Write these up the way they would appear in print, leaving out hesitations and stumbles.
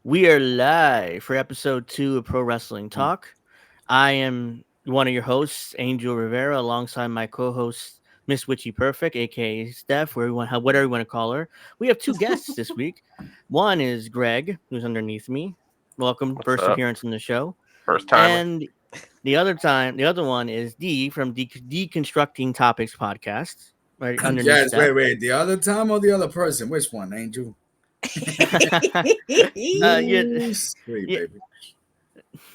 We are live for episode 2 of Pro Wrestling Talk. I am one of your hosts, Angel Rivera, alongside my co-host, Miss Witchy Perfect, aka Steph, whatever you want to call her. We have two guests this week. One is Greg, who's underneath me. Welcome, What's first up? appearance on the show. First timer. And the other one is D from Deconstructing Topics podcast, right underneath Yes, Steph. wait. The other time or the other person? Which one, Angel? Yeah, Sweet, yeah,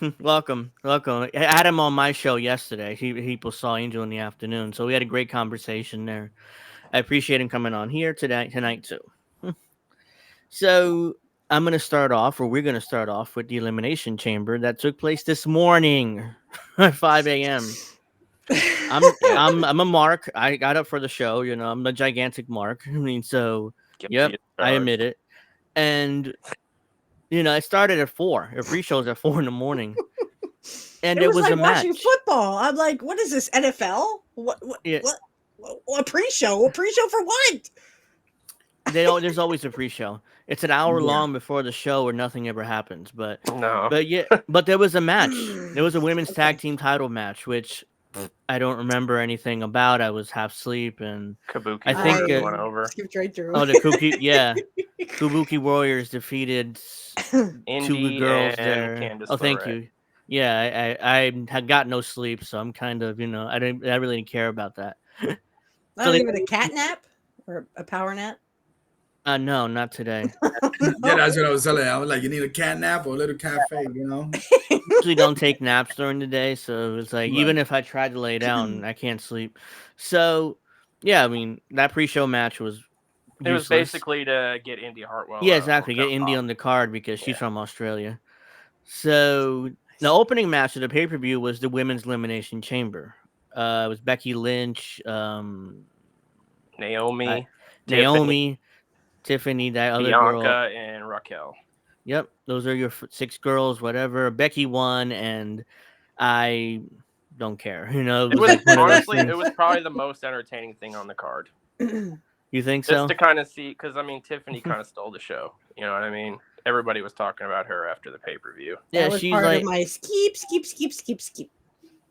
baby. welcome. I had him on my show yesterday. He saw Angel in the afternoon, so we had a great conversation there. I appreciate him coming on here tonight too. So we're gonna start off with the elimination chamber that took place this morning at 5 a.m. I'm a mark. I got up for the show. I'm a gigantic mark. I mean, so Guilty yep, as I charged. admit it. And it started at 4. The pre-show's at 4 in the morning. And It it was was like a watching match. football. I'm like, what is this, NFL? What? Yeah. A pre-show? A pre-show for what? There's always a pre-show. It's an hour Yeah. long before the show where nothing ever happens. But No. but there was a match. There was a women's Okay. tag team title match, which I don't remember anything about. I was half asleep, and Kabuki I think, Warriors went over. Skipped right through. the Kabuki Warriors defeated two Indy girls and there. Candice Thank LeRae. you. Yeah, I had got no sleep, so I'm kind of I really didn't care about that. Not so they- even a cat nap or a power nap. No, not today. Yeah, that's what I was telling you. I was like, you need a cat nap or a little cafe, Usually don't take naps during the day, so it's like Right. even if I tried to lay down, I can't sleep. So yeah, I mean that pre-show match was It was useless. basically to get Indy Hartwell. Yeah, exactly. Get Indy on the card because she's from Australia. So the opening match of the pay-per-view was the women's elimination chamber. It was Becky Lynch, Naomi, Tiffany, that other Bianca, girl. and Raquel. Yep, those are your 6 girls, whatever. Becky won, and I don't care. It was like one of those honestly, things. it was probably the most entertaining thing on the card. You think Just so? to kind of see, because I mean, Tiffany kind of stole the show. You know what I mean? Everybody was talking about her after the pay-per-view. Yeah, That was she's part like, of my skip.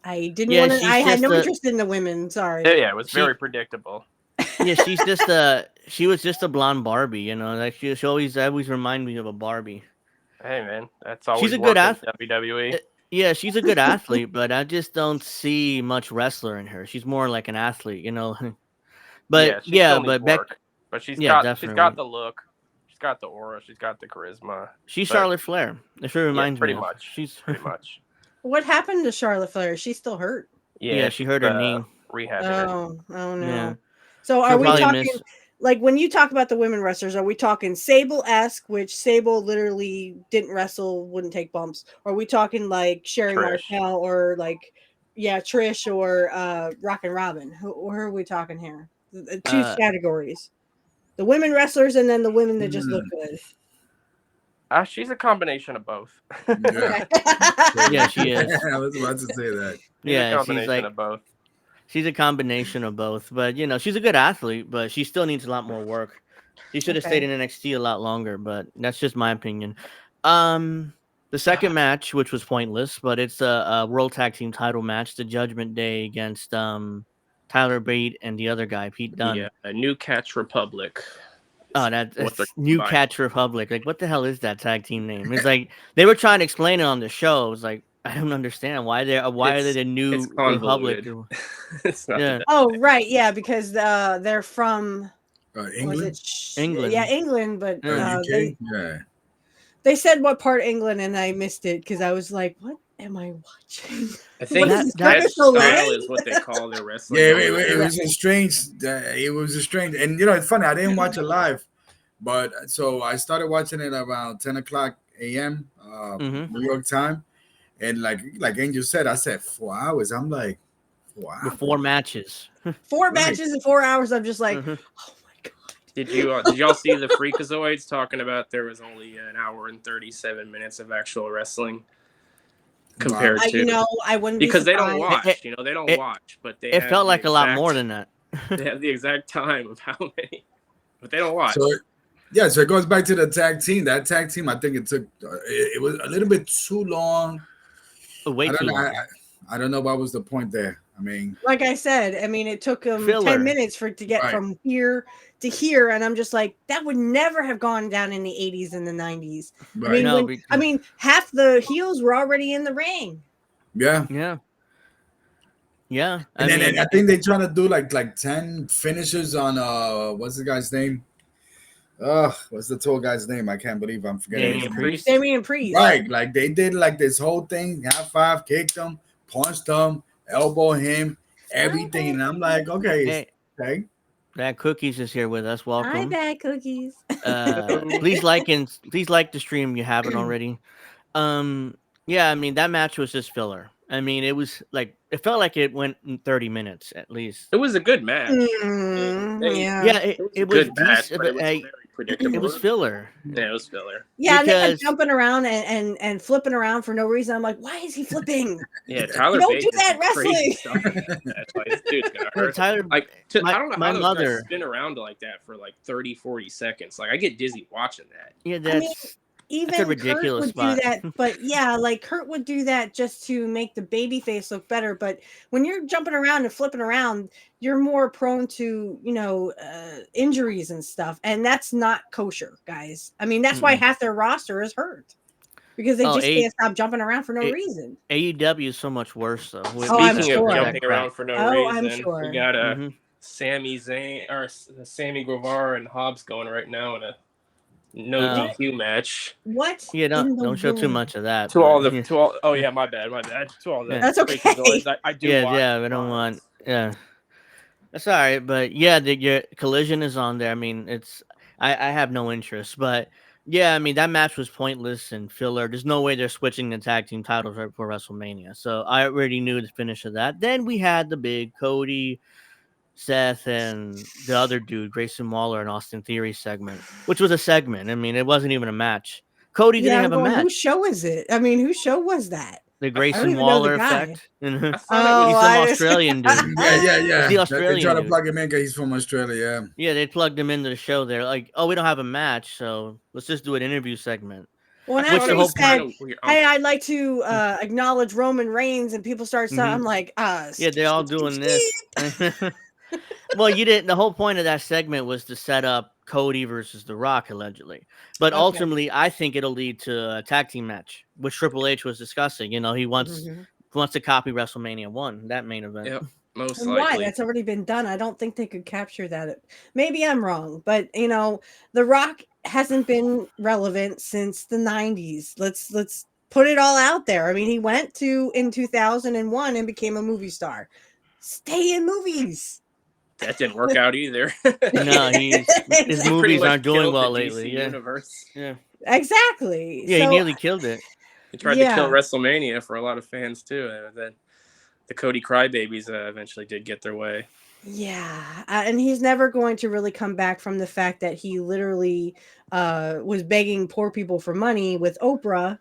I didn't Yeah, want to. she's I had just no a- interest in the women. Sorry. Yeah, it was She- very predictable. yeah, she was just a blonde Barbie. Like she always remind me of a Barbie. Hey man, that's always a good worked in WWE. Yeah, she's a good athlete, but I just don't see much wrestler in her. She's more like an athlete. But she still needs but Beck, work. But she's Yeah, got definitely. the look, she's got the aura, she's got the charisma. she's but- Charlotte Flair. If she reminds pretty me, of. much. She's Pretty much. What happened to Charlotte Flair? She's still hurt. yeah, she hurt her knee. Rehabbing her. Oh no. Yeah. So She'll are we probably talking miss- like when you talk about the women wrestlers? Are we talking Sable-esque, which Sable literally didn't wrestle, wouldn't take bumps? Or are we talking like Sherry Trish. Martel or like Trish or Rockin' Robin? Who are we talking here? The two categories: the women wrestlers and then the women that just look good. She's a combination of both. Yeah. Yeah, she is. I was about to say that. She's a Yeah, she's combination like of both. she's a combination of both. But she's a good athlete, but she still needs a lot more work. She should have Okay. stayed in NXT a lot longer, but that's just my opinion. The second match, which was pointless, but it's a World Tag Team title match, the Judgment Day against Tyler Bate and the other guy, Pete Dunne. Yeah, a New Catch Republic. Oh, that's What the- New Bye. Catch Republic. Like, what the hell is that tag team name? It's like they were trying to explain it on the show. It was like, I don't understand why are they the New It's Republic? convoluted. It's not Yeah. that- Oh right, yeah, because they're from was England? it England. Yeah, England, but Yeah. UK? Yeah. they said what part England and I missed it because I was like, what am I watching? I think What is that this, style Soleil? is what they call their wrestling. Yeah, it was a strange. And it's funny. I didn't watch it live, but so I started watching it around 10 o'clock a.m. Mhm. New York time, and like Angel said, I said 4 hours. I'm like, wow. With 4 matches. 4 Right. matches in 4 hours. I'm just like, Mhm. oh my god. Did y'all see the Freakazoids talking about there was only an hour and 37 minutes of actual wrestling compared to I wouldn't because be they don't surprised. watch, they don't it- watch, but they It have felt the like a lot exact- more than that. They have the exact time of how many, but they don't watch. So Yeah, so it goes back to the tag team. That tag team, I think it took it was a little bit too long. Way I don't too know. long. I don't know what was the point there. I mean, Like I said, I mean, it took him Filler. 10 minutes for it to get right. from here to here, and I'm just like, that would never have gone down in the 80s and the 90s. I Right. mean, No, half the heels were already in the ring. Yeah. yeah, yeah. And then I think they trying to do like 10 finishes on what's the guy's name? What's the tall guy's name? I can't believe I'm forgetting his Damian name. Priest. Damian Priest. Right, like they did like this whole thing, half five, kicked him, punched him, elbow him, everything. And I'm like, okay, Hey, okay. that Cookies is here with us. Hi, Welcome. bad cookies. Please like the stream. You haven't already. Yeah, I mean that match was just filler. I mean, it was like it felt like it went in 30 minutes at least. It was a good match. Yeah. Yeah, It was a it was good match, decent, but it was very predictable. it was filler. Yeah, it was filler. Yeah, and they Because- kept jumping around and flipping around for no reason. I'm like, why is he flipping? Yeah, Tyler Don't Bate do did that some crazy wrestling. stuff. That's why this dude's gonna Well, hurt. Tyler, Like, my- I don't know my how those mother- guys spin around like that for like 30, 40 seconds. Like, I get dizzy watching that. yeah, I mean, that's Even a ridiculous Curt would spot. do that, but yeah, like Curt would do that just to make the baby face look better. But when you're jumping around and flipping around, you're more prone to, injuries and stuff, and that's not kosher, guys. I mean, that's why half their roster is hurt because they just can't stop jumping around for no reason. AEW is so much worse though. I'm Speaking sure. of jumping around for no reason, I'm sure. we got Mhm. Sammy Guevara and Hobbs going right now in a no Oh. DQ match. What? Yeah, in the don't show too world? much of that. To all but- the to all oh yeah, my bad. To all the Yeah. That's okay. freakazoids, I do watch yeah, we don't want. Yeah, that's all right. But yeah, your Collision is on there. I mean, I have no interest, but yeah, I mean that match was pointless and filler. There's no way they're switching the tag team titles right before WrestleMania. So I already knew the finish of that. Then we had the big Cody, Seth, and the other dude, Grayson Waller and Austin Theory segment, which was a segment. I mean, it wasn't even a match. Cody didn't have a match. Whose show is it? I mean, whose show was that? The I don't Grayson even know Waller the guy. effect. I He's thought some I just- Australian dude. Yeah. He's the They Australian try to dude. plug him in because he's from Australia. Yeah, they plugged him into the show. They're like, "Oh, we don't have a match, so let's just do an interview segment." Well, I thought after it he was said, kinda weird. "Hey, I'd like to acknowledge Roman Reigns," and people start saying, "I'm like, Yeah, they're all doing this. Well, you didn't. The whole point of that segment was to set up Cody versus The Rock, allegedly. But Okay. ultimately, I think it'll lead to a tag team match, which Triple H was discussing. You know, he wants to copy WrestleMania 1, that main event. Yep, most And likely. why? That's already been done. I don't think they could capture that. Maybe I'm wrong, but The Rock hasn't been relevant since the 90s. Let's put it all out there. I mean, he went in 2001 and became a movie star. Stay in movies. That didn't work out either. No, his Exactly. movies much aren't doing killed well the lately. DC Yeah. universe. Yeah. Exactly. Yeah, he So, nearly killed it. He tried to kill Yeah. WrestleMania for a lot of fans too. And then the Cody Crybabies eventually did get their way. yeah, and he's never going to really come back from the fact that he literally was begging poor people for money with Oprah.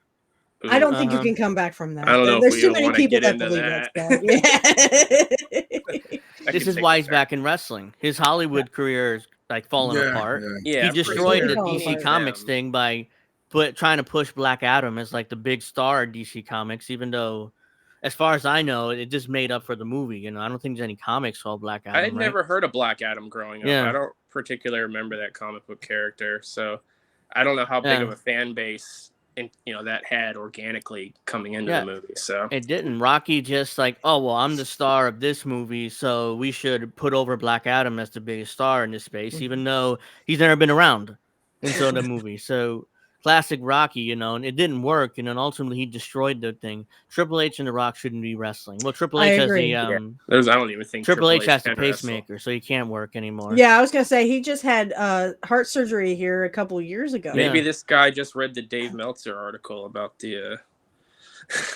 I don't think you can come back from that. I don't know if There's we too even many wanna people get that into believe that. that's bad. Yeah. This is why he's back in wrestling. His Hollywood career is like falling apart. Yeah, He for destroyed sure. the Falling DC apart. Comics thing by trying to push Black Adam as like the big star of DC Comics, even though, as far as I know, it just made up for the movie. You know, I don't think there's any comics called Black Adam. I had right? never heard of Black Adam growing up. Yeah. I don't particularly remember that comic book character, so I don't know how big of a fan base that had organically coming into the movie. So It didn't. Rocky just like, oh well, I'm the star of this movie, so we should put over Black Adam as the biggest star in this space, even though he's never been around until the movie. So classic Rocky, and it didn't work, and then ultimately he destroyed the thing. Triple H and The Rock shouldn't be wrestling. Well, Triple I H has agree. the I don't even think Triple H has the can wrestle. pacemaker, so he can't work anymore. Yeah, I was gonna say he just had heart surgery here a couple of years ago. Maybe this guy just read the Dave Meltzer article about the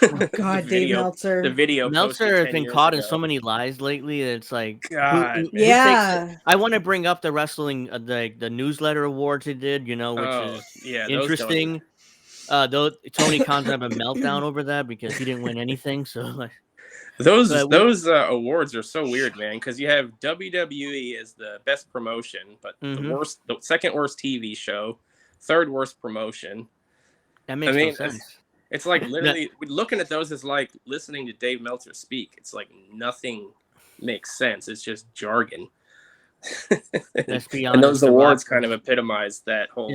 Oh, God, Dave Meltzer. The video Meltzer has been caught in so many lies lately. It's like, God, yeah. I want to bring up the wrestling, the newsletter awards he did, which is interesting. Though Tony Khan's have a meltdown over that because he didn't win anything. So like, Those awards are so weird, man, because you have WWE as the best promotion, but the second worst TV show, third worst promotion. That makes no sense. It's like literally looking at those is like listening to Dave Meltzer speak. It's like nothing makes sense. It's just jargon. Let's be honest. And those awards kind of epitomize that whole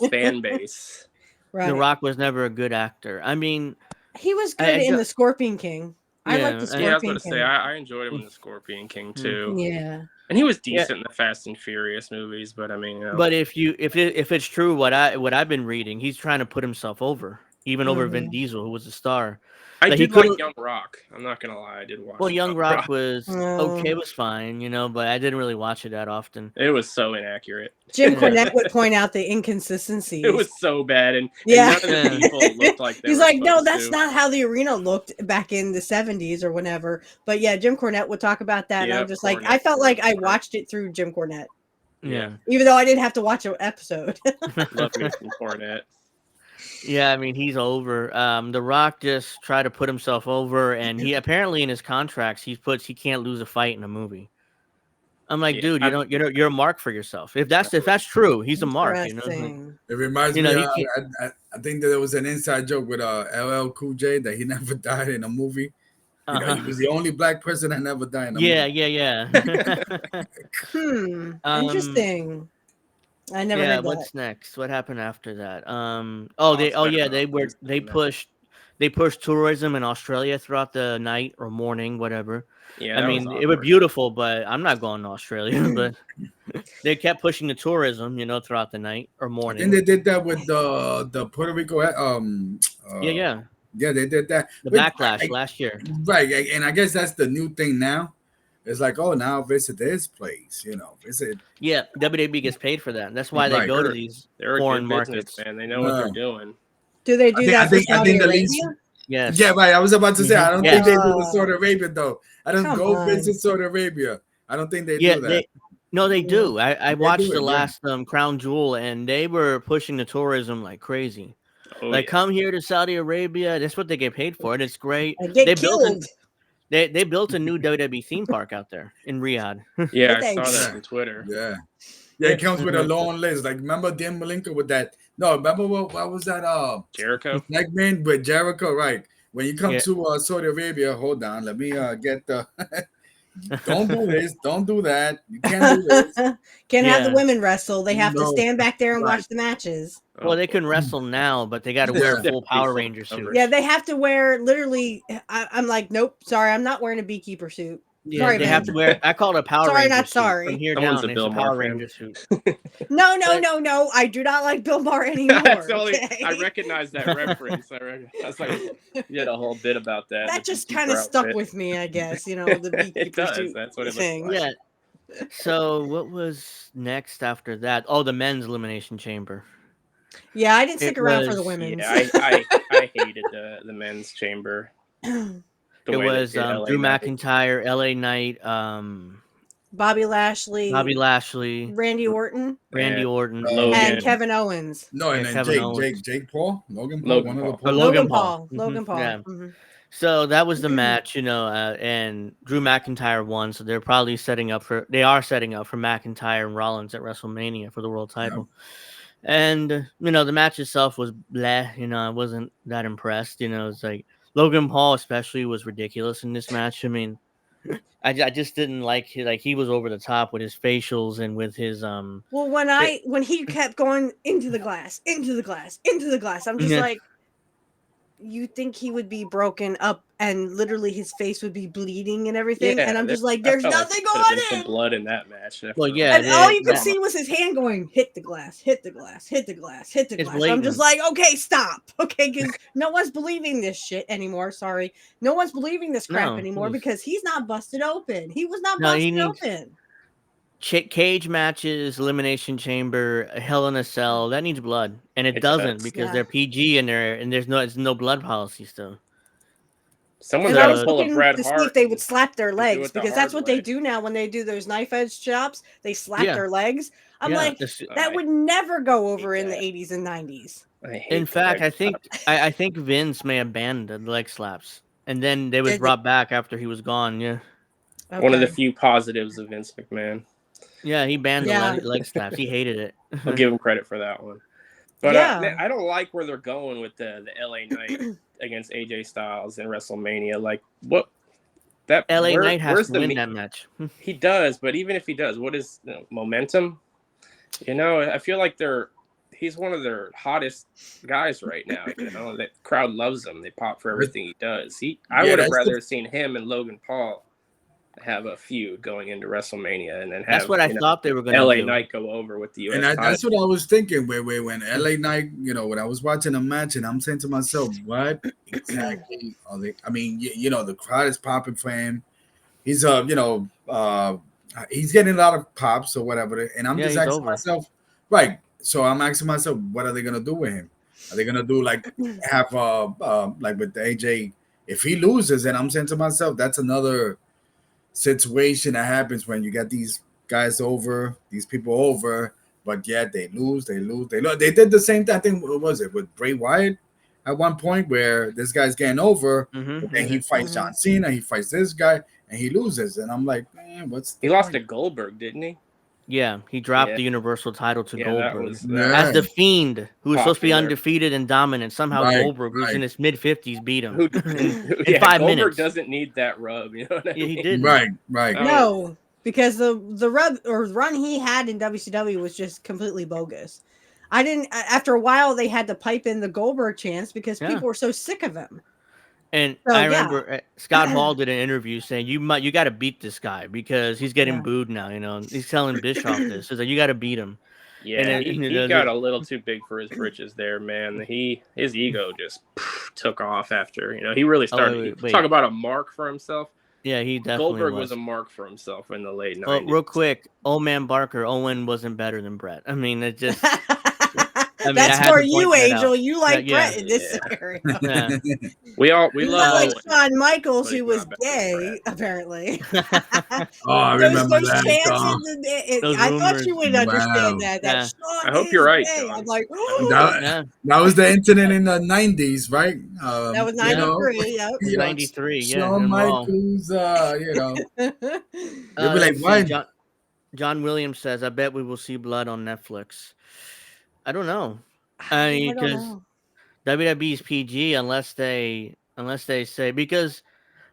fan base. Right. The Rock was never a good actor. I mean, he was good in The Scorpion King. I like The Scorpion King. I was going to say, I enjoyed him in The Scorpion King, too. Yeah. And he was decent in the Fast and Furious movies, but I mean... But if it's true, what I've been reading, he's trying to put himself over, even over Vin Diesel, who was a star. I did like Young Rock. I'm not going to lie, I did watch it. Well, Young Rock was okay, was fine, but I didn't really watch it that often. It was so inaccurate. Jim Cornette would point out the inconsistencies. It was so bad, and none of the people looked like they He's were like, no, that's to. not how the arena looked back in the 70s or whenever. But yeah, Jim Cornette would talk about that, and I'm just like, I felt like I watched it through Jim Cornette. Yeah. Even though I didn't have to watch an episode. Love me some Cornette. Yeah, I mean, he's over. The Rock just tried to put himself over, and he apparently in his contracts he can't lose a fight in a movie. I'm like, dude, you're a mark for yourself. If that's true, he's a mark. It reminds me. I think that there was an inside joke with LL Cool J that he never died in a movie. He was the only black person that never died in a movie. Yeah. Interesting. I never heard that. What's next? What happened after that? They pushed tourism in Australia throughout the night or morning, whatever. Yeah, I mean, it was beautiful, but I'm not going to Australia. But they kept pushing the tourism, throughout the night or morning. And they did that with the Puerto Rico. Yeah, they did that. The backlash last year, right? And I guess that's the new thing now. It's like, now visit this place, visit. Yeah, WWE gets paid for that. That's why they go to these foreign markets. Man, they know what they're doing. Do they do that? I think the least. Yes. Yeah, right. I was about to say, I don't think they do with Saudi Arabia though. I don't go visit Saudi Arabia. I don't think they do that. No, they do. I watched the last Crown Jewel, and they were pushing the tourism like crazy. Come here to Saudi Arabia. That's what they get paid for, and it's great. They built a new WWE theme park out there in Riyadh. Yeah, I saw that on Twitter. Yeah, it comes with a long list. Like, remember Dan Malenko with that? No, remember what was that? Jericho. Segment with Jericho, right? When you come to Saudi Arabia, hold on, let me get the. Don't do this. Don't do that. You can't do this. Can't have the women wrestle. They have to stand back there and watch the matches. Well, they can wrestle now, but they got to wear a full Power Ranger suit. Yeah, they have to wear literally. I'm like, nope, sorry, I'm not wearing a beekeeper suit. Yeah, sorry, they have to wear. I call it a Power Ranger. Sorry, not sorry. From here down, it's a Power Ranger suit. No. I do not like Bill Maher anymore. I recognize that reference. I was like, you had a whole bit about that. That just kind of stuck with me, I guess. The beekeeper suit. That's what it thing. looks like. Yeah. So what was next after that? Oh, the men's elimination chamber. Yeah, I didn't stick around for the women's. Yeah, I hated the men's chamber. It was Drew McIntyre, LA Knight, Bobby Lashley, Randy Orton, and Kevin Owens. No, and then Jake Paul, Logan Paul. Logan Paul. Yeah. Mm-hmm. So that was the match, and Drew McIntyre won. So they're probably setting up for McIntyre and Rollins at WrestleMania for the world title. Yeah. And the match itself was bleh. I wasn't that impressed. It's like. Logan Paul especially was ridiculous in this match. I mean, I just didn't like he was over the top with his facials and with his Well, when he kept going into the glass, I'm just like, you think he would be broken up and literally his face would be bleeding and everything, and I'm just like, there's nothing going in. Some blood in that match. Well, yeah, and all you could see was his hand going, hit the glass, hit the glass, hit the glass, hit the glass. I'm just like, okay, stop, okay, because no one's believing this shit anymore. Sorry, no one's believing this crap anymore because he's not busted open. He was not busted open. Cage matches, elimination chamber, Hell in a Cell, that needs blood, and it doesn't because they're PG and there's no blood policy still. Someone's got to pull a Bret Hart. See if they would slap their legs because that's what they do now when they do those knife edge chops. They slap their legs. I'm like, that would never go over in the 80s and 90s. In fact, I think Vince may have banned the leg slaps. And then they was brought back after he was gone. Yeah. Okay. One of the few positives of Vince McMahon. Yeah, he banned the leg snaps. He hated it. I'll give him credit for that one. But man, I don't like where they're going with the LA Knight against AJ Styles in WrestleMania. Like, what? That LA Knight has to win that match. He does, but even if he does, what is momentum? I feel like he's one of their hottest guys right now. The crowd loves him. They pop for everything he does. I would have rather seen him and Logan Paul have a feud going into WrestleMania, and then that's what I thought they were going to LA do. Knight go over with the US. And that's what I was thinking. When LA Knight, when I was watching a match, and I'm saying to myself, what exactly are they? I mean, the crowd is popping for him. He's he's getting a lot of pops or whatever, and I'm just asking myself, right? So I'm asking myself, what are they gonna do with him? Are they gonna do like have like with the AJ? If he loses, and I'm saying to myself, that's another situation that happens when you get these guys over, these people over, but yet they lose. They did the same thing. I think what was it with Bray Wyatt at one point where this guy's getting over, but then he fights John Cena, he fights this guy, and he loses. And I'm like, man, he lost to Goldberg, didn't he? Yeah, he dropped the Universal title to Goldberg as the Fiend, who was supposed to be undefeated and dominant. Somehow Goldberg, who's in his mid-50s, beat him in 5 minutes. Goldberg doesn't need that rub, you know what I mean? He did. Right. No, because the rub or run he had in WCW was just completely bogus. I didn't. After a while, they had to pipe in the Goldberg chants because people were so sick of him. And I remember Scott Hall did an interview saying you got to beat this guy because he's getting booed now. He's telling Bischoff this. He's like, you got to beat him. Yeah, and he got a little too big for his britches there, man. His ego just took off after. He really started talk about a mark for himself. Yeah, he definitely Goldberg was a mark for himself in the late 90s. Well, real quick, old man Barker, Owen wasn't better than Brett. I mean, it just. That's for you, Angel. You like Brett in this scenario. Yeah. We love like Shawn Michaels, who was gay, apparently. I remember that. I thought you would understand that. I hope you're right. I'm like, that was the incident in the 90s, right? That was 93. Yep. 93. Yeah. Shawn Michaels, They'd be like, why? John Williams says, "I bet we will see blood on Netflix." I don't know. I mean, because WWE's PG unless they say, because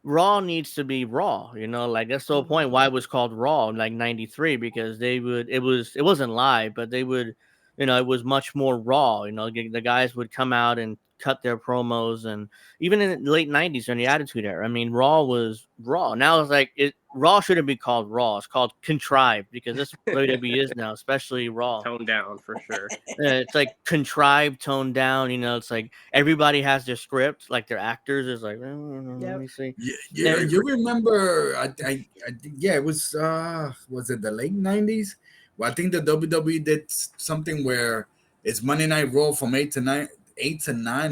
Raw needs to be Raw. Like that's the whole point. Why it was called Raw in like '93 because it wasn't live, but they would, it was much more raw. The guys would come out and cut their promos, and even in the late '90s during the Attitude Era, I mean, Raw was Raw. Now it's like Raw shouldn't be called Raw. It's called Contrived because that's what WWE is now, especially Raw. Toned down for sure. It's like contrived, toned down. It's like everybody has their script, like their actors is like, let me see. Yeah, you remember? It was it the late '90s? Well, I think the WWE did something where it's Monday Night Raw from 8 to 9,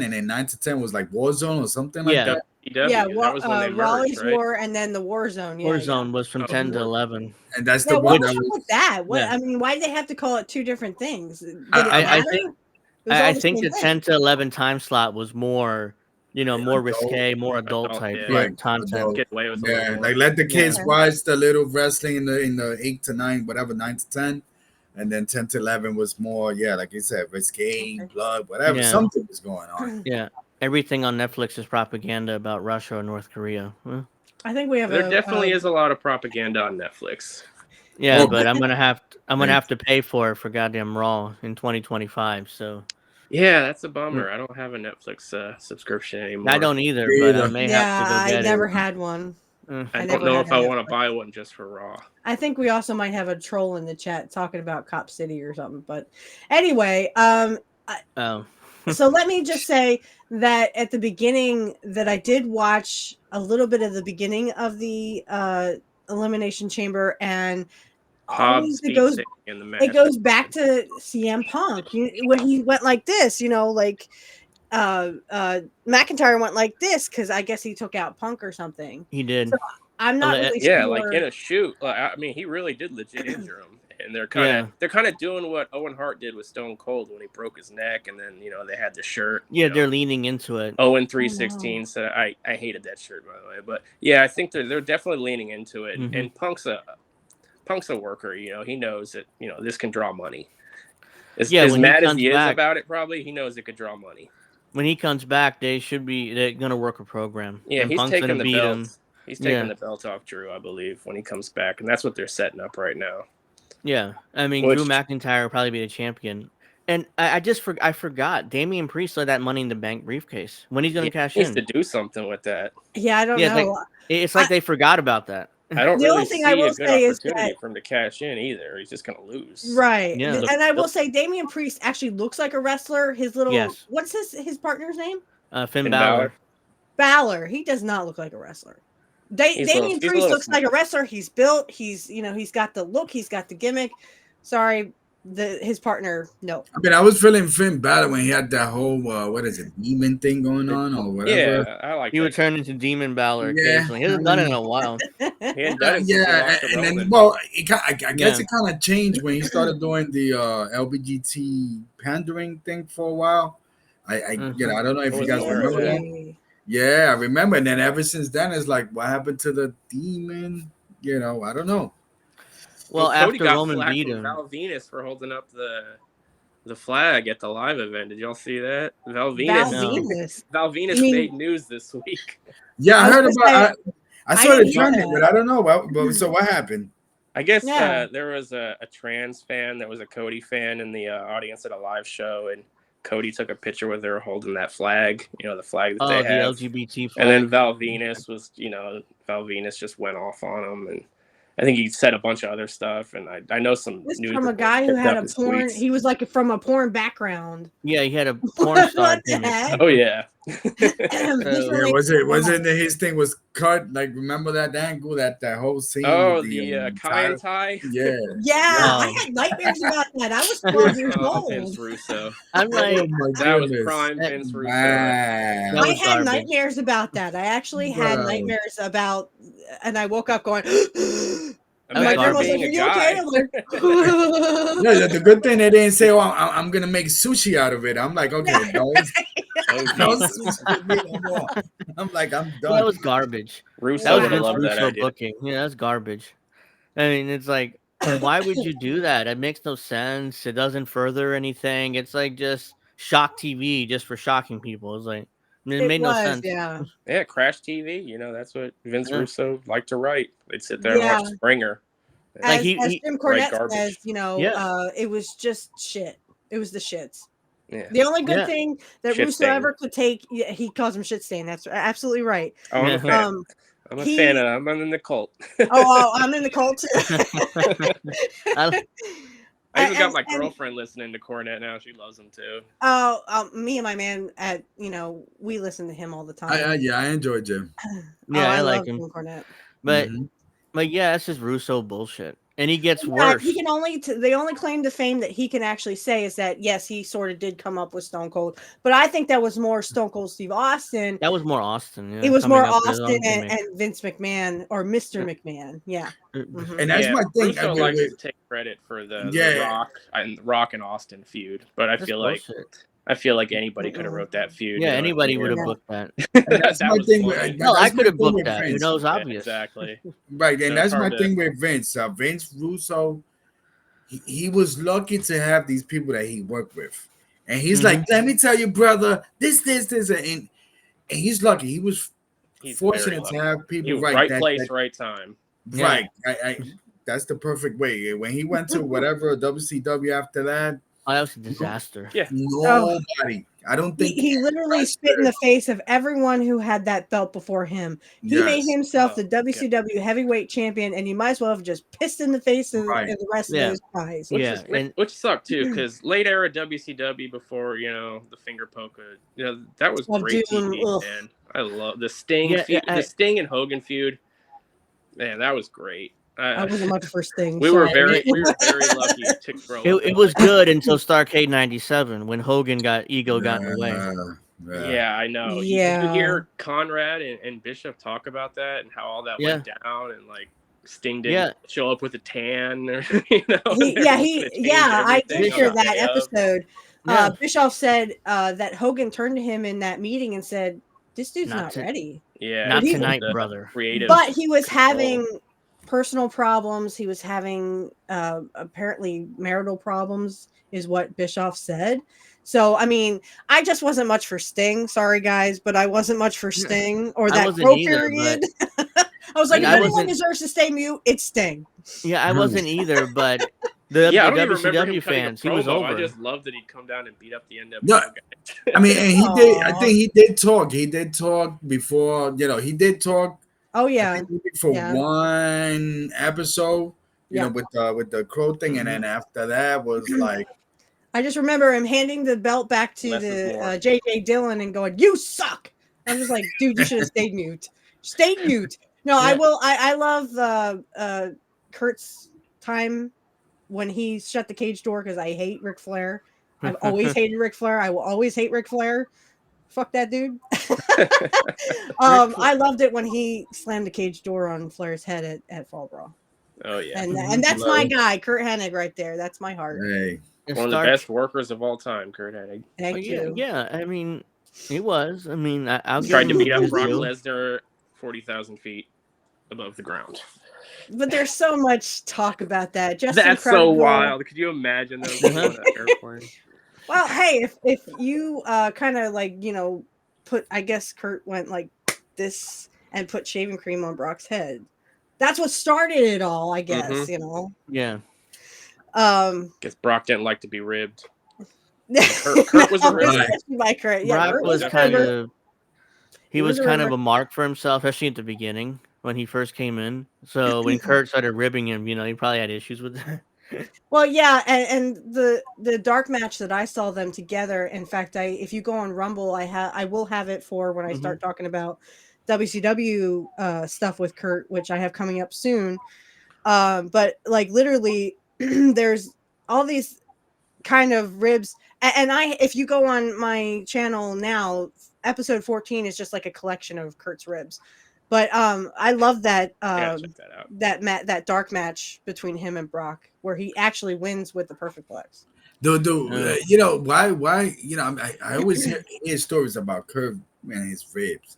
and then 9 to 10 was like Warzone or something like that. Yeah, Raleigh's War, and then the Warzone. Warzone was from 10 to 11, and that's the one that was that. What I mean, why did they have to call it two different things? I think the 10 to 11 time slot was more, more risque, more adult type content. Get away with like let the kids watch the little wrestling in the 8 to 9, whatever, 9 to 10. And then 10 to 11 was more, like you said, risque, blood, whatever. Something was going on. Yeah. Everything on Netflix is propaganda about Russia or North Korea. I think we have. There definitely is a lot of propaganda on Netflix. Yeah, but I'm gonna have to pay for it for goddamn Raw in 2025. So. Yeah, that's a bummer. I don't have a Netflix subscription anymore. I don't either, but I may have to go get it. I never had one. I don't know if I want to buy one just for Raw. I think we also might have a troll in the chat talking about Cop City or something. But anyway, so let me just say that at the beginning that I did watch a little bit of the beginning of the Elimination Chamber, and always it goes back to CM Punk when he went like this, like McIntyre went like this because I guess he took out Punk or something. He did. So I'm not really sure. Like in a shoot. I mean, he really did legit injure him. and they're kind of doing what Owen Hart did with Stone Cold when he broke his neck, and then they had the shirt. Yeah, they're leaning into it. Owen 316. So I hated that shirt, by the way, but yeah, I think they're definitely leaning into it. Mm-hmm. And Punk's a worker. He knows that this can draw money. As mad as he is about it, probably he knows it could draw money. When he comes back, they're gonna work a program. Yeah, and he's Punk's taking gonna the beat belt. him. He's taking the belt off Drew, I believe, when he comes back, and that's what they're setting up right now. Yeah, I mean, Drew McIntyre will probably be the champion. And I forgot. Damian Priest let that Money in the Bank briefcase. When he's gonna cash in? He needs to do something with that. Yeah, I don't know. It's like they forgot about that. I don't really see a good opportunity for him to cash in either. He's just going to lose. Right. Yeah. And I will say Damian Priest actually looks like a wrestler. His little what's his partner's name? Finn Balor. Balor. He does not look like a wrestler. Damian Priest looks like a wrestler. He's built. He's he's got the look. He's got the gimmick. Sorry, his partner. No. I mean, I was feeling Finn Balor when he had that whole demon thing going on or whatever. Yeah, I like. He would turn into Demon Balor occasionally. He hasn't done it in a while. He hadn't done it. And then I guess it kind of changed when he started doing the LBGT pandering thing for a while. I don't know if you guys remember that. Yeah, I remember. And then ever since then, it's like, what happened to the demon? I don't know. Well, after Roman beat him, Val Venus for holding up the flag at the live event. Did y'all see that? Val Venus made news this week. Yeah, I heard about it. I saw it trending, but I don't know. So what happened? I guess there was a trans fan that was a Cody fan in the audience at a live show, and Cody took a picture with her holding that flag, the flag that they have. The LGBT flag. And then Val Venus just went off on him, and I think he said a bunch of other stuff, and I know some news from a guy who had a porn. He was like from a porn background. Yeah, he had a porn star. Oh yeah. wasn't his thing was cut? Like, remember that angle, that whole scene? Oh, the Kai and Tai. Yeah. I had nightmares about that. I was 12 years old. Vince Russo. I'm like, that was prime Vince Russo. I had nightmares about that. I actually had nightmares about, and I woke up going. My grandma was like, "Are you okay?" I'm like, no, the good thing they didn't say, "Oh, I'm gonna make sushi out of it." I'm like, okay, don't I'm like, I'm done. That was garbage. Russo that was Russo booking. Yeah, that's garbage. I mean, it's like, why would you do that? It makes no sense. It doesn't further anything. It's like just shock TV just for shocking people. It's like, it made no sense. Yeah, Crash TV. That's what Vince Russo liked to write. They'd sit there and watch Springer. As Jim Cornette says, it was just shit. It was the shits. Yeah. The only good thing that shit Russo stain. Ever could take, he calls him shit stain. That's absolutely right. Oh, I'm a fan. I'm a fan of. I'm in the cult. I'm in the cult too. I even got my girlfriend listening to Cornette now. She loves him too. Me and my man we listen to him all the time. I enjoy Jim. I like him. Cornette. But it's just Russo bullshit. And he gets worse. He can the only claim to fame that he can actually say is that yes, he sort of did come up with Stone Cold, but I think that was more Stone Cold Steve Austin. That was more Austin. Yeah, it was more Austin and Vince McMahon or Mr. McMahon. Yeah, and that's my thing. Russo likes to take credit for the Rock and Austin feud, but I feel like anybody could have wrote that feud. Yeah, anybody would have booked that. That's my thing. I could have booked that. Who knows? Obvious. Exactly. Right, and that's my thing with Vince. Vince Russo, he was lucky to have these people that he worked with, and he's like, "Let me tell you, brother, this, and he's lucky. He's fortunate to have people right place, right time. Right. That's the perfect way. When he went to whatever WCW after that. Oh, that was a disaster. Yeah. Nobody. I don't think he literally spit in the face of everyone who had that belt before him. He made himself the WCW heavyweight champion, and you might as well have just pissed in the face of the rest of those guys. Which sucked too, because late era WCW before the finger poke, that was great TV, man. I love the Sting feud, the Sting and Hogan feud. Man, that was great. I wasn't much for Sting. We were very lucky to grow. It was good until Starrcade '97 when Hogan got in the way. Yeah, I know. You hear Conrad and Bishop talk about that and how all that went down, and like Sting didn't show up with a tan, or I did hear that episode. Bischoff said that Hogan turned to him in that meeting and said, "This dude's not ready." Yeah, not tonight, brother. But he was having personal problems. He was having apparently marital problems, is what Bischoff said. So, I mean, I just wasn't much for Sting. Sorry, guys, but I wasn't much for Sting or that Crow period. I was like, if anyone deserves to stay mute, it's Sting. Yeah, I wasn't either, but the WCW fans, he was over. I just love that he'd come down and beat up the NWO guy. I mean, and he did. I think he did talk. He did talk before. He did talk. Oh yeah, for one episode. You know, with the Crow thing, and then after that was like. I just remember him handing the belt back to the JJ Dillon and going, "You suck." I'm just like, dude, you should have stayed mute. Stayed mute. No, I will. I love Curt's time when he shut the cage door because I hate Ric Flair. I've always hated Ric Flair. I will always hate Ric Flair. Fuck that dude. I loved it when he slammed the cage door on Flair's head at Fall Brawl. Oh yeah, and that's my guy, Curt Hennig, right there. That's my heart. Hey. One of the best workers of all time, Curt Hennig. Thank you. Yeah, I mean, he was. I mean, I'll tried to beat up Brock Lesnar 40,000 feet above the ground. But there's so much talk about that. Just that's incredible. So wild. Could you imagine those on that airplane? Well, hey, if you kind of like put, I guess Curt went like this and put shaving cream on Brock's head. That's what started it all, I guess. Yeah. Guess Brock didn't like to be ribbed. Curt was a rib. Brock was kind of. He was kind of a mark for himself, especially at the beginning when he first came in. So when Curt started ribbing him, he probably had issues with that. Well, yeah, and the dark match that I saw them together. In fact, if you go on Rumble, I will have it for when I start talking about WCW stuff with Curt, which I have coming up soon. But like literally. There's all these kind of ribs, and if you go on my channel now, episode 14 is just like a collection of Curt's ribs. But I love that that dark match between him and Brock, where he actually wins with the perfect plex. Why I always hear stories about Curt and his ribs.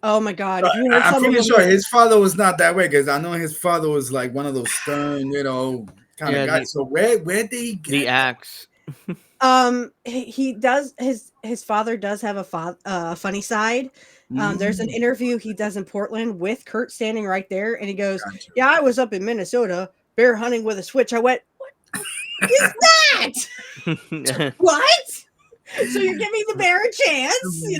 Oh my God! I'm pretty sure his father was not that way, because I know his father was like one of those stern, kind of guys. So where did he get the axe? He does. His father does have a funny side. There's an interview he does in Portland with Curt standing right there, and he goes, "Gotcha. Yeah, I was up in Minnesota bear hunting with a switch. I went, what is that? What? So you're giving the bear a chance,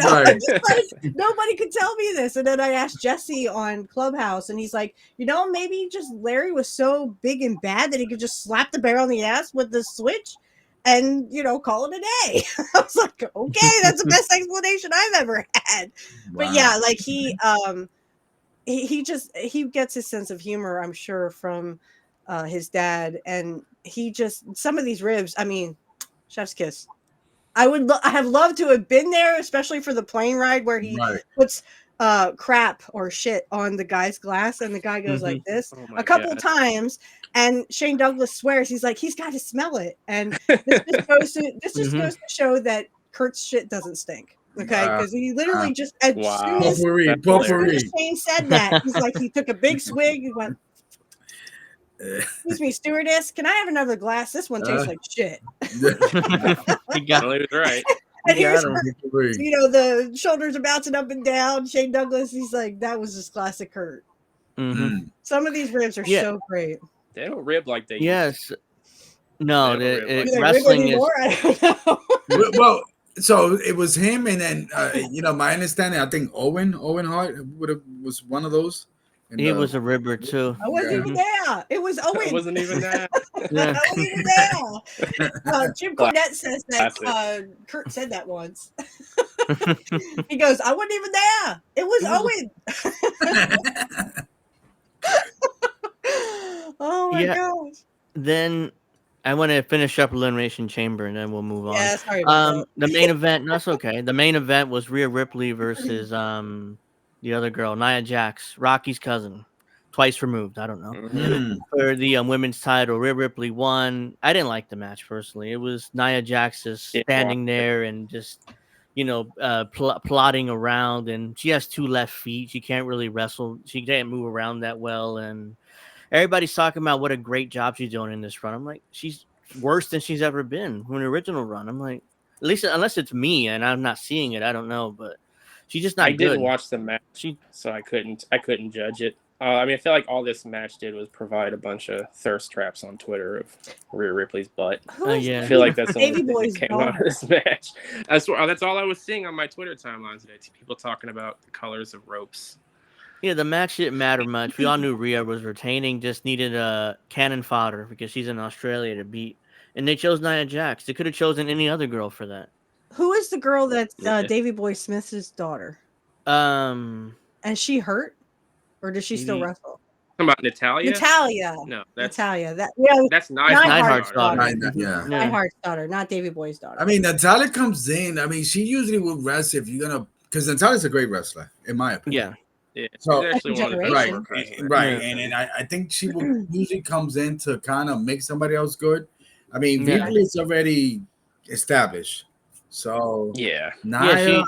Right. just like, nobody could tell me this." And then I asked Jesse on Clubhouse, and he's like, maybe just Larry was so big and bad that he could just slap the bear on the ass with the switch and, call it a day. I was like, okay, that's the best explanation I've ever had. Wow. But yeah, like he gets his sense of humor, I'm sure, from his dad. And some of these ribs, I mean, chef's kiss. I would have loved to have been there, especially for the plane ride where he puts crap or shit on the guy's glass, and the guy goes like this a couple of times, and Shane Douglas swears, he's like, he's got to smell it, and this just goes to show that Curt's shit doesn't stink. Okay, because he literally just as soon as Shane said that, he's like, he took a big swig, he went, "Excuse me, stewardess, can I have another glass? This one tastes like shit." He got it right. And here's the shoulders are bouncing up and down. Shane Douglas, he's like, that was just classic Curt. Mm-hmm. Some of these ribs are so great. They don't rib like they used to. No, wrestling is. I don't know. Well, so it was him, and then my understanding, I think Owen Hart was one of those. He was a ribber too. I wasn't even there. It was Owen. I wasn't even there. I wasn't even there. Jim Cornette says that Curt said that once. He goes, "I wasn't even there. It was Owen." Oh my gosh. Then I want to finish up Elimination Chamber, and then we'll move on. Yeah, sorry about that. The main event. That's okay. The main event was Rhea Ripley versus the other girl, Nia Jax, Rocky's cousin. twice removed. I don't know. Mhm. For the women's title, Rhea Ripley won. I didn't like the match personally. It was Nia Jax just Yeah, standing there and just plodding around, and she has two left feet. She can't really wrestle. She can't move around that well, and everybody's talking about what a great job she's doing in this run. I'm like, she's worse than she's ever been in the original run. I'm like, at least unless it's me and I'm not seeing it, I don't know, but she's just I not didn't good. watch the match, so I couldn't judge it. I mean, I feel like all this match did was provide a bunch of thirst traps on Twitter of Rhea Ripley's butt. Yeah. I feel like that's the only Davey thing Boy's that came out of this match. That's all I was seeing on my Twitter timeline today. People talking about the colors of ropes. Yeah, the match didn't matter much. We all knew Rhea was retaining, just needed a cannon fodder because she's in Australia to beat. And they chose Nia Jax. They could have chosen any other girl for that. Who is the girl that's Yeah. Davey Boy Smith's daughter? Um, And she hurt? Or does she still Maybe- wrestle? Talking about Natalia? Natalia. No, that's Natalia. That's Neidhart's daughter. Yeah. Neidhart's daughter, not Davey Boy's daughter. I mean, Natalia comes in. I mean, she usually will wrestle if you're gonna, because Natalia's a great wrestler, in my opinion. Yeah. Yeah, So- she's actually one of the best Right. workers. Right, Yeah. and I think she will usually comes in to kind of make somebody else good. I mean, Yeah. Ripley's already established, so Yeah. Nia,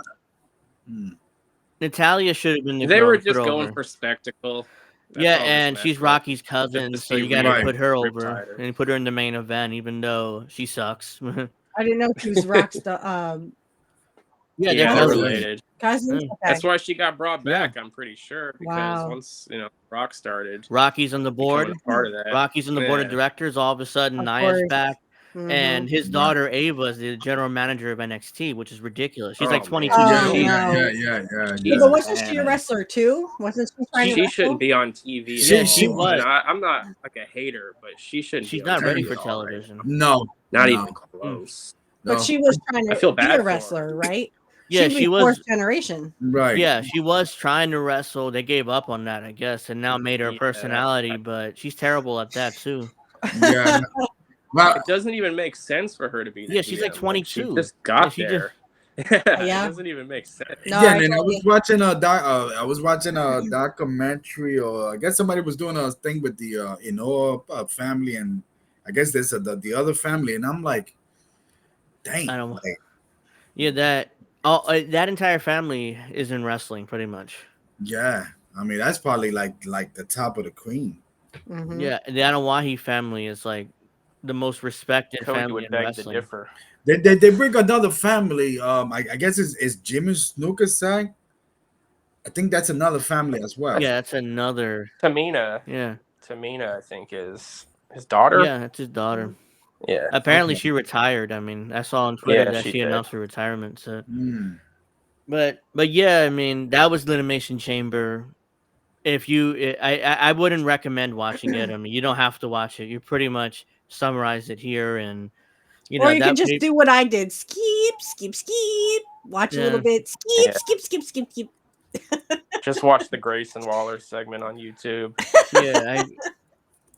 Natalia should have been the They girl were to put just going over. for spectacle. That's Yeah, all this and match she's was. Rocky's cousin, Just to so see you got to Rhea put her Rip over tighter. and put her in the main event, even though she sucks. I didn't know she was Rock's Yeah, Yeah, they're they're cousins. related. cousins. Yeah. Okay. That's why she got brought Yeah. back, I'm pretty sure, because Wow. once Rock started Rocky's on the board. becoming a part of that. Rocky's on the board of Yeah. directors. All of a sudden, Of Nia's course. back, Mhm. and his Right. daughter Ava is the general manager of NXT, which is ridiculous. She's Oh, like man. 22 Oh, years yeah, old. no. yeah. Yeah, but wasn't she a wrestler too? Wasn't she trying to She wrestle? shouldn't be on TV. She- at all. she was. And I'm not like a hater, but she shouldn't. She's be on not ready TV for at all television. right No, now. Not no, even close. no. But she was trying I to feel be bad a for her. wrestler, right? Yeah, she she was was. fourth generation. Right. Yeah, she was trying to wrestle. They gave up on that, I guess, and now made her a Yeah, personality. But she's terrible at that too. Yeah. Well, It doesn't even make sense for her to be. The Yeah, she's like GM. 22. She just got Yeah, she there. Yeah. It doesn't even make sense. No, yeah, I and I totally- was watching a documentary, or I guess somebody was doing a thing with the Inoue family, and I guess there's the other family, and I'm like, dang, I don't- like, Yeah, that entire family is in wrestling, pretty much. yeah. I mean, that's probably like the top of the cream. Mhm. Yeah, the Anawahi family is like the most respected Cody family would in beg to wrestling. differ. They bring another family. I guess it's Jimmy Snooker's side. I think that's another family as well. Yeah, that's another. Tamina, Yeah, I think, is his daughter. yeah, that's his daughter. Yeah. Apparently, Okay. she retired. I mean, I saw on Twitter Yeah, that she she did. announced her retirement. So, Mm. but yeah, I mean, that was Elimination Chamber. If you, I wouldn't recommend watching it. I mean, you don't have to watch it. You pretty much summarize it here, and Or you that can just pay- do what I did. Skip. Watch a little Yeah. bit. Skip, Yeah. skip. Just watch the Grayson Waller segment on YouTube.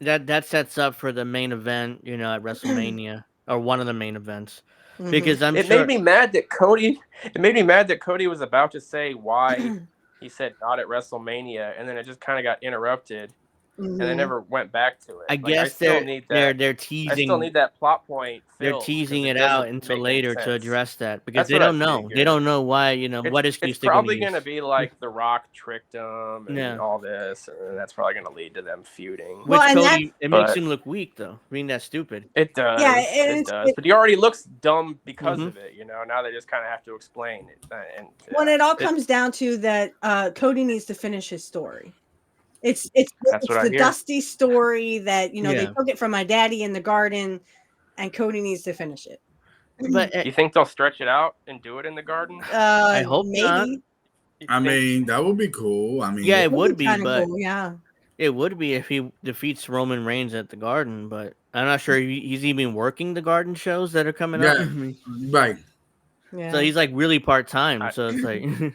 yeah, that sets up for the main event, at WrestleMania or one of the main events, Mhm. because I'm It sure. made me mad that Cody. It made me mad that Cody was about to say why he said not at WrestleMania, and then it just kind of got interrupted, and they Mhm. never went back to it. I Like, guess still they're need they're that. they're I teasing. still need that plot point. They're filled, 'cause teasing it doesn't out until make any later to sense. address that, because That's they what I don't know. They figured. don't know why. What It's excuse they're going probably to going to use. be like The Rock tricked him and Yeah. all this, and that's probably going to lead to them feuding. Which Well, and Cody, it makes but- him look weak, though. I mean, that's stupid. It does. Yeah, it does. But he already looks dumb because Mhm. of it. Now they just kind of have to explain it. And When it all comes down to that, Cody needs to finish his story. It's That's what I the hear. Dusty story that they Yeah. took it from my daddy in the garden, and Cody needs to finish it. But You think they'll stretch it out and do it in the garden? I hope maybe. not. You I think- mean, that would be cool. I mean, Yeah, it would be, kinda but cool, yeah. it would be if he defeats Roman Reigns at the Garden. But I'm not sure he's even working the Garden shows that are coming up. Yeah. I mean, right. Yeah. so he's like really part time. I- So it's like, Yeah.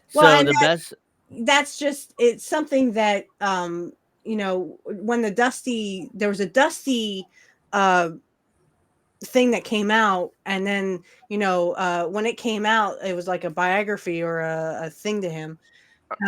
so Well, and the best. That's just it's something that when there was a Dusty thing that came out, and then when it came out, it was like a biography or a thing to him.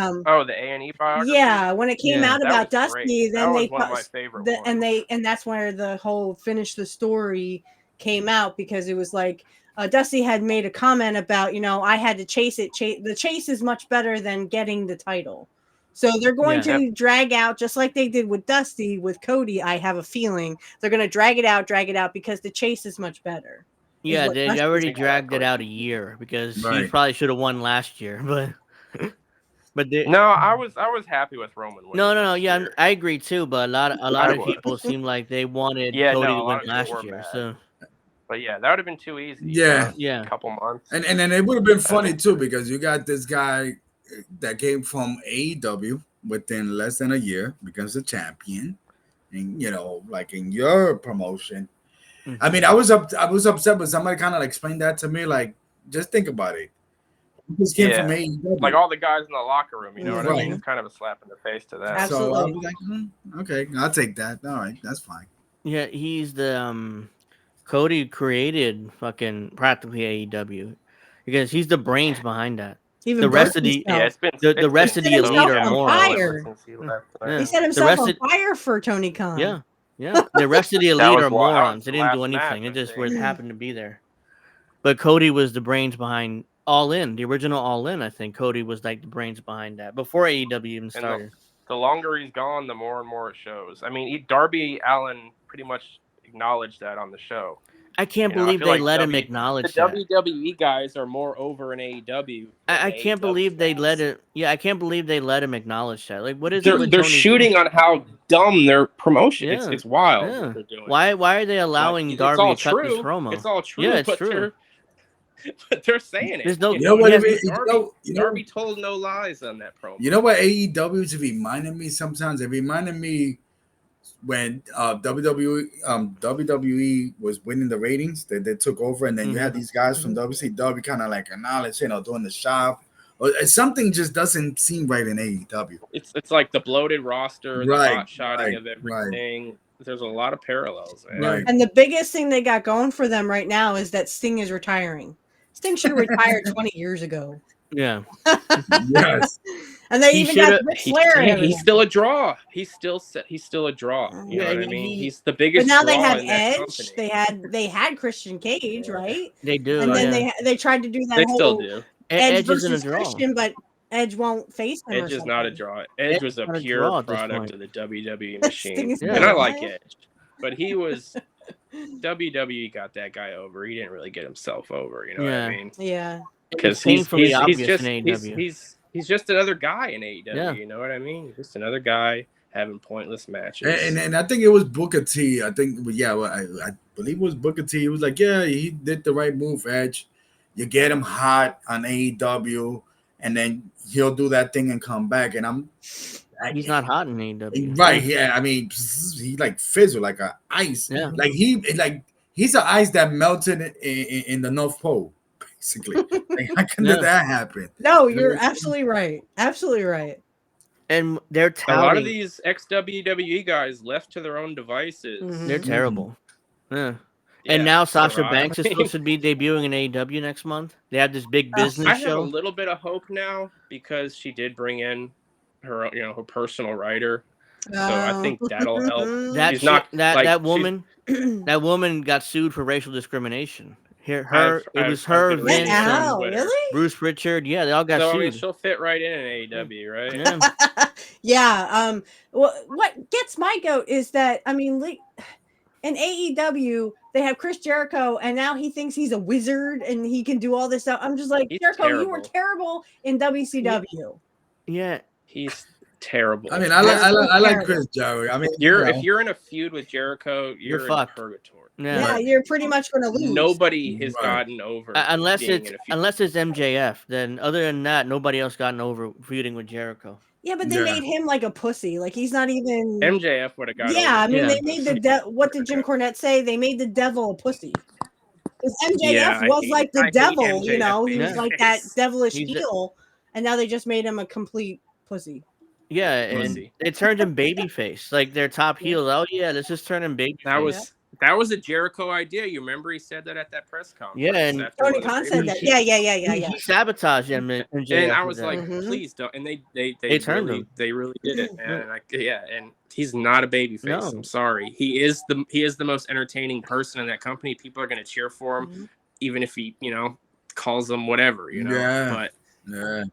Oh, the A&E biography. Yeah, when it came out about Dusty, then that they was one of my favorite ones. and that's where the whole finish the story came out, because it was like Dusty had made a comment about, I had to chase it. The chase is much better than getting the title. So they're going to drag out, just like they did with Dusty, with Cody. I have a feeling they're going to drag it out because the chase is much better. Yeah, they already dragged it out a year because he probably should have won last year, but no, I was happy with Roman winning. No, yeah, I agree too. But a lot of people seem like they wanted Cody to win last year. So, but yeah, that would have been too easy. Yeah, a couple months, and then it would have been funny too, because you got this guy that came from AEW within less than a year, becomes a champion, and like in your promotion. Mm-hmm. I mean, I was upset, but somebody kind of explained that to me. Like, just think about it. This came from AEW. Like all the guys in the locker room, you know what I mean? It's kind of a slap in the face to that. Absolutely. So I was like, okay, I'll take that. All right, that's fine. Yeah, he's the Cody created fucking practically AEW because he's the brains behind that. Even the rest of the the rest of the elite are morons. He set himself on fire for Tony Khan. Yeah. The rest of the elite are morons. They didn't do anything. It just happened to be there. But Cody was the brains behind All In, the original All In. I think Cody was like the brains behind that before AEW even started. The longer he's gone, the more and more it shows. I mean, Darby Allin pretty much acknowledged that on the show. I can't believe they let him acknowledge that. The WWE guys are more over in AEW. I can't believe they let it. Yeah, I can't believe they let him acknowledge that. Like, what is they're shooting on how dumb their promotion? Yeah. It's wild what they're doing. Why are they allowing Darby to cut this promo? It's all true. Yeah, it's true. But they're saying it. There's no. Darby told no lies on that promo. You know what AEW is reminding me sometimes? It reminded me when WWE was winning the ratings, they took over, and then you had these guys from WCW kind of like acknowledge, doing the shop. Or something just doesn't seem right in AEW. It's like the bloated roster, the hot shotting of everything. Right. There's a lot of parallels. Right. And the biggest thing they got going for them right now is that Sting is retiring. Sting should have retired 20 years ago. Yeah. Yes. And they even got Ric Flair. He's still a draw. He's still a draw. You know what I mean? He's the biggest. But now draw they had in Edge. They had Christian Cage, right? They do. And then they tried to do that. They still do. Edge versus Christian, but Edge won't face him. Edge is not a draw. Edge was a pure product of the WWE machine, and I like Edge, but he was. WWE got that guy over. He didn't really get himself over. You know what I mean? Yeah. Because he's just another guy in AEW. Yeah. You know what I mean? Just another guy having pointless matches. And I think it was Booker T. I think, I believe it was Booker T. He was like, he did the right move, Edge. You get him hot on AEW, and then he'll do that thing and come back. And he's not hot in AEW. Right. Yeah. I mean, he like fizzled like a ice. Yeah. Like he's an ice that melted in the North Pole, basically. Like, how can that happen? No, you're absolutely right. Absolutely right. And they're a lot of these ex-WWE guys left to their own devices. Mm-hmm. They're terrible. Yeah. And now Sasha Banks is supposed to be debuting in AEW next month. They have this big business show. I have a little bit of hope now because she did bring in her, her personal writer. So I think that'll help. That woman got sued for racial discrimination. It was her, Vince, really? Bruce Richard. Yeah, they all got sued. I mean, she'll fit right in AEW, right? Yeah. Yeah. What gets my goat is that, I mean, in AEW, they have Chris Jericho, and now he thinks he's a wizard and he can do all this stuff. I'm just like, Jericho, you were terrible in WCW. Yeah. He's terrible. I mean, I like Chris Jericho. I mean, if you're in a feud with Jericho, you're in purgatory. Yeah, you're pretty much going to lose. Nobody has gotten over unless it's MJF. Then other than that, nobody else gotten over feuding with Jericho. Yeah, but they made him like a pussy. Like he's not even. MJF would have gotten. Yeah, I mean, they made what did Jim Cornette say? They made the devil a pussy. Because MJF was like the devil, he was like that devilish heel, and now they just made him a complete pussy. Yeah, and they turned him babyface, like their top heels. Oh yeah, let's just turn him babyface. That was a Jericho idea. You remember he said that at that press conference. Yeah, and Tony Khan said that. Yeah. He sabotaged him. And I was like, please don't. And they turned really, him. they really did it, man. And and he's not a babyface. No. I'm sorry. He is the most entertaining person in that company. People are going to cheer for him, even if he, calls them whatever, Yeah. But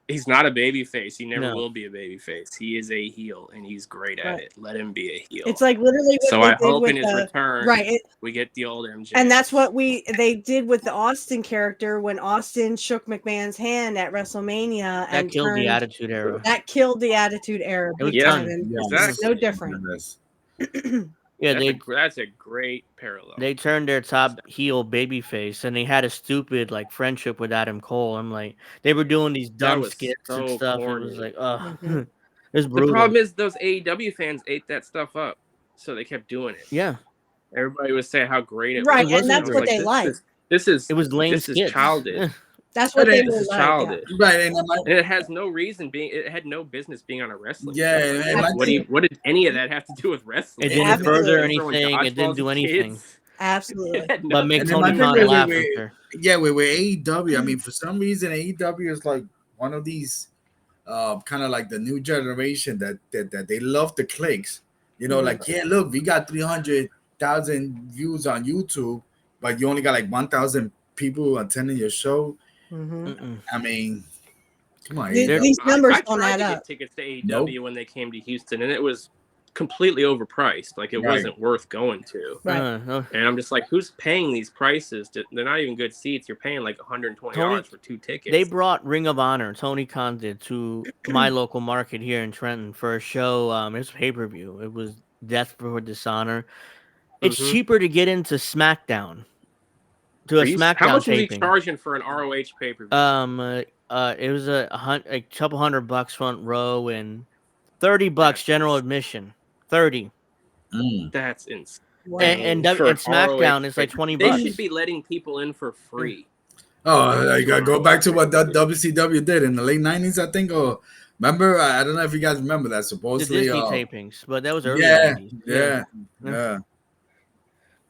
he's not a babyface. He never will be a babyface. He is a heel, and he's great at it. Let him be a heel. It's like literally. So I hope in his return, we get the old MJ. And that's what they did with the Austin character when Austin shook McMahon's hand at WrestleMania. That killed the Attitude Era. That killed the Attitude Era. Exactly. No different. Yeah, that's a great parallel. They turned their top heel babyface, and they had a stupid friendship with Adam Cole. I'm like, they were doing these dumb skits and stuff. Corny. It was like, it was brutal. The problem is those AEW fans ate that stuff up, so they kept doing it. Yeah, everybody was saying how great it was. Right, and that's what they liked. It was lame. This is childish. That's what they were childish. Yeah. Right, and it has no reason being. It had no business being on a wrestling. Yeah, show. What did any of that have to do with wrestling? It didn't further anything. It didn't do anything. Absolutely. But make Tony Khan laugh. Yeah, with AEW. I mean, for some reason, AEW is like one of these, kind of like the new generation that they love the clicks. Like, yeah, look, we got 300,000 views on YouTube, but you only got like 1,000 people attending your show. I mean, come on. These numbers don't add up. I tried to get tickets to AEW when they came to Houston, and it was completely overpriced. Like, it wasn't worth going to. Right. And I'm just like, who's paying these prices? They're not even good seats. You're paying like $120 for 2 tickets. They brought Ring of Honor, Tony Khan did, to my local market here in Trenton for a show. It was pay-per-view. It was Death Before Dishonor. It's cheaper to get into SmackDown. To a SmackDown How much taping. was he charging for an ROH pay-per-view? It was a couple $100 front row and $30 general admission. 30. That's insane. Wow. And SmackDown is like $20. They should be letting people in for free. Oh, you gotta go back to what WCW did in the late 90s, I think. Or remember, I don't know if you guys remember that. Supposedly, the Disney tapings, but that was early. Yeah.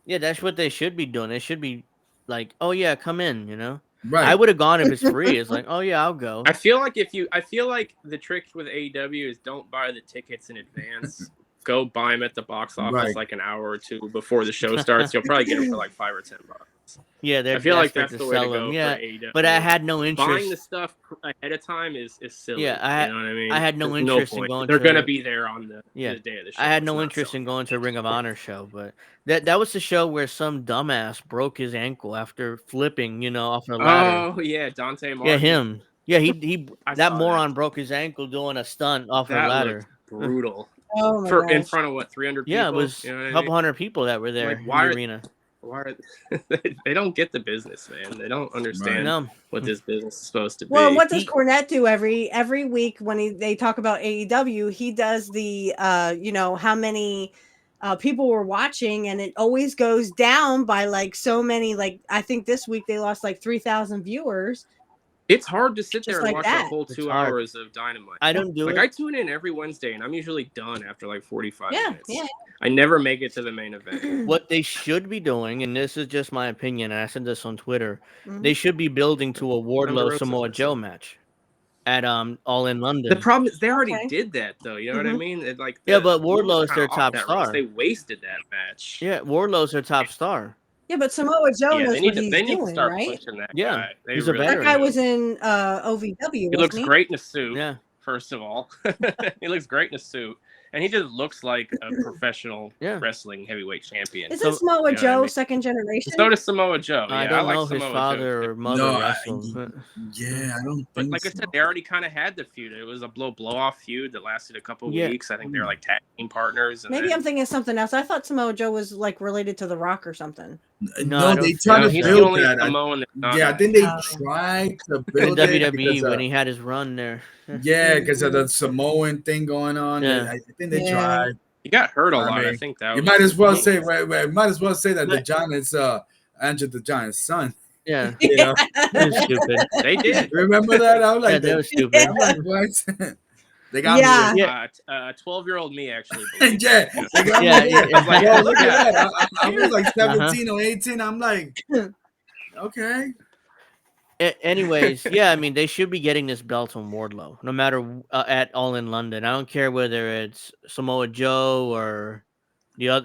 Yeah, that's what they should be doing. They should be like, oh yeah, come in. Right. I would have gone if it's free. It's like, oh yeah, I'll go. I feel like the trick with AEW is don't buy the tickets in advance. Go buy them at the box office like an hour or two before the show starts. You'll probably get them for like $5 or $10. Yeah, I feel like that's the way to go. Yeah, for AEW. but I had no interest. Buying the stuff ahead of time is silly. Yeah, you know what I mean? I had no interest in going. They're gonna be there on the day of the show. I had no interest in going to a Ring of Honor show, but that was the show where some dumbass broke his ankle after flipping, off a ladder. Oh yeah, Dante Martin. Yeah, him. Yeah, he that moron broke his ankle doing a stunt off a ladder. Brutal. Oh my gosh. In front of what, 300 people? Yeah, it was a couple hundred people that were there in the arena. Why are they don't get the business, man. They don't understand what this business is supposed to be. Well, what does Cornette do every week when they talk about AEW? He does the how many people were watching, and it always goes down by like so many. Like, I think this week they lost like 3,000 viewers. It's hard to sit there and like watch that. a whole 2 hours of Dynamite. I don't do it. I tune in every Wednesday, and I'm usually done after like 45 minutes. Yeah. I never make it to the main event. What they should be doing, and this is just my opinion, and I said this on Twitter, they should be building to a Wardlow Samoa Joe match at All in London. The problem is they already did that, though. You know what I mean? But Wardlow's their top star. They wasted that match. Yeah, Wardlow's their top star. Yeah, but Samoa Joe knows what he's doing, to start right? pushing that Yeah, guy. he's a veteran. That guy was in OVW. He looks great in a suit. Yeah. First of all, he looks great in a suit, and he just looks like a professional wrestling heavyweight champion. Isn't Samoa Joe second generation? So does Samoa Joe. I don't know if his father or mother wrestled. I don't. But like I said, they already kind of had the feud. It was a blow-off feud that lasted a couple weeks. I think they were like tag team partners. And Maybe I'm thinking of something else. I thought Samoa Joe was like related to The Rock or something. No, they tried to build that. I think they tried to build it WWE when he had his run there. Yeah, because of the Samoan thing going on. Yeah. I think they tried. He got hurt a lot. I think that. You might as well say. Might as well say that the Giant is Andrew the Giant's son. Yeah, stupid. They did. Remember that? I was like, that was stupid. I'm like, what? They got Yeah. me. Yeah. 12-year-old me actually believes Yeah, it. they got Yeah, me. yeah. I was like, Yeah, yo, look at that. I was like Uh-huh. 17 or 18. I'm like, okay. Anyways, yeah, I mean, they should be getting this belt from Wardlow, no matter at All in London. I don't care whether it's Samoa Joe or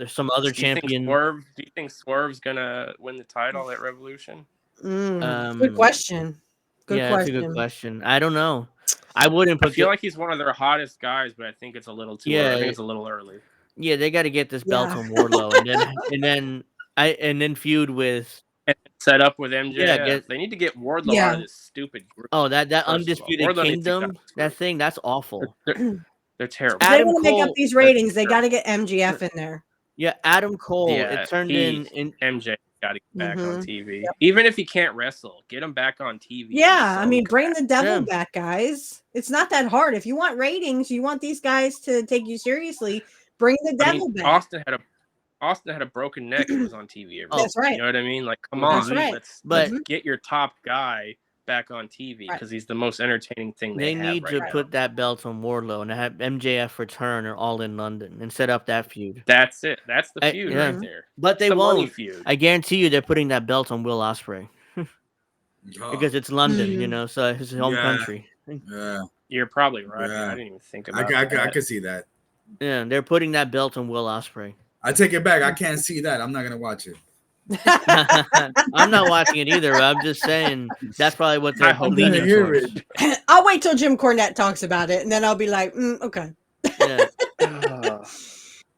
some other champion. Do you think Swerve's gonna win the title at Revolution? Good question. Good Yeah, question. that's a good question. I don't know. I wouldn't I put. feel like he's one of their hottest guys, but I think it's a little too early. I think it's a little early. Yeah, they got to get this belt Yeah. from Wardlow, and then feud with. And set up with MJF. Yeah, They need to get Wardlow out of this stupid group. Oh, that first of all. Undisputed Wardlow needs to get out Kingdom, of this that group. thing, that's awful. They're terrible. If they Adam want to make up Cole- these ratings, they got to get MGF in there. Yeah, Adam Cole. Yeah, it turned in MJ got to get back on Mhm. TV. Even if he can't wrestle, get him back on TV. Yeah, I So mean, bring the devil Yeah. back, guys. It's not that hard. If you want ratings, you want these guys to take you seriously, bring the devil back. Austin had a broken neck and was on TV. That's right. You know what I mean? Like, come That's on, right. let's But- get your top guy back on TV because he's the most entertaining thing They have need right to now. put that belt on Wardlow and have MJF return or All in London and set up that feud. That's it. That's the I- feud yeah. right there. But they It's the money won't. feud. I guarantee you they're putting that belt on Will Ospreay because it's London, you know, so it's his home Yeah. country. Yeah, You're probably right. Yeah. I didn't even think I about that. can see that. Yeah, they're putting that belt on Will Ospreay. I take it back. I can't see that. I'm not gonna watch it. I'm not watching it either. I'm just saying that's probably what I they're hope leaning hear towards. I'll wait till Jim Cornette talks about it, and then I'll be like, okay. Yeah.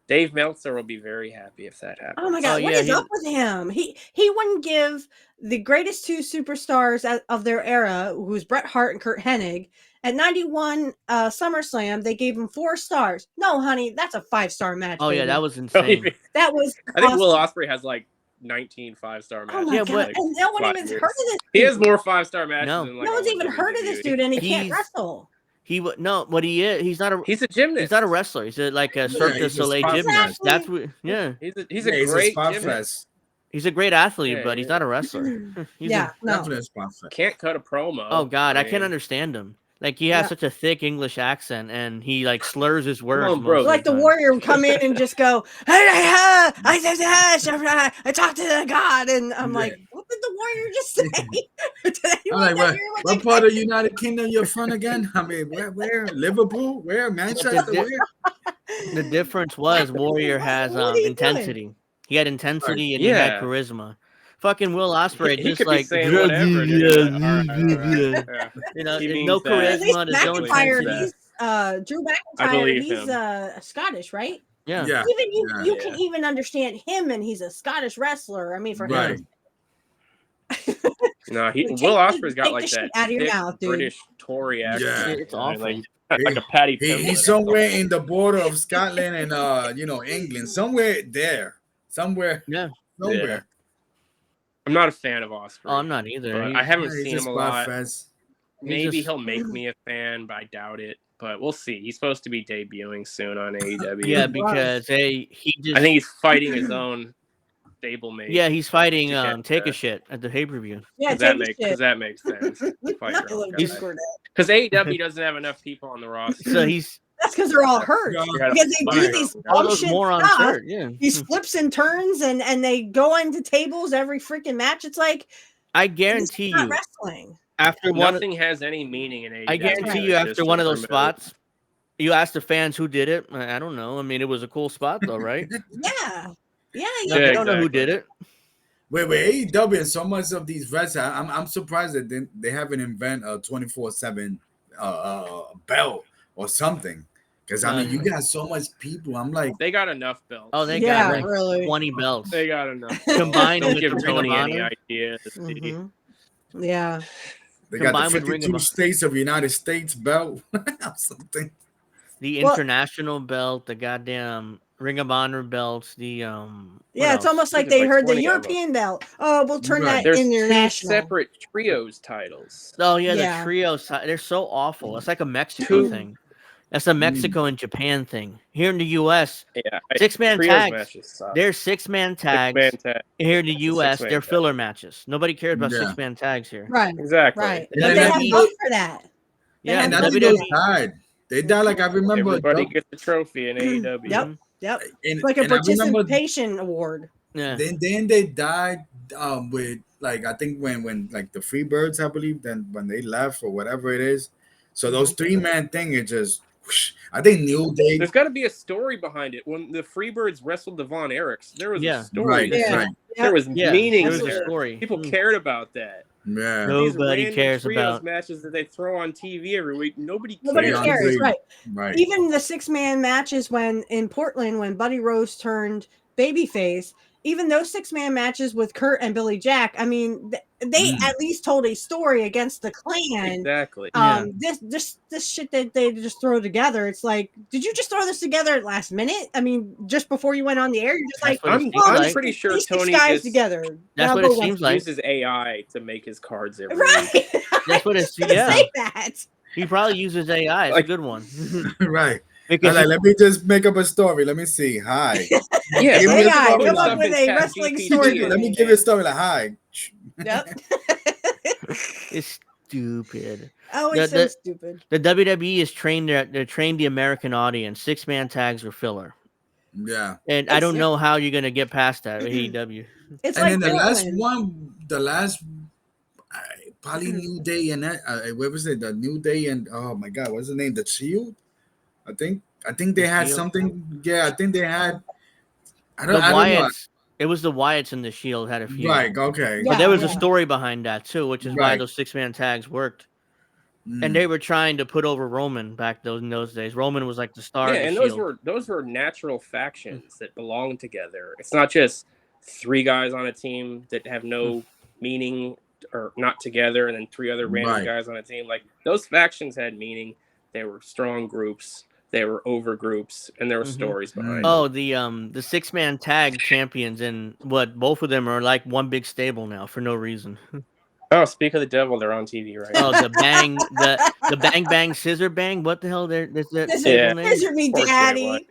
Dave Meltzer will be very happy if that happens. Oh my god, Oh, what yeah, is up with him? He wouldn't give the greatest two superstars of their era, who's Bret Hart and Curt Hennig, at 91 SummerSlam. They gave him 4 stars. No, honey, that's a 5-star match. Oh yeah, baby. that was insane. That was. I think Will awesome. Ospreay has like 19 5-star matches. Oh my Yeah, god! but- And no one 5 even years. heard of this. He has dude. more 5-star matches No. than like No one's all even of heard of this WWE. dude, and he can't He's- wrestle. What he is, he's not a He's a gymnast. he's not a wrestler. He's like a Cirque du he's a Soleil spot gymnast. fest. That's what. Yeah, He's a Yeah, he's great spot gymnast. fest. he's a great athlete, Yeah, but he's yeah. not a wrestler. He's Yeah, no. Definitely a spot fest. Can't cut a promo. Oh God, I mean, can't understand him. Like he has Yeah. such a thick English accent, and he like slurs his words. on, bro. most of Like the time. Warrior would come in and just go, I talked to the God, and I'm like, what did the Warrior just say? Did I'm anyone like, not hear what what they part of United Kingdom you're from again? I mean, where? Liverpool? Where? Manchester? di- Where? The difference was Warrior has What are you intensity. He had intensity and he Yeah. had charisma. Fucking Will Ospreay He just could like be saying whatever. dude. All right, all right. Yeah. you know, He there's means no that. At least charisma, there's no McIntyre, intensity. he's Drew I McIntyre, believe he's him. Scottish, right? Yeah. Yeah. Even you, Yeah. you can even understand him, and he's a Scottish wrestler. I mean, for Right. him, No, Take Will Ospreay's got take like the shit that out of your thick mouth, dude. British Tory accent. Yeah. It's awful. Like a Patty Pimblett. He's somewhere in the border of Scotland and England. Somewhere there. Somewhere. Yeah. Somewhere. I'm not a fan of Ospreay. Oh, I'm not either. but He's- I haven't He's seen him a spot lot. fest. Maybe just- he'll make me a fan, but I doubt it. But we'll see. He's supposed to be debuting soon on AEW. Yeah, because he just I think he's fighting his own stablemate. yeah, he's fighting to get Take a that. Shit at the pay-per-view. Yeah, Because take a shit. that makes sense. Fight Not your own Jim guy. Cornette. Because AEW doesn't have enough people on the roster. So he's That's because they're all hurt. Yeah. Because they Fight do your these own guy. all those bullshit morons stuff. hurt. Yeah, These flips and turns, and they go into tables every freaking match. It's like I this is guarantee not you wrestling. after one. Nothing has any meaning in AEW. I guarantee Right. you after Just one of to those promote. spots, you ask the fans who did it. I don't know. I mean, it was a cool spot though, right? Yeah. Yeah. No, Yeah, they don't know who exactly. did it. Wait, AEW and so much of these wrestlers, I'm surprised that they haven't invented a 24/7 belt or something. Because I mean, you got so much people. I'm like, They got enough belts. Oh, they Yeah, got like really. 20 belts. They got enough. Combined Don't with give the Ring of Tony any Honor. ideas. Mhm. Yeah. they got Combined the with Ring 52 of- states of United States belt or something. The Well- international belt, the goddamn Ring of Honor belts, the Yeah, it's almost I like think it's they like heard the 20 of them. European belt. Oh, we'll turn Right. that There's 2 international. separate trios titles. Oh yeah, Yeah. the trio. They're so awful. It's like a Mexico Two- thing. That's a Mexico and Japan thing. Here in the U.S., Yeah, 6-man trios tags. matches suck. They're 6-man tags. 6-man tag. Here in the U.S., 6-man they're tag. filler matches. Nobody cares about Yeah. 6-man tags here. Right. Exactly. Right. And But then they they have need- both for that. Yeah, And have I think WWE. they're tired. They died like I remember. Everybody gets a trophy in AEW. Yep. And, It's like a participation award. Yeah. Then they died with like I think when like the Freebirds, I believe, then when they left or whatever it is. So those 3-man thing, it just whoosh. I think New Day. There's got to be a story behind it. When the Freebirds wrestled the Von Erichs, there was a story. Right. There was meaning. There was a story. People cared about that. Yeah. Nobody cares about matches that they throw on TV every week. Nobody cares. Right. Even the 6-man matches in Portland when Buddy Rose turned babyface. Even those 6-man matches with Curt and Billy Jack, I mean, they at least told a story against the Clan. Exactly. This shit that they just throw together, it's like, did you just throw this together at last minute? I mean, just before you went on the air, you're just I'm pretty sure Tony guys together. That's what it seems like. Uses AI to make his cards every week. That's what it's. Say that. He probably uses AI. It's a good one. Right. Let me just make up a story. Let me see. Hi. Yeah. Come up with a wrestling story. Let me give you a story. Like, hi. Yep. It's stupid. Oh, it's so stupid. The WWE is trained. They're trained the American audience. 6-man tags are filler. Yeah. And I don't know how you're gonna get past that with AEW. It's and like then the last probably New Day and what was it? The New Day and oh my God, what's the name? The Shield. I think they had something. Yeah, I think they had. I don't know. It was the Wyatts and the Shield had a few. Right. Okay. But there was a story behind that too, which is why those 6-man tags worked. And they were trying to put over Roman back in those days. Roman was like the star. Yeah, of the and Shield. those were natural factions that belong together. It's not just 3 guys on a team that have no meaning or not together, and then 3 other random guys on a team. Like those factions had meaning. They were strong groups. They were over groups, and there were stories behind. Oh, the 6-man tag champions, and both of them are like one big stable now for no reason. Oh, speak of the devil, they're on TV right now. Oh, the bang bang scissor bang. What the hell? Scissor me, daddy.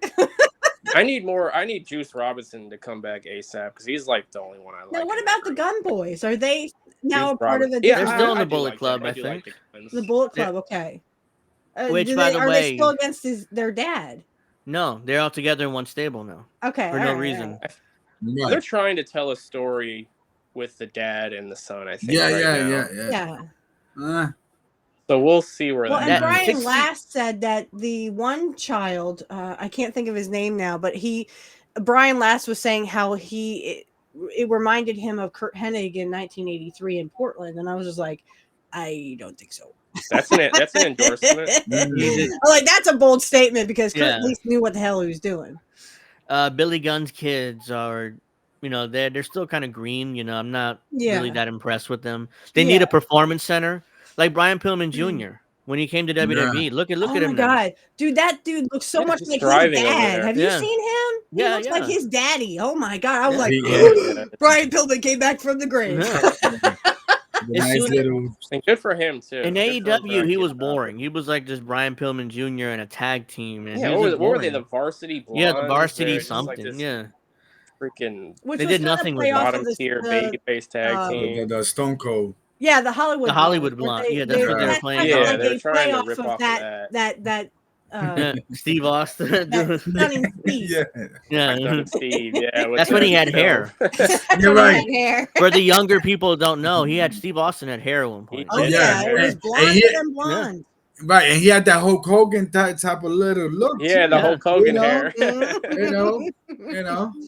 I need Juice Robinson to come back ASAP because he's like the only one I like. Now, what about the Gun Boys? Are they now a part of the? Yeah, they're still in the Bullet Club, I think. The Bullet Club, okay. Which, by the way, are they still against their dad? No, they're all together in one stable now. Okay, for no reason. Right. They're trying to tell a story with the dad and the son. I think. Yeah. So we'll see where that. And Brian Last said that the one child, I can't think of his name now, but Brian Last was saying how it reminded him of Curt Hennig in 1983 in Portland, and I was just like, I don't think so. That's an endorsement. Like that's a bold statement because Curt at least knew what the hell he was doing. Billy Gunn's kids are, they're still kind of green. I'm not really that impressed with them. They need a performance center, like Brian Pillman Jr. When he came to WWE. Look at him. Oh my God, dude, that dude looks so much like his dad. Have you seen him? He looks like his daddy. Oh my God, I was like, Brian Pillman came back from the grave. And good for him too. In AEW, he was boring. He was like just Brian Pillman Jr. and a tag team. And what were they? The Varsity Blondes? Yeah, the Varsity something. Freaking. They did nothing with bottom tier babyface tag team. The Stone Cold. Yeah, the Hollywood Blonde. Yeah, that's what they were playing. Yeah, they're trying to rip off that. Steve Austin. Stunning Steve. Steve. Yeah, that's when he had hair. You're right. For the younger people don't know, Steve Austin had hair at one point. Oh yeah, it was blonde and blonde. Right, and he had that Hulk Hogan type of little look. Yeah, the Hulk Hogan hair.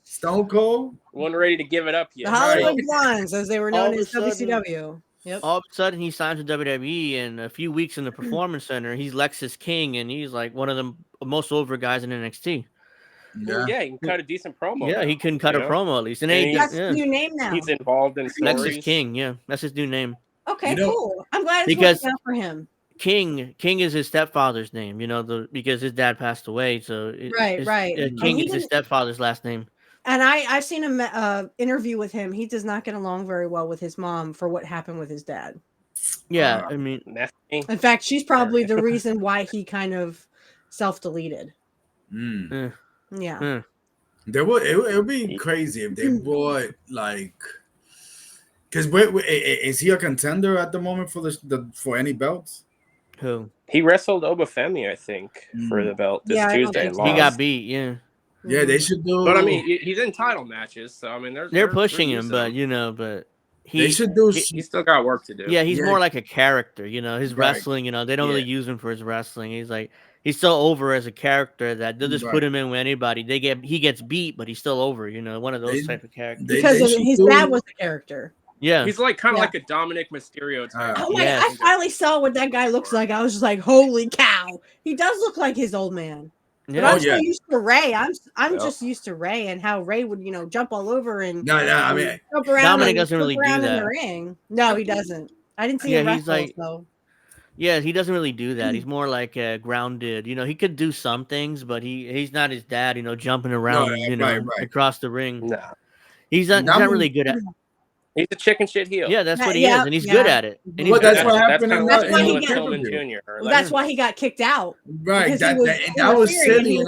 Stone Cold. Wasn't ready to give it up yet. The Hollywood Blondes, as they were known as WCW. Yep. All of a sudden, he signs with WWE, and a few weeks in the Performance Center, he's Lexus King, and he's like one of the most over guys in NXT. Yeah, he can cut a decent promo. Yeah, he couldn't cut a promo at least. And that's his new name now. He's involved in stories. Lexus King, that's his new name. Okay, cool. I'm glad it's working out for him. King is his stepfather's name, because his dad passed away. So right. King is his stepfather's last name. And I've seen an interview with him. He does not get along very well with his mom for what happened with his dad. Yeah, I mean, in fact, she's probably the reason why he kind of self-deleted. Yeah. It would be crazy if they brought because is he a contender at the moment for for any belts? Who? He wrestled Obafemi, I think, for the belt this Tuesday and lost. He got beat. Yeah. Yeah, they should do. But I mean, he's in title matches, so I mean, they're pushing him, but but they should do. He still got work to do. Yeah, he's more like a character. His wrestling. They don't really use him for his wrestling. He's so over as a character that they'll just put him in with anybody. He gets beat, but he's still over. One of those type of characters. Because his dad was a character. Yeah, he's like kind of like a Dominic Mysterio type. Oh my! I finally saw what that guy looks like. I was just like, holy cow! He does look like his old man. Yeah. But I'm so used to Ray. I'm just used to Ray and how Ray would jump all over and I mean jump around. Dominic doesn't really do that in the ring. No, he doesn't. I didn't see him wrestle. So. Yeah, he doesn't really do that. He's more like grounded. He could do some things, but he's not his dad. Jumping around. Across the ring. No, he's not really good at. He's a chicken shit heel. Yeah, that's what he is, and he's good at it. And that's what happened. That's why he got that's why he got kicked out. Right. That was silly.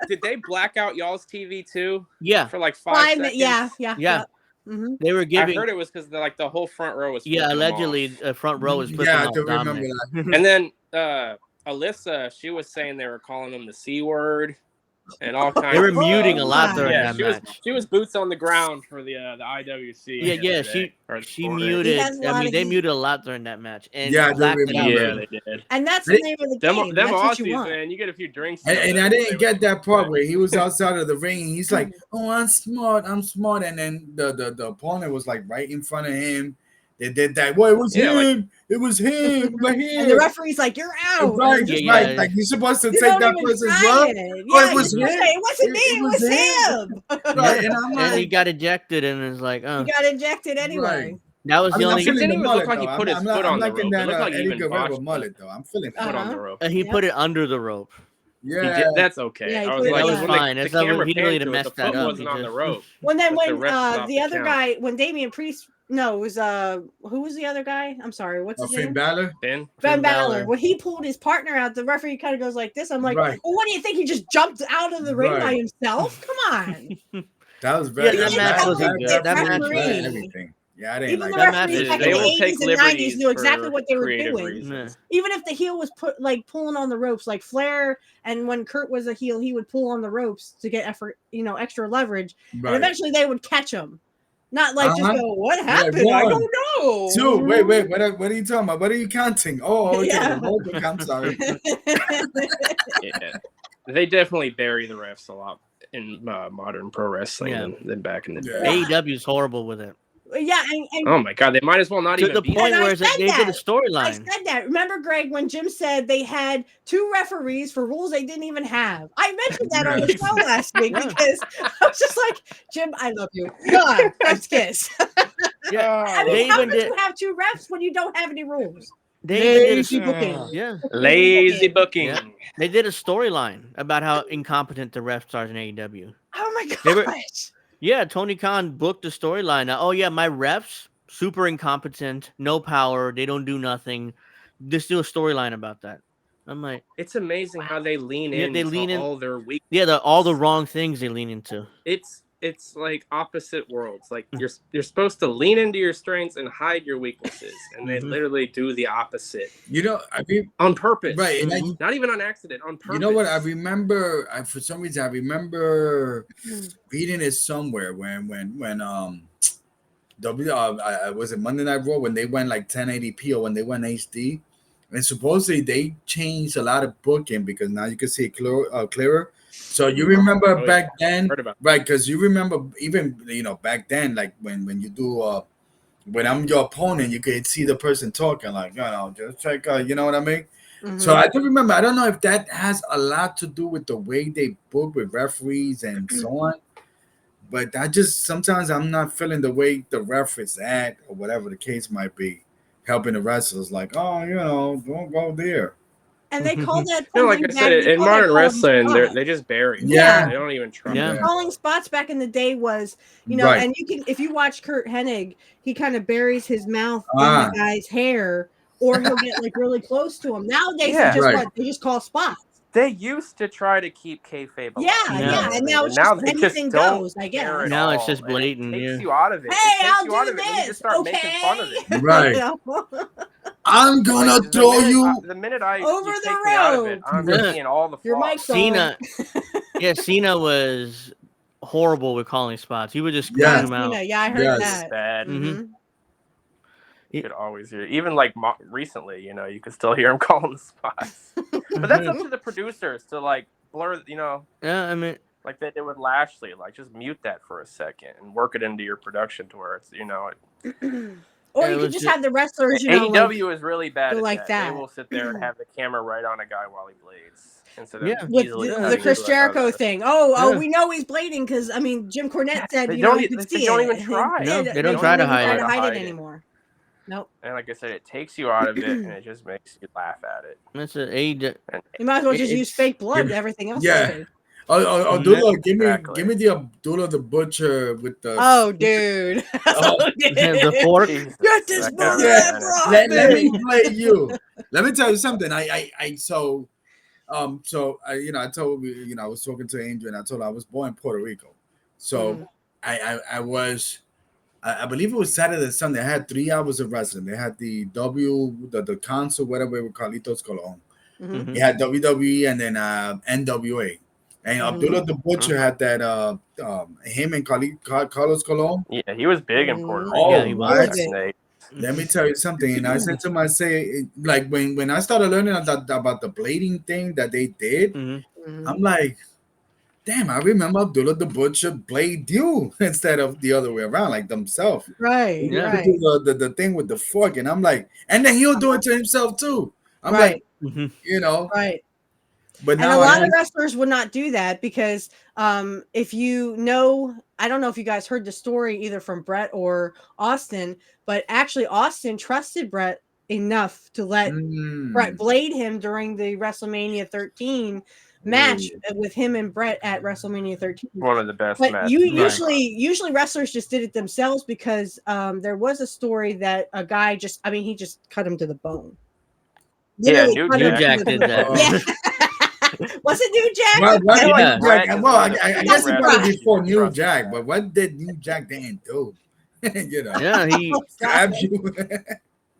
Did they black out y'all's TV too? Yeah. For like 5 seconds. Yeah. Mm-hmm. They were giving. I heard it was because the whole front row was. Yeah, allegedly, front row was. Yeah, I do remember that. And then Alyssa, she was saying they were calling them the C word. And all kinds. They were muting a lot during that match. She was boots on the ground for the IWC. Yeah, she muted. I mean, they muted a lot during that match. And they did. And that's the name of the game. Them Aussies, man, you get a few drinks. And I didn't get that part where he was outside of the ring. And he's like, "Oh, I'm smart," and then the opponent was like right in front of him. They did that. Well, it was him. It was him. Right here. And the referee's like, "You're out." Right, right. Like you're supposed to take that person's blood. Yeah, it was him. It wasn't me. It was him. Right, and I'm like, he got ejected, and it's like, oh, he got ejected anyway. Right. That was the only. It didn't even look like he put his foot on the rope. It looked like he even botched mullet though. I'm feeling foot on the rope. He put it under the rope. Yeah, that's okay. Yeah, I was like, that was fine. That's not he didn't need to mess that up. Wasn't on the rope. When the other guy, when Damian Priest. No, it was who was the other guy? I'm sorry, what's his name? Finn Balor. Finn Balor. When he pulled his partner out, the referee kind of goes like this. I'm like, well, what do you think? He just jumped out of the ring by himself? Come on. That was very. That match wasn't good. That match was everything. Yeah, I didn't even like the that. referees back in the 80s and 90s knew exactly what they were doing. Even if the heel was pulling on the ropes, like Flair, and when Curt was a heel, he would pull on the ropes to get extra leverage, and eventually they would catch him. Not like just go, what happened? I don't know. 2, wait, what are you talking about? What are you counting? Oh, okay. Yeah. I'm sorry. Yeah. They definitely bury the refs a lot in modern pro wrestling than back in the day. AEW is horrible with it. Yeah, and oh my god, they might as well not to even the be point where they did a storyline. I said that. Remember, Greg, when Jim said they had 2 referees for rules they didn't even have? I mentioned that on the show last week because I was just like, Jim, I love you. God, let's kiss. Yeah, I mean, how could you have 2 refs when you don't have any rules? Lazy booking. Yeah, lazy booking. Yeah. They did a storyline about how incompetent the refs are in AEW. Oh my gosh. Yeah, Tony Khan booked a storyline. Oh yeah, my refs super incompetent, no power, they don't do nothing. Just do a storyline about that. I'm like, it's amazing how they lean in. They lean in all their weak. Yeah, all the wrong things they lean into. It's like opposite worlds. Like you're supposed to lean into your strengths and hide your weaknesses, and they literally do the opposite. I mean, on purpose, right? And not even on accident, on purpose. You know what? I remember. For some reason, I remember reading it somewhere when was it Monday Night Raw when they went like 1080p or when they went HD, and supposedly they changed a lot of booking because now you can see it clearer. So you remember back then, right? Because you remember even back then, like when you do when I'm your opponent, you could see the person talking like just like you know what I mean. Mm-hmm. So I do remember. I don't know if that has a lot to do with the way they book with referees and so on, but I just sometimes I'm not feeling the way the ref is at or whatever the case might be, helping the wrestlers like don't go there. And they call that like I said, in modern wrestling, they just bury. Yeah, they don't even try. Yeah. Calling spots back in the day was, and you can if you watch Curt Hennig, he kind of buries his mouth in the guy's hair, or he'll get like really close to him. Nowadays, they just call spots. They used to try to keep kayfabe alive. Yeah, and now it's just anything goes. I guess now it's just blatant. It takes you out of it. Hey, I'll do this. And you just start making fun of it. Right. I'm gonna Like, throw you. the minute Over you the take me out of it, road. I'm Yeah. seeing all the Your flaws. mic's Cena, yeah, Cena was horrible with calling spots. He would just point Yes. them out. Yeah, I heard Yes. that. Bad. Mm-hmm. You could always hear, even like recently, you could still hear him calling the spots. But that's up to the producers to like blur, Yeah, I mean, like they did with Lashley, like just mute that for a second and work it into your production to where it's, Or Yeah, you it could was just have the wrestlers, AEW is really bad go at like that. They that. will sit there and have the camera right on a guy while he blades instead of Yeah. with easily the cutting Chris to Jericho another. thing. Yeah. We know he's blading because Jim Cornette said They you don't. could They see don't it. even try. No, Yeah, they don't try to hide hide it. it anymore. Nope. And like I said, it takes you out of it, and it just makes you laugh at it. that's an AEW. And You might as well just use it's- fake blood. Everything else Yeah. is fake. Abdullah, give Exactly. me the Abdullah the Butcher with the. Oh, dude. The fork. Jesus, Get this that guy was Yeah. a menace. Let me play you. Let me tell you something. So I told you, I was talking to Angel and I told her I was born in Puerto Rico. So I was, I believe it was Saturday and Sunday. I had 3 hours of wrestling. They had the the console, whatever it was, Carlitos Colon. Mhm. He had WWE and then NWA. And Abdullah the Butcher had that him and Carlos Colon. Yeah, he was big in Puerto Rico. Oh, Yeah, he was. back in the 80s. Let me tell you something. And I said to myself, like when I started learning about the blading thing that they did, Mm-hmm. I'm like, damn, I remember Abdullah the Butcher blade you instead of the other way around, like themselves. Right. He Yeah. would do the thing with the fork, and I'm like, and then he'll do it to himself too. I'm Right. like, Mm-hmm. Right. But And a now lot of wrestlers would not do that because if I don't know if you guys heard the story either from Brett or Austin, but actually Austin trusted Brett enough to let Brett blade him during the WrestleMania 13 match with him and Brett at WrestleMania 13. One of the best But matches. usually wrestlers just did it themselves because there was a story that a guy he just cut him to the bone. Yeah, Literally New cut him Jack to the did bone. that. Yeah. Was it New Jack? Well, I guess it probably before New trust Jack, but what did New Jack then do? Yeah, he stabbed you.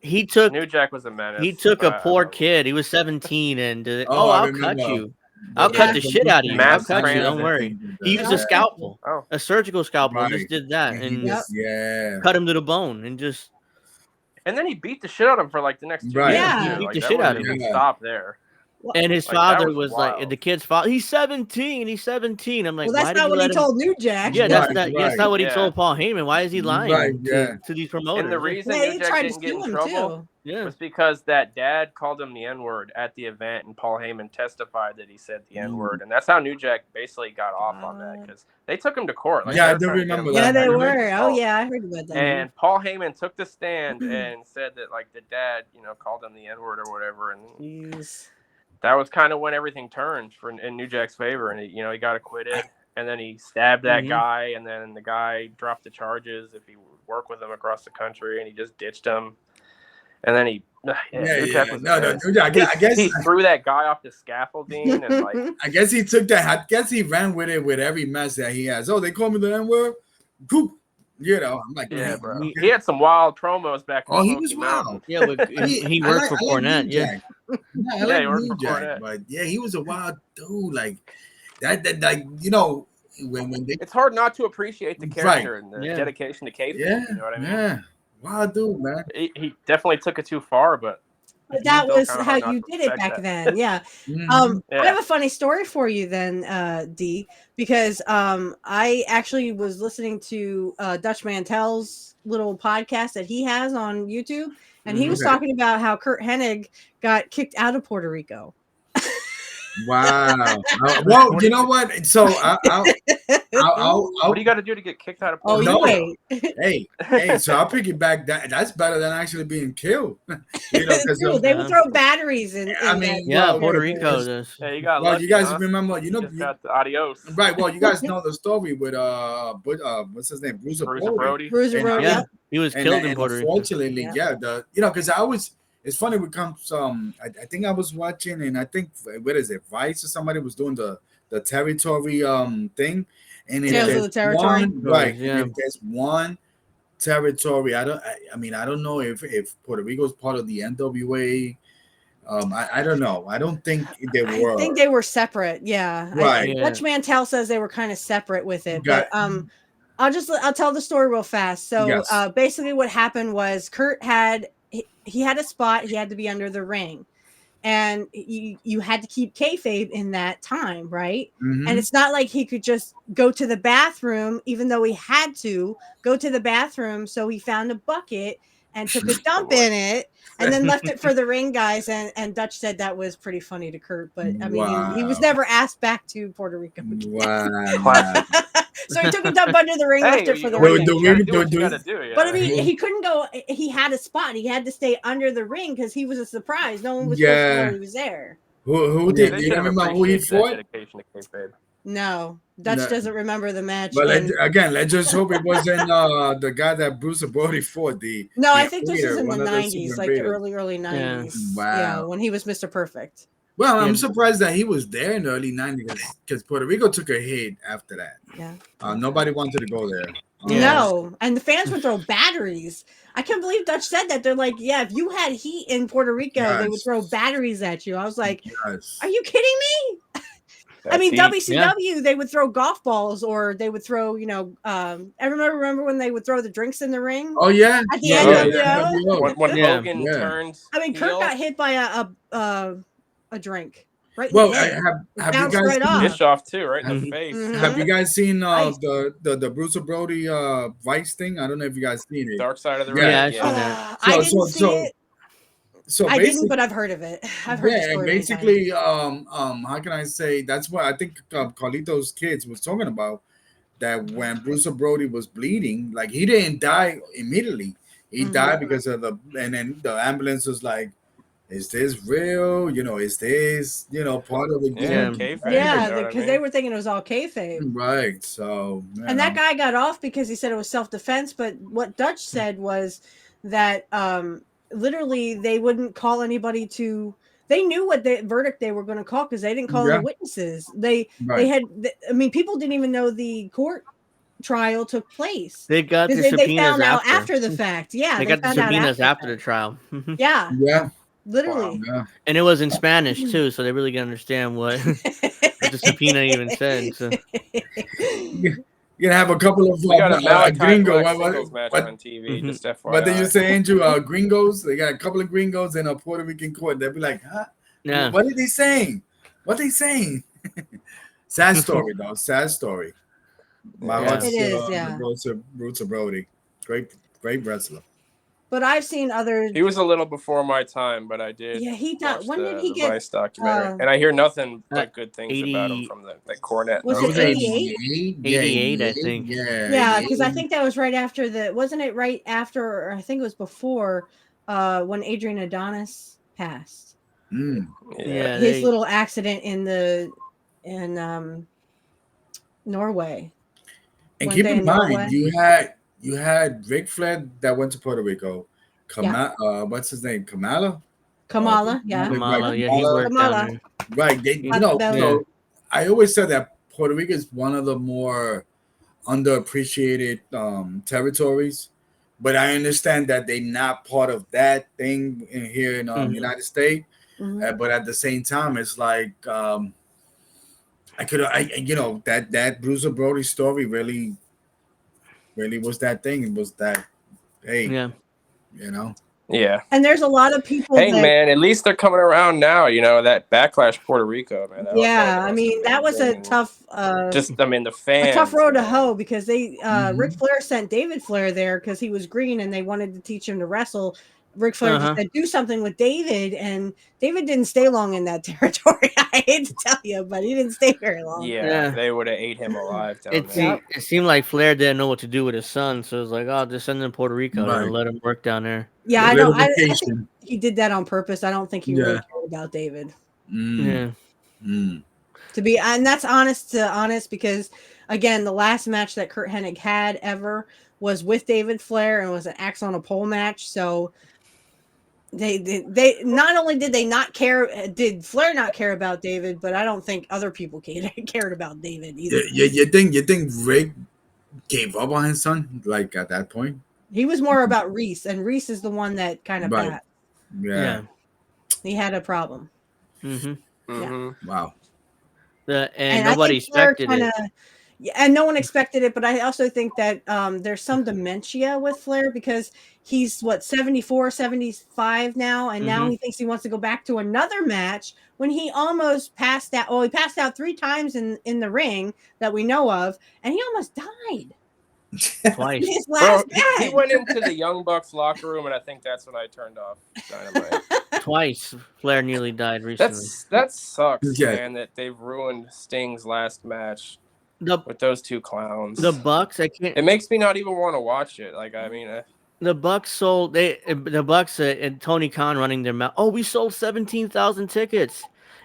he took New Jack was a menace. he took a poor kid. He was 17 and did it. Oh, I I'll remember. cut you. I'll cut the shit out of you. I'll Mass cut you. Don't transit. worry. He used a scalpel, a surgical scalpel. Right. Just did that and cut him to the bone and just. And then he beat the shit out of him for like the next 2 Right. years. Yeah, too. he beat Like, the that shit out wasn't of even him. Stop there. And his Like, father that was wild. like, the kid's father. He's 17. He's 17. I'm like, Well, why that's did not you what he let him? told New Jack. Yeah, that's Right, that's not what he Yeah. told Paul Heyman. Why is he lying Right, to these promoters? And the reason Yeah, he New Jack tried to didn't get sue in him trouble too. Yeah. was because that dad called him the N-word at the event, and Paul Heyman testified that he said the N-word, and that's how New Jack basically got off on that because they took him to court. Like, Yeah, I they do were trying to get him remember Yeah, that. they for were. Oh, assault. yeah, I heard about that. And Paul Heyman took the stand and said that like the dad, called him the N-word or whatever, and Jeez. that was kind of when everything turned in New Jack's favor, and he got acquitted, and then he stabbed that guy, and then the guy dropped the charges if he would work with him across the country, and he just ditched him, and then New Jack was I guess he threw that guy off the scaffolding, and like I guess he took that. I guess he ran with it with every mess that he has. Oh, they call me the N-word. Goop. I'm like, yeah, man, bro. He had some wild promos back. Oh, in he Smoky was Mountain. wild. Yeah, but he worked for Cornette. Yeah. I Yeah, like he worked New for Jack, Cornette. but yeah, he was a wild dude. Like that like when they It's hard not to appreciate the character and the dedication to kayfabe. You know what I mean? Yeah, wild dude, man. He definitely took it too far, but that was kinda how hard not you to did it respect back that. then. Yeah. Yeah. I have a funny story for you then, D, because I actually was listening to Dutch Mantel's little podcast that he has on YouTube, and he was talking about how Curt Hennig got kicked out of Puerto Rico. Wow. Well, you know what? So I'll what do you got to do to get kicked out of Oh, Puerto no. Rico? wait. Hey, so I'll piggyback that. That's better than actually being killed. True, they would throw batteries in. I mean, Puerto Rico does. Yeah, you got well, lucky, you guys huh? remember, You just got the adios. right? Well, you guys know the story with what's his name, Bruiser Brody. Bruiser Brody. Yeah, he was killed in And Puerto Rico. unfortunately, because it's funny. We come some. I think I was watching, and I think what is it, Vice or somebody was doing the territory thing, and if Tales of there's the Territory. one, right? Yeah. If there's one territory. I mean, I don't know if Puerto Rico is part of the NWA. I don't know. I don't think they I were. think they were separate. Yeah. Right. Dutch Mantel says they were kind of separate with it, Got, but I'll tell the story real fast. So yes. basically what happened was Curt had he had a spot, he had to be under the ring. And you had to keep kayfabe in that time, right? And Mm-hmm. it's not like he could just go to the bathroom, even though he had to go to the bathroom. So he found a bucket and took a dump in it, and then left it for the ring guys. And Dutch said that was pretty funny to Curt, but I mean, he was Wow. never asked back to Puerto Rico again. Wow. Classic. So he took a dump under the ring, left it for the Hey, ring. Do you we gotta do do, what you do, gotta do. But I mean, Mhm. he couldn't go. He had a spot. He had to stay under the ring because he was a surprise. No one was supposed to know yeah. he was there. Who Yeah, did? they Do should you have remember who he appreciated that fought? dedication to kayfabe. No, Dutch No. doesn't remember the match. But And again, let's just hope it wasn't the guy that Bruce Brody fought. no, The I think this is Invader, in the one of the Super 90s, like the Invaders. early Yeah. 90s. Yeah, Wow. when he was Mr. Perfect. Well, I'm Yeah. surprised that he was there in the early 90s because Puerto Rico took a hit after that. Yeah. Nobody wanted to go there. Yeah. No, and the fans would throw batteries. I can't believe Dutch said that. They're like, yeah, if you had heat in Puerto Rico, they would Yes. throw batteries at you. I was like, Yes. are you kidding me? I mean, WCW, they would throw golf balls, or they would throw, I remember when they would throw the drinks in the ring Oh yeah. at the Yeah, NWO. When Yeah. Hogan Yeah. turned I mean, Curt heel, got hit by a drink right in Well, the head. have you Bounced guys right seen, off. Bischoff too, right in have, the face. Mhm. have you guys seen Nice. the Bruce Brody Vice thing? I don't know if you guys seen it. Dark Side of the Yeah. ring. Yeah, I've seen that. I didn't see it. So I didn't, basically, but I've heard of it. I've heard the yeah, story and many times. basically, how can I say? That's what I think Carlito's kids was talking about. That when Bruce Brody was bleeding, like he didn't die immediately. He died because of and then the ambulance was like, "Is this real? Is this part of the Yeah, game?" kayfabe. Yeah, you know what I because mean? they were thinking it was all kayfabe. Right. So, And that guy got off because he said it was self-defense. But what Dutch said was that literally they wouldn't call anybody to. They knew what the verdict they were going to call because they didn't call any witnesses. They had. I mean, people didn't even know the court trial took place. They got the They subpoenas found out after. after the fact. Yeah, They got the found out subpoenas after the the trial. Yeah, Yeah. literally. Wow. And it was in Spanish too, so they really can understand what the subpoena even said. So. You're gonna have a couple of We got a Malachi gringo. Black singles match on TV. Just FYI. What did you say, Andrew? Gringos? They got a couple of gringos in a Puerto Rican court. They'll be like, huh? Yeah. What are they saying? What are they saying? Sad story, though. Sad story. My Yeah. heart's It is, yeah. Roots of Brody. Great wrestler. But I've seen other. He was a little before my time, but I did. Yeah, he died. watch When did he the get? Vice documentary, and I hear nothing but good things 80 about him from the Cornet. Was That it 88? 88, I think. Yeah, because I think that was right after wasn't it right after, or I think it was before, when Adrian Adonis passed. Yeah. His little accident in Norway. And One keep day in in mind, Norway. you had Ric Flair that went to Puerto Rico. What's his name? Kamala, yeah. Kamala, yeah, he worked down there. right? So I always said that Puerto Rico is one of the more underappreciated territories, but I understand that they're not part of that thing here in United States. But at the same time, it's like that Bruce Brody story really was that thing. It was that, hey, Yeah. And there's a lot of people. Hey, man, at least they're coming around now. That Backlash Puerto Rico, man. I mean, that was a tough. The fans. A tough road to hoe because they Ric Flair sent David Flair there because he was green and they wanted to teach him to wrestle. Ric Flair just said, do something with David, and David didn't stay long in that territory. I hate to tell you, but he didn't stay very long. Yeah. They would have ate him alive down there. It seemed like Flair didn't know what to do with his son, so it was like, just send him to Puerto Rico and let him work down there. Yeah, I know. I think he did that on purpose. I don't think he really cared about David. Yeah. And that's honest because, again, the last match that Curt Hennig had ever was with David Flair and was an axe on a pole match. So they not only did they not care, did Flair not care about David, but I don't think other people cared about David either. You think Rick gave up on his son, like at that point? He was more about Reese, and Reese is the one that kind of Right. passed. Yeah. He had a problem. Wow. And I nobody think Flair expected kind it. of, and no one expected it. But I also think that there's some dementia with Flair because he's 74, 75 now, and now he thinks he wants to go back to another match when he almost passed out. Well, he passed out 3 times in the ring that we know of, and he almost died. Twice. His last match. He went into the Young Bucks locker room, and I think that's when I turned off Dynamite. Twice. Flair nearly died recently. That sucks, man. That they've ruined Sting's last match with those 2 clowns. The Bucks, I can't. It makes me not even want to watch it. Like, I mean, the Bucks sold. The Bucks and Tony Khan running their mouth. Oh, we sold 17,000 tickets.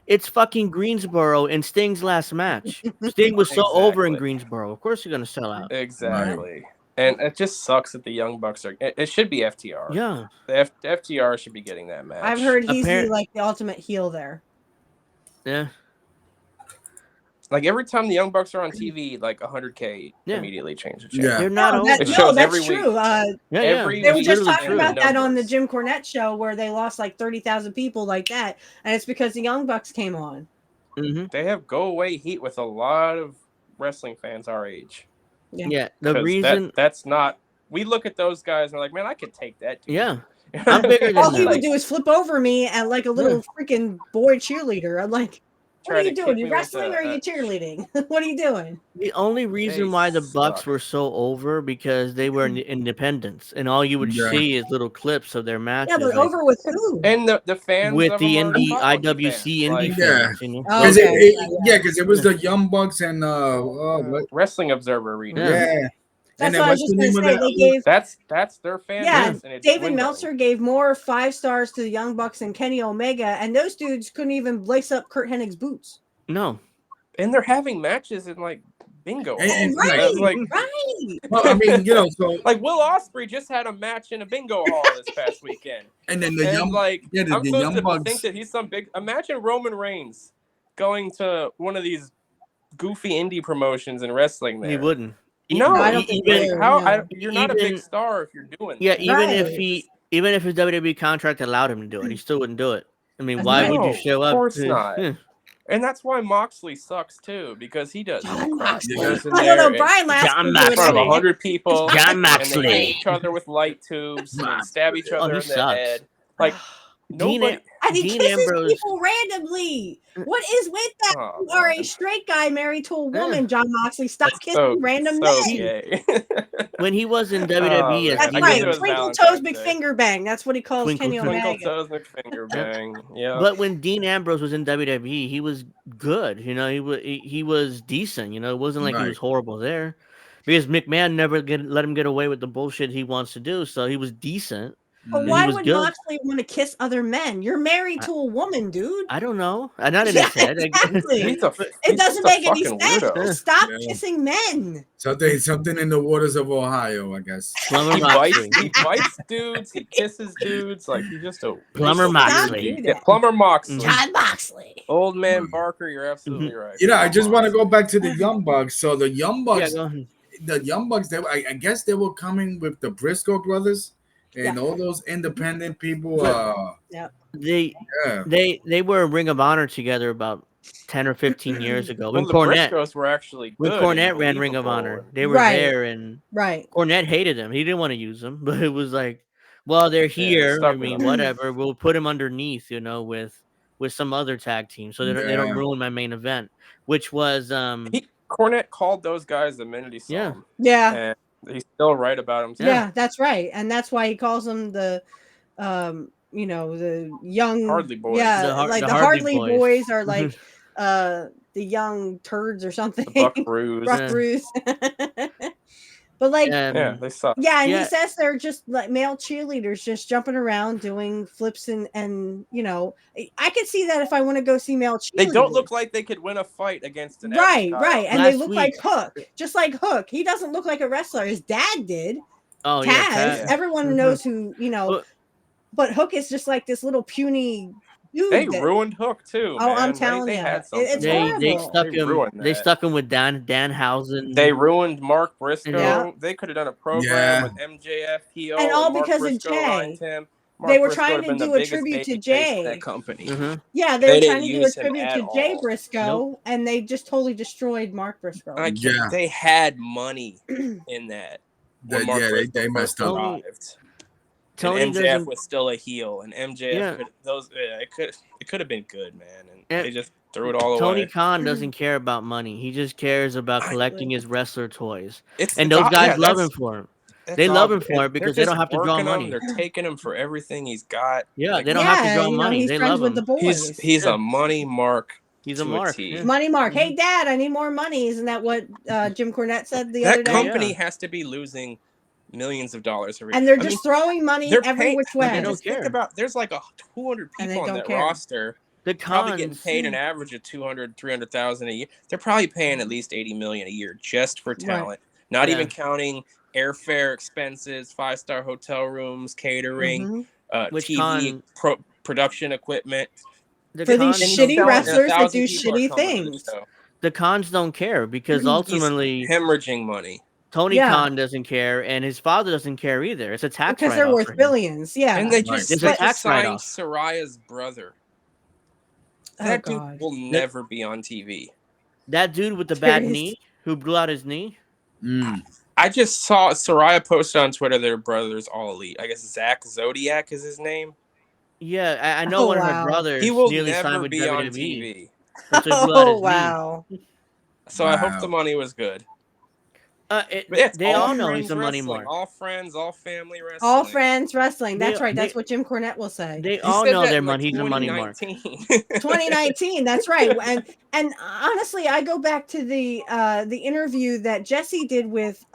It's fucking Greensboro in Sting's last match. Sting was so over in Greensboro. Of course, you're gonna sell out. Exactly. Right. And it just sucks that the Young Bucks are. It should be FTR. Yeah, the FTR should be getting that match. I've heard he's the ultimate heel there. Yeah. Like every time the Young Bucks are on TV, like 100K immediately change the channel. Yeah. They're not. It shows every true. Week. They were just talking about that on the Jim Cornette show where they lost like 30,000 people like that, and it's because the Young Bucks came on. They have go away heat with a lot of wrestling fans our age. Yeah, the reason that's not. We look at those guys and we're like, man, I could take that. Dude. Yeah, I'm bigger than all he would do is flip over me and like a little freaking boy cheerleader. I'm like, what are you doing? You wrestling or are you cheerleading? What are you doing? The only reason why the Bucks were so over because they were independents, and all you would see is little clips of their matches. Yeah, but over with who? And the fans with the IWC indie fans. You know? Because it was the Young Bucks and Wrestling Observer Arena. Yeah. That's what I was just going to say. They gave that's their fan base. And David Meltzer gave more 5 stars to the Young Bucks and Kenny Omega, and those dudes couldn't even lace up Curt Hennig's boots. No, and they're having matches in like bingo. Right. Well, I mean, you know, so like Will Ospreay just had a match in a bingo hall this past weekend, and then the Young I'm supposed Young to Bucks think that he's some big. Imagine Roman Reigns going to one of these goofy indie promotions and wrestling there. He wouldn't. No, you're not a big star if you're doing that. Yeah, even if his WWE contract allowed him to do it, he still wouldn't do it. I mean, why would you show up? Of course not. And that's why Moxley sucks too, because he does. I don't know. Brian last in front of 100 people. John Moxley. And they hit each other with light tubes and stab each other in the head. Like nobody. And he kisses people randomly. What is with that? You are a straight guy married to a woman, John Moxley. Stop kissing random men. When he was in WWE, that's right. Twinkle Toes McFinger Bang. That's what he calls Kenny Omega. Twinkle Toes McFinger Bang. Yeah. But when Dean Ambrose was in WWE, he was good. You know, he was decent. You know, it wasn't like he was horrible there, because McMahon never let him get away with the bullshit he wants to do. So he was decent. But why would Moxley want to kiss other men? You're married to a woman, dude. I don't know. Not in his head. Exactly. It doesn't make any sense. Stop kissing men. Something in the waters of Ohio, I guess. Plumber he bites dudes. He kisses dudes. Like he's just a Plumber Moxley. Yeah, Plumber Moxley. John Moxley. Old man Barker. You're absolutely right. You know, I just want to go back to the Young Bucks. So the Young Bucks, I guess they were coming with the Briscoe brothers. And all those independent people, they were in Ring of Honor together about 10 or 15 years ago. When Briscoes were actually good. When Cornette ran Ring of Honor, they were there, and Cornette hated them. He didn't want to use them, but it was like, well, they're here. I mean, whatever. We'll put them underneath, you know, with some other tag team, so they don't ruin my main event, which was Cornette called those guys the minute he saw them. Yeah. And he's still right about him. Yeah, that's right, and that's why he calls them the, you know, the young Hardly boys. Yeah, the Hardly boys are like, the young turds or something. The Buckaroos. But like, they suck. Yeah, and he says they're just like male cheerleaders, just jumping around doing flips and you know, I could see that if I want to go see male cheerleaders. They don't look like they could win a fight against an right, and they look like Hook, just like Hook. He doesn't look like a wrestler. His dad did. Oh, Taz. Everyone knows who, you know, but Hook is just like this little puny They Dude, ruined Hook too, oh, I'm man. telling They you, had something. it's there. They horrible. stuck They him. ruined They that. stuck him with They Danhausen. ruined Mark Yeah. Briscoe. They could have done a program with MJF heel And all and Mark because of Briscoe aligned Jay. him. They Mark were Briscoe would trying have to been the do a biggest tribute to baby face of that Jay. company. Yeah, they They were didn't trying to do a use him tribute at to Jay all. Briscoe, Nope. and they just totally destroyed Mark Briscoe. They had money in that when Mark Briscoe they first messed up. arrived. Tony And MJF doesn't. was still a heel, and MJF Yeah. it could have been good, man, and And they just threw it all Tony away. Khan doesn't care about money. He just cares about collecting his wrestler toys. And those guys love him for him. They love him for it because they don't have to draw money. They're taking him for everything he's got. Yeah, Like, they don't have to draw you know, money. he's They friends love with him. the boys. He's a money mark. He's a to mark. T. Yeah. Money Mark. Hey, Dad, I need more money. Isn't that what Jim Cornette said the other That day? company has to be losing millions of dollars every. And they're just throwing money every which way. They don't just think care. about there's like 200 And they people on don't that care. roster. The Probably getting cons. paid an average of 200, 300,000 a year. They're probably paying at least 80 million a year just for talent. Not even counting airfare expenses, 5-star hotel rooms, catering, Which TV, production equipment. For these shitty wrestlers that do shitty things. The cons don't care because ultimately he's hemorrhaging money. Tony Khan doesn't care, and his father doesn't care either. It's a tax because they're worth billions. Yeah, and they just it's a tax signed write-off. Soraya's brother. That dude will never be on TV. That dude with the bad knee who blew out his knee. I just saw Soraya posted on Twitter their brothers all elite. I guess Zach Zodiac is his name. Yeah, I know one of her brothers. He will nearly signed never with be WWE. on TV. Oh wow! So I hope the money was good. They all know he's a money mark. All friends, all family wrestling. All friends wrestling. That's right. That's what Jim Cornette will say. They all know their money. He's a money mark. 2019. That's right. And honestly, I go back to the interview that Jesse did with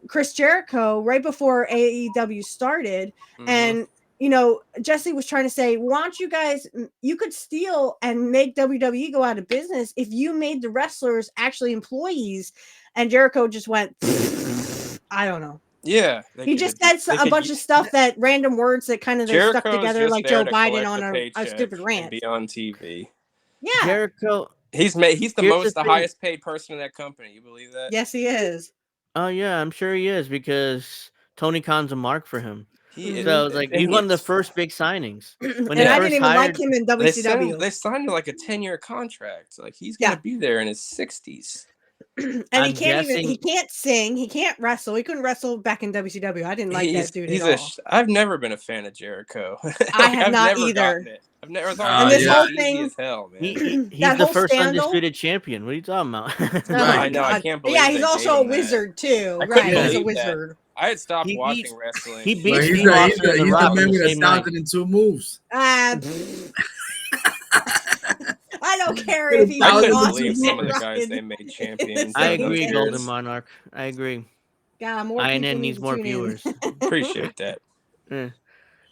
Chris Jericho right before AEW started, and you know, Jesse was trying to say, why don't you guys, you could steal and make WWE go out of business if you made the wrestlers actually employees. And Jericho just went, I don't know. Yeah. He just said a bunch of stuff that random words that kind of stuck together like Joe Biden on a stupid rant. Be on TV. Yeah. Jericho. He's the highest paid person in that company. You believe that? Yes, he is. Oh yeah, I'm sure he is because Tony Khan's a mark for him. He's one of the first big signings. When I didn't even like him in WCW. They signed him like a 10-year contract. Like he's gonna be there in his 60s. And he can't sing, he can't wrestle. He couldn't wrestle back in WCW. I didn't like that dude at all. I've never been a fan of Jericho. I have not either. I've never and this whole thing as hell, man. He's the first undisputed champion. What are you talking about? I know, I can't believe he's also a wizard too. Right, he's a wizard. I had stopped watching wrestling. He beats he's the man with 1,002 moves. I don't care if he I couldn't believe some of the guys they made champions. I agree, Golden Monarch. I agree. God, more INN needs more viewers. Appreciate that.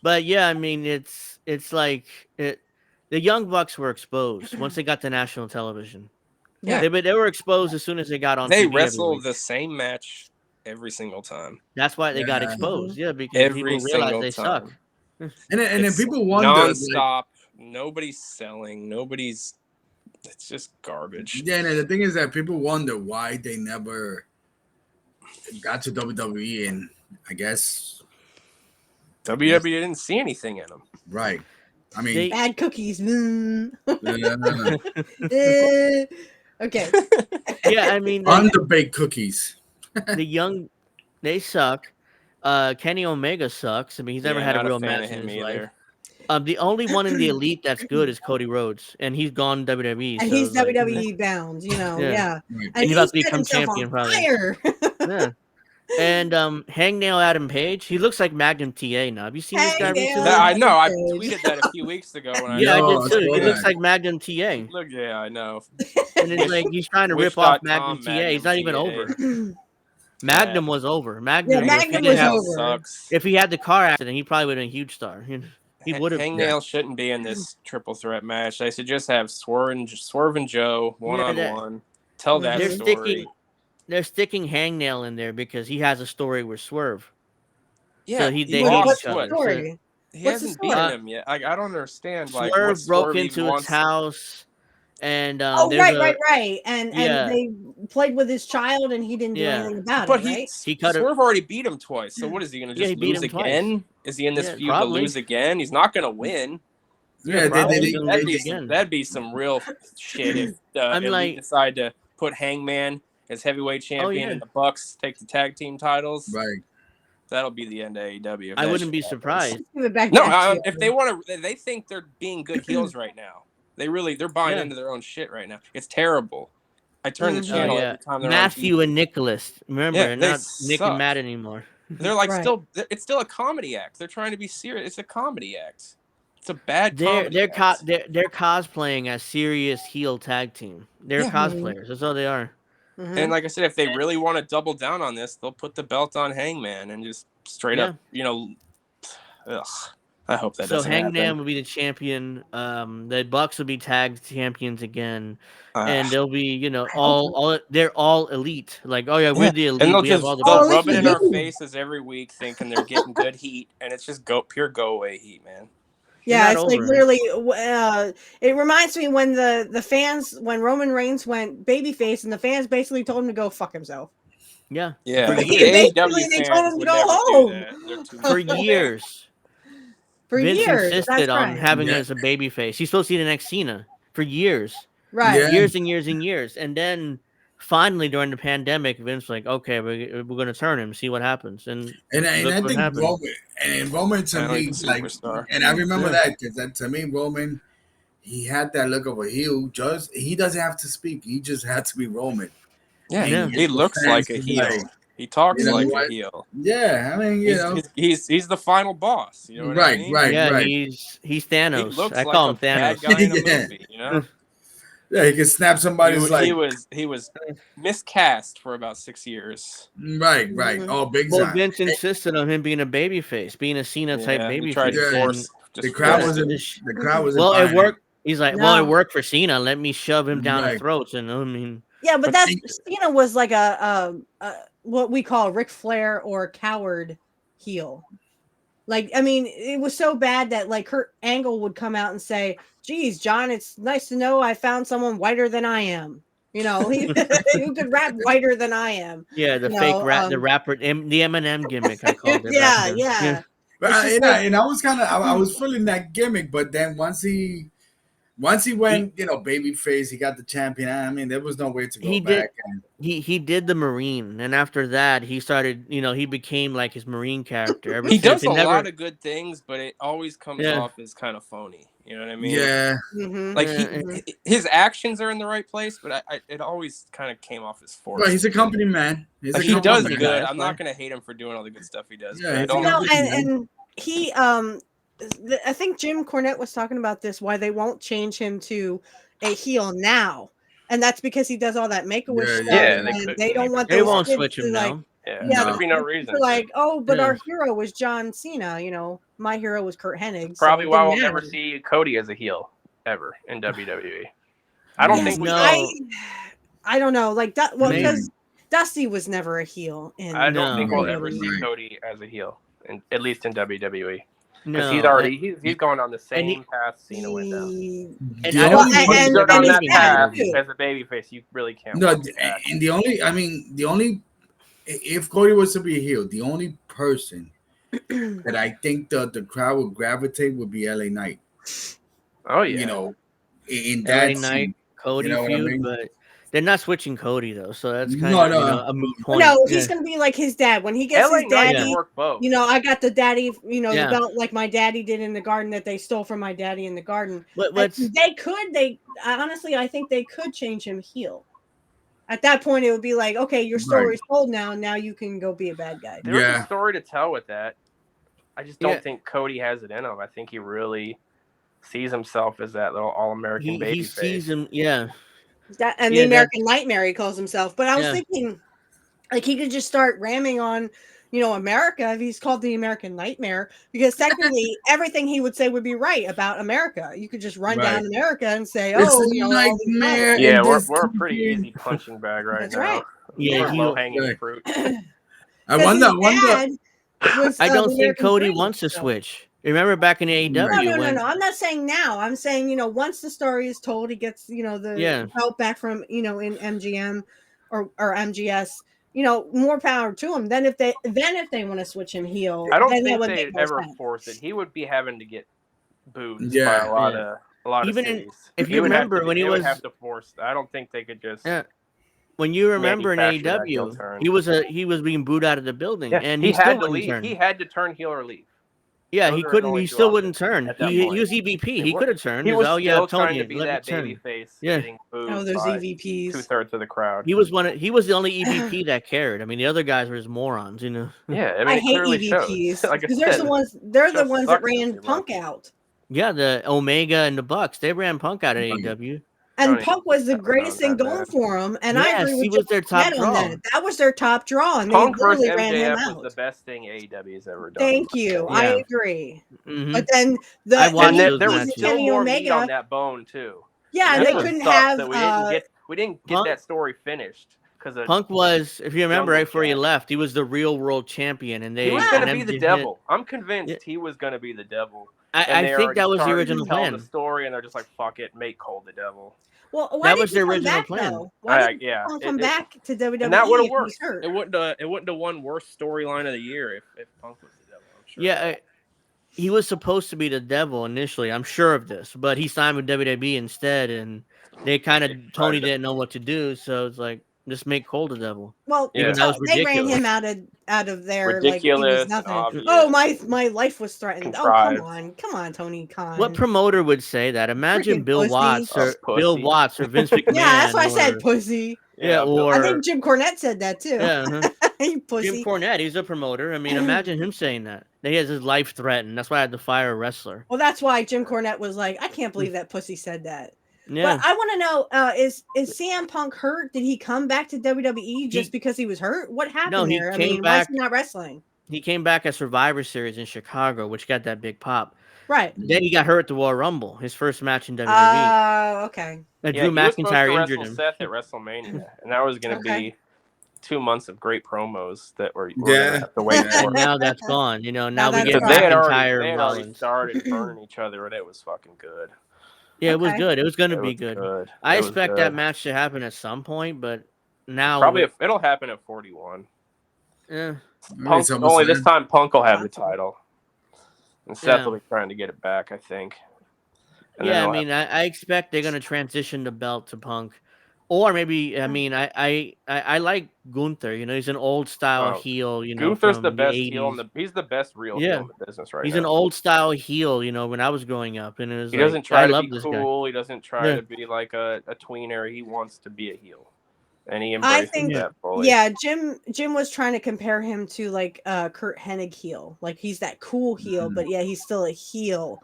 But yeah, I mean, it's like the Young Bucks were exposed once they got to national television. Yeah, they were exposed as soon as they got on. They TV wrestled the same match every single time. That's why they got exposed. Yeah, because people realized they suck. And then people wonder nonstop. Nobody's selling. It's just garbage. Yeah, and the thing is that people wonder why they never got to WWE, and I guess WWE didn't see anything in them. Right. I mean, bad cookies. Okay. Yeah, I mean, underbaked cookies. They suck. Kenny Omega sucks. I mean, he's never had a real match in his life. The only one in the elite that's good is Cody Rhodes, and he's gone WWE. And he's WWE bound, you know. Yeah. And he's about to become champion, probably. Yeah. And Hangnail Adam Page, he looks like Magnum TA now. Have you seen this guy recently? I know. I tweeted that a few weeks ago. I did too. He looks like Magnum TA. Yeah, I know. And it's like he's trying to rip off Magnum TA. He's not even over. Magnum was over. Magnum was over. If he had the car accident, he probably would have been a huge star. He would have. Hangnail shouldn't be in this triple threat match. They should just have Swerve and Joe one-on-one. Tell that story. They're sticking Hangnail in there because he has a story with Swerve. Yeah, so they need each other. Story? He What's the hasn't story? beaten him yet. I don't understand. Like, Swerve what broke Swerve even into his wants. house, and Oh, there's right. And they played with his child, and he didn't do anything about But it, right? he cut Swerve already beat him twice. So what is he going to Yeah, just he beat lose him twice. again? Is he in this feud probably. to lose again? He's not going to win. Yeah, probably That'd be some real shit if I'm Elite like, decide to put Hangman as heavyweight champion and the Bucks take the tag team titles. Right. That'll be the end of AEW. I wouldn't be surprised. Give it back No, to if they want to, they think they're being good heels right now. They're buying into their own shit right now. It's terrible. I turn the channel every time they're Matthew on TV. and Nicholas. Remember, not Nick and Matt anymore. They're like it's still a comedy act. They're trying to be serious. It's a comedy act. It's a bad comedy act. They're cosplaying as serious heel tag team. They're cosplayers. That's all they are. Mm-hmm. And like I said, if they really want to double down on this, they'll put the belt on Hangman and just straight up, ugh. I hope that doesn't happen. So Hangman will be the champion. The Bucks will be tag champions again, and they'll be, all they're all elite. Like, oh yeah, we're the elite. And they'll rub it in our faces every week, thinking they're getting good heat, and it's just pure go away heat, man. Yeah, it's like literally. It reminds me when the fans, when Roman Reigns went babyface, and the fans basically told him to go fuck himself. Yeah. Basically, they told him to go home. For years. Vince insisted on having it as a babyface. He's supposed to be the next Cena for years. Right. Yeah. Years and years and years. And then finally during the pandemic, Vince was like, okay, we're going to turn him, see what happens. And I think Roman to me, like, and I remember that because to me, Roman, he had that look of a heel. He doesn't have to speak. He just had to be Roman. Yeah. He looks like a heel. He talks like a heel. Yeah, I mean, he's the final boss. You know what I mean? Right. He's Thanos. He looks I like call him Thanos. Bad guy in a movie, Yeah, he can snap somebody's He was miscast for about 6 years. Right. Oh, big time. Well, Vince insisted on him being a babyface, being a Cena type babyface. The crowd was. Well, it worked. He's like, well, it worked for Cena. Let me shove him down the throats, and I mean. Yeah, but Cena was like a what we call Ric Flair or coward heel. Like, I mean, it was so bad that like Kurt Angle would come out and say, "Geez, John, it's nice to know I found someone whiter than I am." Who could rap whiter than I am. Yeah, the fake rap, the rapper, the Eminem gimmick. I called it. Yeah. And I was I was feeling that gimmick, but then once he went, babyface, he got the champion. I mean, there was no way to go back. He did the Marine, and after that, he started. He became like his Marine character. He does a lot of good things, but it always comes off as kind of phony. You know what I mean? Yeah. Mm-hmm. Like his actions are in the right place, but it always kind of came off as forced. Well, he's a company man. He does good. I'm not going to hate him for doing all the good stuff he does. Yeah, and he I think Jim Cornette was talking about this, why they won't change him to a heel now. And that's because he does all that Make-A-Wish stuff. Yeah, and they don't want they won't switch him now. There'd be no reason. Like, but our hero was John Cena, my hero was Curt Hennig. Probably why we'll never see Cody as a heel ever in WWE. I don't think we I don't know. Like that because Dusty was never a heel I don't think we'll ever see Cody as a heel, at least in WWE. No, he's going on the same path Cena went down. And I don't think he's going on that path as a babyface. You really can't. No, and the only if Cody was to be a heel, the only person that I think the crowd would gravitate would be LA Knight. Oh yeah, in that LA Knight Cody feud, but they're not switching Cody though, so that's kind of a moot point. No, he's gonna be like his dad when he gets his daddy. Work both. I got the daddy, the belt like my daddy did in the garden that they stole from my daddy in the garden. Honestly, I think they could change him heel. At that point, it would be like, okay, your story's told now. Now you can go be a bad guy. There's a story to tell with that. I just don't think Cody has it in him. I think he really sees himself as that little all-American baby he face. Sees him, the American Nightmare he calls himself. But I was thinking, like, he could just start ramming on, America if he's called the American Nightmare, because technically everything he would say would be right about America. You could just run down America and say, nightmare. Yeah, we're a pretty easy punching bag right now. Right. Yeah, low-hanging fruit. I wonder. I don't think Cody wants to switch. Remember back in AEW No. when I'm not saying now. I'm saying, once the story is told, he gets, the belt back from, in MGM or MGS. More power to him. Then if they want to switch him heel, I don't then that think would they'd make more ever sense. force it. He would be having to get booed by Yeah. a lot of even cities. if you remember when he would was have to force. I don't think they could just. When you remember in manufacture that heel AEW, turn. he was being booed out of the building, Yeah, and he still had to wouldn't leave. turn. He had to turn heel or leave. Yeah, Those he are his couldn't. only He two still wouldn't options turn. at that He point. was EVP. He could have turned. He was yeah, still trying Tony, to be let that me turn. baby face, Yeah. getting booed Oh, those by EVPs. 2/3 of the crowd. He was the only EVP that cared. I mean, the other guys were just morons, Yeah, I mean, I it hate clearly EVPs shows. Like I because said, they're the show ones that sucks if ran you're Punk lucky. out. Yeah, the Omega and the Bucks, they ran Punk out at AEW. And Tony Punk was the got greatest thing around that going bad. for him. And I agree Yes, with he was Jim their top Cornette on draw. that. That was their top draw, and Punk they versus literally ran him MJF out. was the best thing AEW has ever done. Thank you. Yeah. I agree. Mhm. But then I watched those there was matches. still Kenny more meat Omega. on that bone too. Yeah, and they what couldn't sucks, have. that we didn't get Punk- that story finished because Punk was, if you remember, right before he Jack. left, he was the real world champion, and he was going to be and the MJF devil. I'm convinced he was going to be the devil. I think that was the original telling plan. the story, and they're just like, "Fuck it, make Cole the devil." Well, why That did was he the come original back, plan. though? Why did Punk come back to WWE And that would if have he was worked. hurt? It wouldn't have won worst storyline of the year if Punk was the devil. I'm sure. Yeah, he was supposed to be the devil initially. I'm sure of this, but he signed with WWE instead, and they kind of Tony didn't know what to do, so it's like just make Cole the devil. Well, even that was they ran ridiculous. him out of there ridiculous, like he was nothing. obvious, Oh, my life was threatened. contrived. Oh, come on, Tony Khan. What promoter would say that? Imagine Freaking Bill pussy. Watts or Vince McMahon. Yeah, that's why I said pussy. Yeah, or I think Jim Cornette said that too. Yeah, You pussy. Jim Cornette, he's a promoter. I mean, imagine him saying that. He has his life threatened. That's why I had to fire a wrestler. Well, that's why Jim Cornette was like, I can't believe that pussy said that. Yeah. But I want to know, is CM Punk hurt? Did he come back to WWE just because he was hurt? What happened there? I mean, why is he not wrestling? He came back at Survivor Series in Chicago, which got that big pop. Right. Then he got hurt at the Royal Rumble, his first match in WWE. Oh, okay. Drew McIntyre injured him. Seth at WrestleMania, and that was going to be 2 months of great promos that we're Yeah. going to have to wait for. And now that's gone. Now we get Because they had McIntyre already Rollins. started burning each other, and it was fucking good. Yeah, it was good. It was going to be good. I It was expect good. that match to happen at some point, but now Probably it'll happen at 41. Yeah. Punk, only this time Punk will have the title. And Seth will be trying to get it back, I think. And yeah, I mean, I expect they're going to transition the belt to Punk. Or maybe, I mean, I like Gunther. He's an old style heel. Gunther's from the best the 80s. heel. He's the best real heel in the business right now. He's an old style heel. When I was growing up, and it was he doesn't try to be cool. Guy. He doesn't try to be like a tweener. He wants to be a heel, and he embraces that fully. Yeah, Jim was trying to compare him to like Curt Hennig heel. Like he's that cool heel, but yeah, he's still a heel.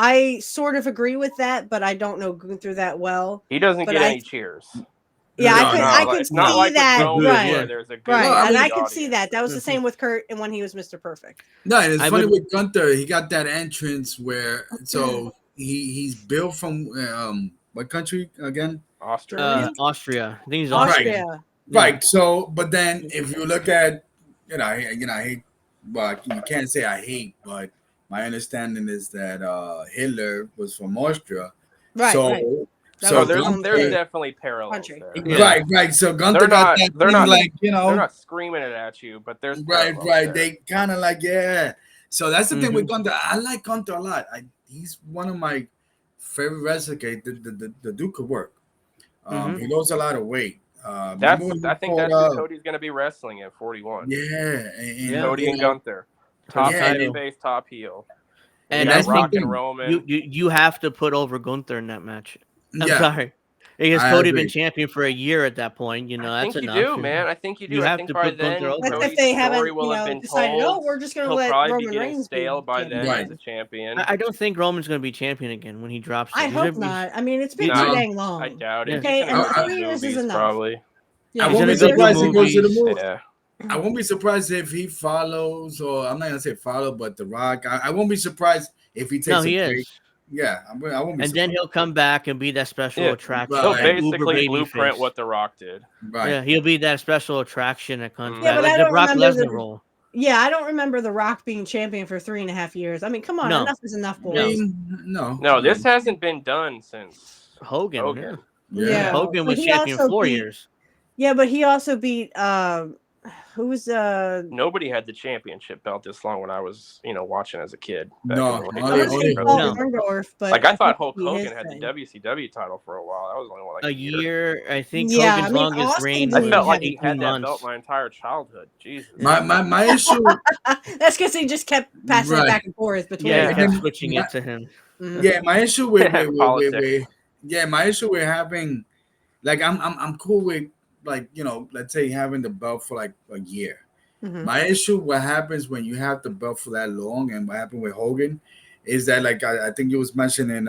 I sort of agree with that, but I don't know Gunther that well. He doesn't get any cheers. Yeah, I could see that. Right. There's a good and I could see that. That was the same with Curt and when he was Mr. Perfect. No, and it's funny with Gunther. He got that entrance where he's built from what country again? Austria. Austria. I think he's Austrian. Right. So, but then if you look at, I hate. Well, you can't say I hate, but my understanding is that Hitler was from Austria. Right. So there's definitely parallels there. Right. So Gunther got that. They're not screaming it at you, but there's right. There. They kind of like So that's the thing with Gunther. I like Gunther a lot. He's one of my favorite wrestlers. The Duke could work. He lost a lot of weight. I think that's who Cody's going to be wrestling at 41. Yeah, Cody and Gunther, top face, top heel. And I think you have to put over Gunther in that match. I'm sorry. Because Cody been champion for a year at that point, that's enough. You do, man. I think you do. You I have think to by put then, Gunther over. If they haven't, decided, we're just going to let Roman Reigns stale by then as a champion. I don't think Roman's going to be champion again when he drops. I hope not. I mean, it's been too dang long. I doubt it. Okay, and 3 years is enough. Probably. I won't be surprised if he goes to the move. Yeah. I won't be surprised if he follows, or I'm not going to say follow, but The Rock. I won't be surprised if he takes a break. Is. Yeah, I won't be surprised. Then he'll come back and be that special attraction. He'll basically blueprint what The Rock did. Right. Yeah, he'll be that special attraction that comes back. Like the Brock Lesnar role. Yeah, I don't remember The Rock being champion for 3.5 years. I mean, come on, No. enough is enough, I boys. mean, no. No, this hasn't been done since Hogan. Hogan. Yeah. Hogan But was he champion also 4 beat- years. Yeah, but he also beat who's Nobody had the championship belt this long when I was, watching as a kid. Back No, in the late I would say 90s. Paul No. Orndorff, but Like I thought think Hulk it'd be his Hogan had the thing. WCW title for a while. That was only like A year. I think Yeah, Hogan's I mean, longest Austin reign didn't I was felt like have he 18 had that months. belt my entire childhood. Jesus. My issue. That's because he just kept passing it Right. back and forth between. Yeah, he Yeah. kept then switching my- it to him. Mhm. Yeah, my issue with Politics. my issue with having, like, I'm cool with, like, let's say having the belt for like a year. Mhm. My issue, what happens when you have the belt for that long, and what happened with Hogan, is that, like, I think you was mentioning,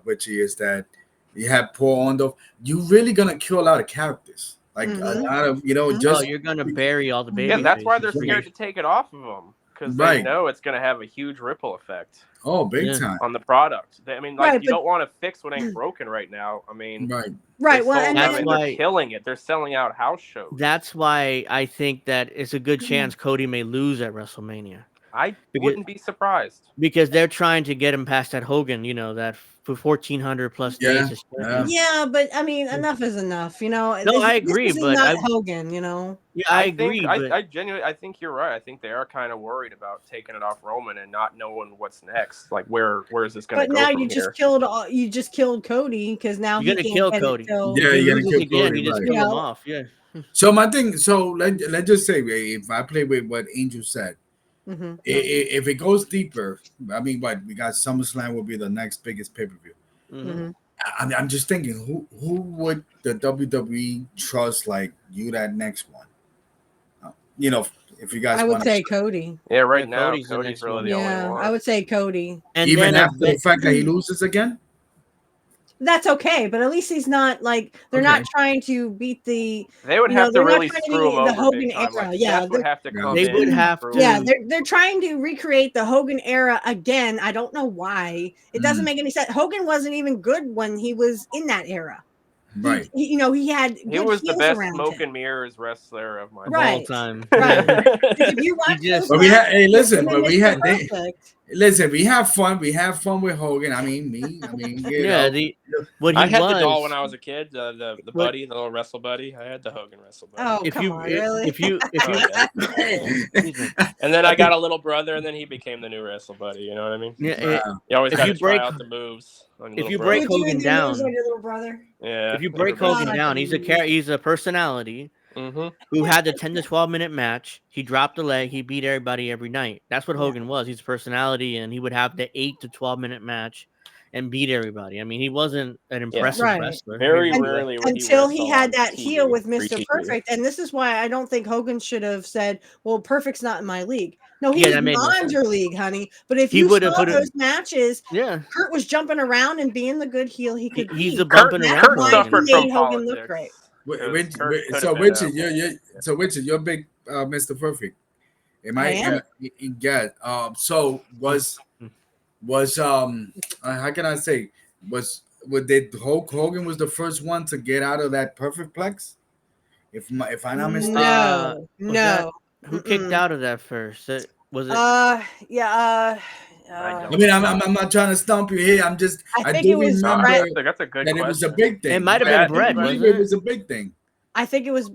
Richie, is that you have Paul Orndorff. You really gonna kill a lot of characters, like a Mhm. lot of Mhm. just You're gonna bury all the baby. Yeah, that's why they're faces. scared to take it off of them because Right. they know it's going to have a huge ripple effect big Yeah. time, on the product. I mean, like Right, you but- don't want to fix what ain't broken right now. I mean, right? Right. Well, and That's then, why- they're killing it. They're selling out house shows. That's why I think that it's a good Mm-hmm. chance Cody may lose at WrestleMania I Because- wouldn't be surprised. because they're trying to get him past that Hogan. That for 1,400 plus Yeah, days. As champion. yeah, but I mean, enough is enough. No, I agree, This is but not I- Hogan. Yeah, I agree. think, but I genuinely, I think you're right. I think they are kind of worried about taking it off Roman and not knowing what's next. Like, where is this going to But go now from you here? just killed Cody because now you're he gonna can't kill get Cody. it till. Yeah, If he you're gonna loses kill again, Cody, you just right. kill him You know? off. Yeah. So my thing, so let's just say, if I play with what Angel said, Mhm. if it goes deeper, I mean, what we got, SummerSlam will be the next biggest pay per view. Mhm. I'm just thinking, who would the WWE trust, like, you, that next one? If you guys I would want say Cody. Yeah, right Yeah, now Cody's the Cody's next really one. the only Yeah, one. I would say Cody. And even then after the fact that he loses again. That's okay, but at least he's not like they're not Okay. trying to beat the. They would You know, have to they're not really trying to screw him be the over Hogan big time. era. Like, Yeah, Seth would have to come They in would and have screw to- him. Yeah, they're trying to recreate the Hogan era again. I don't know why. It doesn't make any sense. Hogan wasn't even good when he was in that era. Right. He had He good was the heels best around smoke him. and mirrors wrestler of my of Right. all time. Right. Yeah. If you watch just- those But we had, matches, hey, listen, him but and we Mr. had, Perfect, listen, we have fun. We have fun with Hogan. I mean, Yeah, what he I had was. the doll when I was a kid, the What- buddy, the little wrestle buddy. I had the Hogan wrestle buddy. oh if come you on, really? if you Excuse me. And then I got a little brother, and then he became the new wrestle buddy. You know what I mean? Yeah, Wow. You always If got you to try break- out the moves. On if little you brother. break Would you Hogan do down- moves like your little brother? Yeah. if you break everybody- Hogan down, he's a personality Mm-hmm. who had the 10 to 12-minute match. He dropped the leg. He beat everybody every night. That's what Yeah. Hogan was. He's a personality, and he would have the 8 to 12-minute match and beat everybody. I mean, he wasn't an impressive Right. wrestler. Very He was- rarely would Until he he wrestle had on that TV, heel with free Mr. TV. Perfect, and this is why I don't think Hogan should have said, "Well, Perfect's not in my league." No, he Yeah, was that made no beyond sense. your league, honey. But if He you would have saw put it- those matches, Yeah. Kurt was jumping around and being the good heel he could He's be. a bumping That's around Kurt why Hogan. suffered he from made Hogan politics. look great. 'Cause Which, Kurt could so have been Richard, a- Richard, you're big Mr. Perfect. Am I am. Yeah. So was how can I say, did Hulk Hogan was the first one to get out of that perfect plex? If I'm not mistaken. No, was no. Who kicked out of that first? Was it? Yeah. I I mean, I'm not trying to stump you here. I'm just, I think do it was remember Brett. That's a good that question. it was a big thing. It might have been I Brett, believe wasn't it was a big thing. I think it was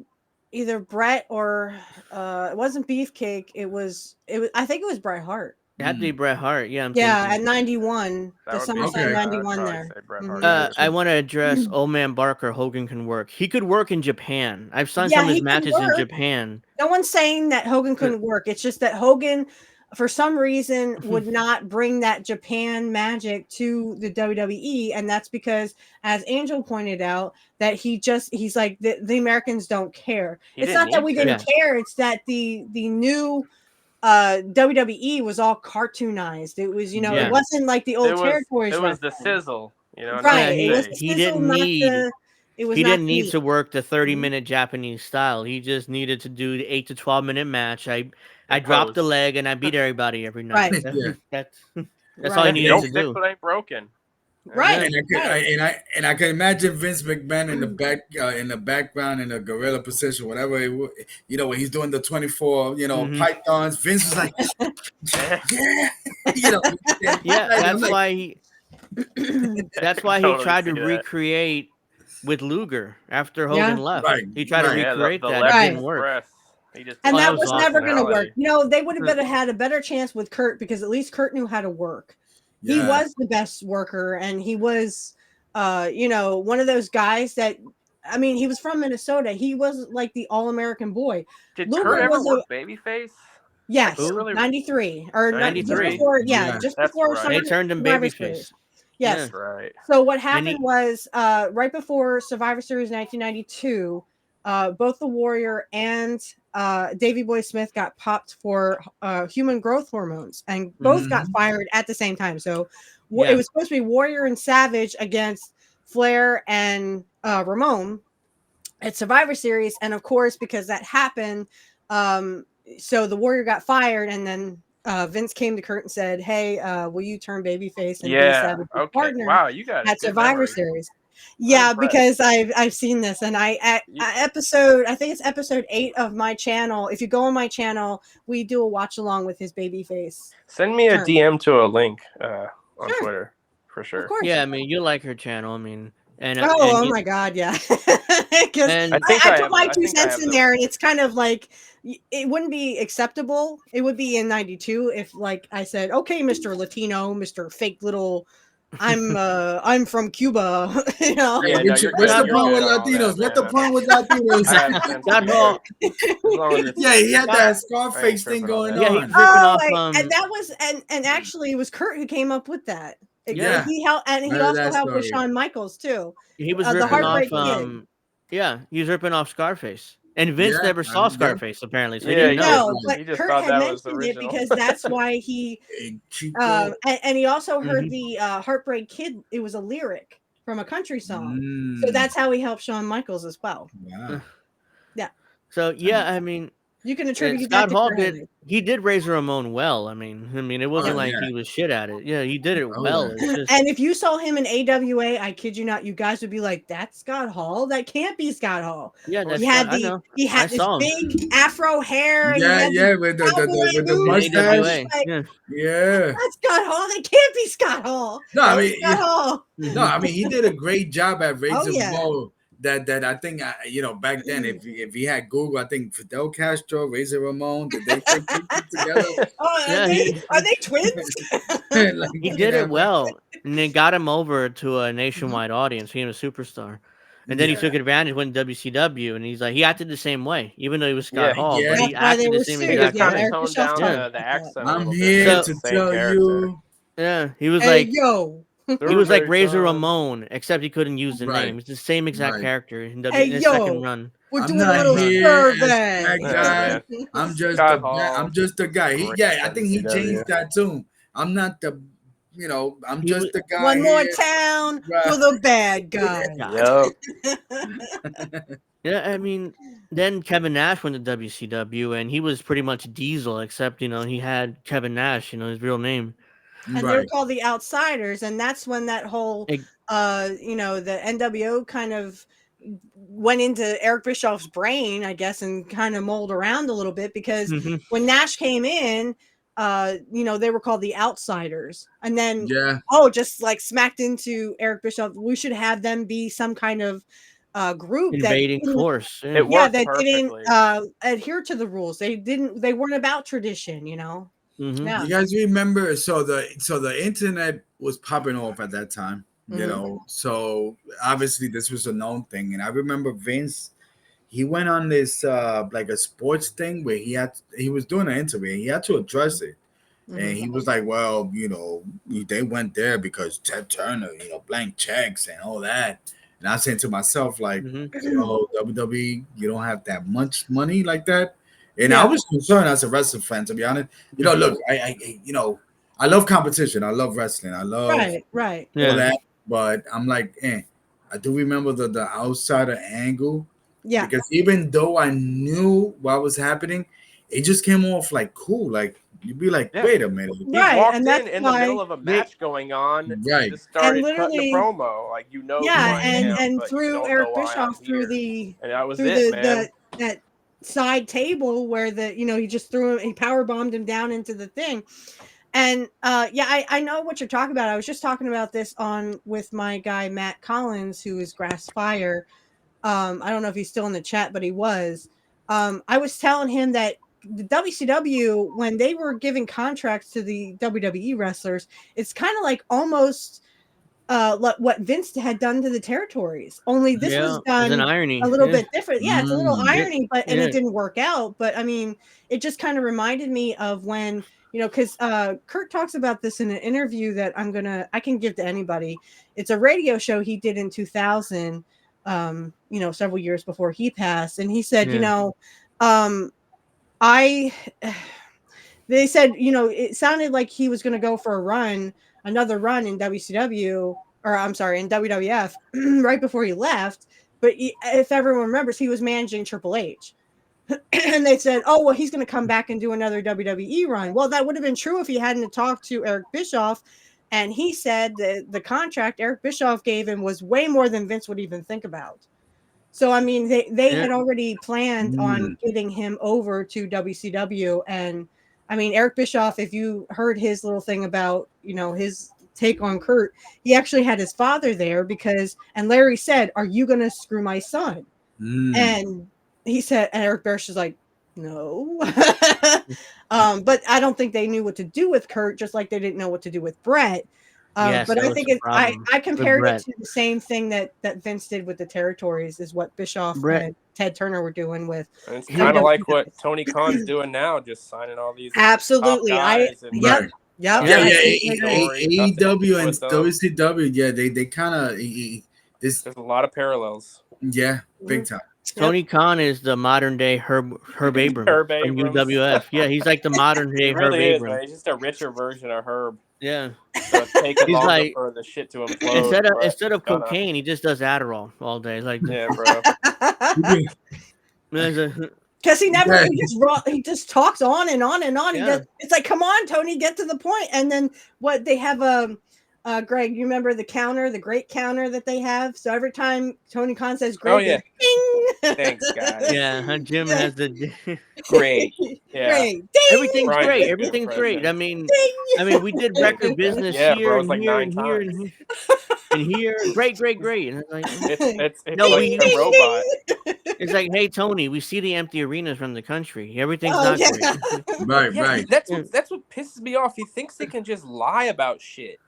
either Brett or it wasn't Beefcake. It was. I think it was Bret Hart. It had to be Bret Hart. Yeah, I'm Yeah, at thinking. 91, That the would be- SummerSlam Okay. 91 I'd probably there. say Bret Mhm. Hart. I want to address Old Man Barker. Hogan can work. He could work in Japan. I've seen Yeah, some of his he could matches in work. Japan. No one's saying that Hogan couldn't work. It's just that Hogan, for some reason, would not bring that Japan magic to the WWE, and that's because, as Angel pointed out, that he's like the Americans don't care. He It's didn't not that need we to. didn't care. It's that the new WWE was all cartoonized. It was Yeah. it wasn't like the old territories. It was the wrestling. sizzle. You know what Right. I Yeah, mean? It was the he sizzle, didn't not need- the. It was He not didn't the need meat. to work the 30-minute Japanese style. He just needed to do the 8 to 12-minute match. I dropped the pose. leg and I beat everybody every night. Right. That's Yeah. that's all he Right. You needed don't to fix do. what ain't broken. Right. And I can imagine Vince McMahon in the background in a gorilla position, whatever. When he's doing the 24, pythons. Vince was like, yeah, yeah. That's like, why he. That's why he Totally tried to see that. recreate with Luger after Hogan left. Right, He tried to right. recreate the that. left It Right. didn't work. express. He just And Oh, that that was was never going to work. personality. They would have had a better chance with Kurt because at least Kurt knew how to work. He Yeah. was the best worker, and he was, one of those guys that, I mean, he was from Minnesota. He was like the all-American boy. Did Luger Kurt ever was work babyface? yes, Who? 93 or not, just 93. before, Yeah. just That's before right. They turned him Survivor Series. babyface. Yes. That's right. So what And happened was right before Survivor Series 1992, both the Warrior and Davey Boy Smith got popped for human growth hormones, and both got fired at the same time. So Yeah. it was supposed to be Warrior and Savage against Flair and Ramon at Survivor Series, and of course, because that happened, so the Warrior got fired, and then Vince came to Kurt and said, "Hey, will you turn babyface and be Savage's partner Wow, you got at good Survivor memory. Series?" Yeah, impressed. because I've seen this, and I think it's episode 8 of my channel. If you go on my channel, we do a watch along with his babyface. Send me a Turn. DM to a link on Sure. Twitter for Of sure. course. Yeah, I mean, you like her channel. I mean, and Oh my God, yeah. Because And- I put my 2 cents in there, and it's kind of like it wouldn't be acceptable. It would be in 92 if, like, I said, "Okay, Mr. Latino, Mr. Fake Little, I'm from Cuba," you know. Yeah, What's the problem with Latinos? What's the problem with Latinos? Scott Hall. Yeah, he had that Scarface thing going Yeah, he's on. ripping off. And that was and actually it was Kurt who came up with that. Yeah. He helped, and he Heard also that helped with story. Shawn Michaels too. He was the ripping Heartbreak off. Kid. Yeah, he was ripping off Scarface, and Vince Yeah, never saw yeah. Scarface apparently, so he Yeah, didn't he know. No, but He just Kurt thought had that was the mentioned it original. because that's why he Hey, Chico. and he also heard the Heartbreak Kid. It was a lyric from a country song, so that's how he helped Shawn Michaels as well. Wow. So yeah, I mean, You can attribute Scott that to Hall Kurt did. Hennig. He did Razor Ramon well. I mean, it wasn't Oh, like yeah. he was shit at it. Yeah, he did it Oh, well. yeah. It's just, And if you saw him in AWA, I kid you not, you guys would be like, "That's Scott Hall. That can't be Scott Hall." yeah, that's He had I know. he had I this saw him. big afro hair. And Yeah, he had with cowboy the boots. mustache. AWA. Like, Yeah. Yeah. That's Scott Hall. That can't be Scott Hall. No, I That's mean, Scott Hall. no, I mean, he did a great job at raising yeah. Ramon. That I think back then, if he had Google, I think Fidel Castro, Razor Ramon, did they take pictures together? Oh, Yeah, are they twins? Like, He did it well, and it got him over to a nationwide audience. He was a superstar, and then he took advantage when WCW, and he's like he acted the same way, even though he was Scott Yeah, Hall, yeah. but he That's why they acted the were same sued. He just exact kind Yeah, way. of toned Bischoff down talked the about accent a I'm little here bit. to It's the same tell character. you. Yeah, he was Hey, like yo. he was like Razor Ramon, except he couldn't use the Right. name. It's the same exact Right. character in Hey, his yo. second run. We're I'm doing a not little here as survey. that guy. Yeah, I'm just Scott the guy. Hall, I'm just the guy. great I think he WCW. changed that too. I'm not the, I'm He just was- the guy. One more here. town Right. for the bad guy. Yep. Yeah, I mean, then Kevin Nash went to WCW, and he was pretty much Diesel, except he had Kevin Nash, his real name. And they were called the Outsiders, and that's when that whole the NWO kind of went into Eric Bischoff's brain, I guess, and kind of molded around a little bit because when Nash came in, they were called the Outsiders, and then just like smacked into Eric Bischoff. We should have them be some kind of group invading force. It worked that perfectly. didn't adhere to the rules. They weren't about tradition, Yeah. You guys remember? So the internet was popping off at that time, So obviously this was a known thing, and I remember Vince. He went on this like a sports thing where he was doing an interview. And he had to address it, and he was like, "Well, they went there because Ted Turner, blank checks and all that." And I said to myself, like, WWE, you don't have that much money like that. And I was concerned as a wrestling fan, to be honest. Look, I love competition. I love wrestling. I love right. all that. But I'm like, I do remember the outsider angle. Yeah. Because even though I knew what was happening, it just came off like cool. Like You'd be like, Yeah. wait a minute. He Right, walked and that's in the why middle of a match going on, Right. just started and cutting a literally, promo like, you know who yeah, I and am, and but you threw don't Eric know why I'm Bischoff through here. And that was through it, man. that side table where he just threw him, he power bombed him down into the thing. And yeah, I know what you're talking about. I was just talking about this on with my guy Matt Collins, who is Grass Fire. I don't know if he's still in the chat, but he was. I was telling him that the WCW, when they were giving contracts to the WWE wrestlers, it's kind of like almost what Vince had done to the territories. Only this was there's an done irony. a little bit different. Yeah, it's a little Mm. irony, but and it didn't work out. But I mean, it just kind of reminded me of when, because Curt talks about this in an interview that I can give to anybody. It's a radio show he did in 2000, several years before he passed, and he said, I they said, it sounded like he was going to go for another run in WCW, or I'm sorry, in WWF right before he left. But if everyone remembers, he was managing Triple H. And they said, oh, well, he's going to come back and do another WWE run. Well, that would have been true if he hadn't talked to Eric Bischoff. And he said that the contract Eric Bischoff gave him was way more than Vince would even think about. So, I mean, they had already planned on getting him over to WCW. And I mean, Eric Bischoff, if you heard his little thing about, his take on Curt, he actually had his father there and Larry said, are you going to screw my son? And he said, and Eric Bischoff is like, no. But I don't think they knew what to do with Curt, just like they didn't know what to do with Brett. But I think I compared it to the same thing that Vince did with the territories, is what Bischoff and Ted Turner were doing with. And it's kind of like what Tony Khan's doing now, just signing all these absolutely top guys AEW and WCW, yeah, they kind of there's a lot of parallels. Yeah, big time. Tony Khan is the modern day Herb Abrams Herb from Abrams. UWF. Yeah, he's like the modern day He really Herb is, Abrams. man. He's just a richer version of Herb. Yeah. So it's taking He's longer like, for the shit to implode. Instead of cocaine, he just does Adderall all day. Like, yeah, bro. Because he just talks on and on and on. Yeah. It's like, come on, Tony, get to the point. And then what they have, Greg, you remember the great counter that they have? So every time Tony Khan says great, oh yeah, ding! Thanks, guys. Yeah, Jim has the great. Yeah, great. Ding! Everything's Brian great. Ding Everything's great. I mean, Ding! we did record business Yeah, here bro, and it's like here 9 and here times. and here. Great. And it's like, it's no, like a robot. It's like, hey Tony, we see the empty arenas from the country. Everything's not Right. great. Right. That's what pisses me off. He thinks he can just lie about shit.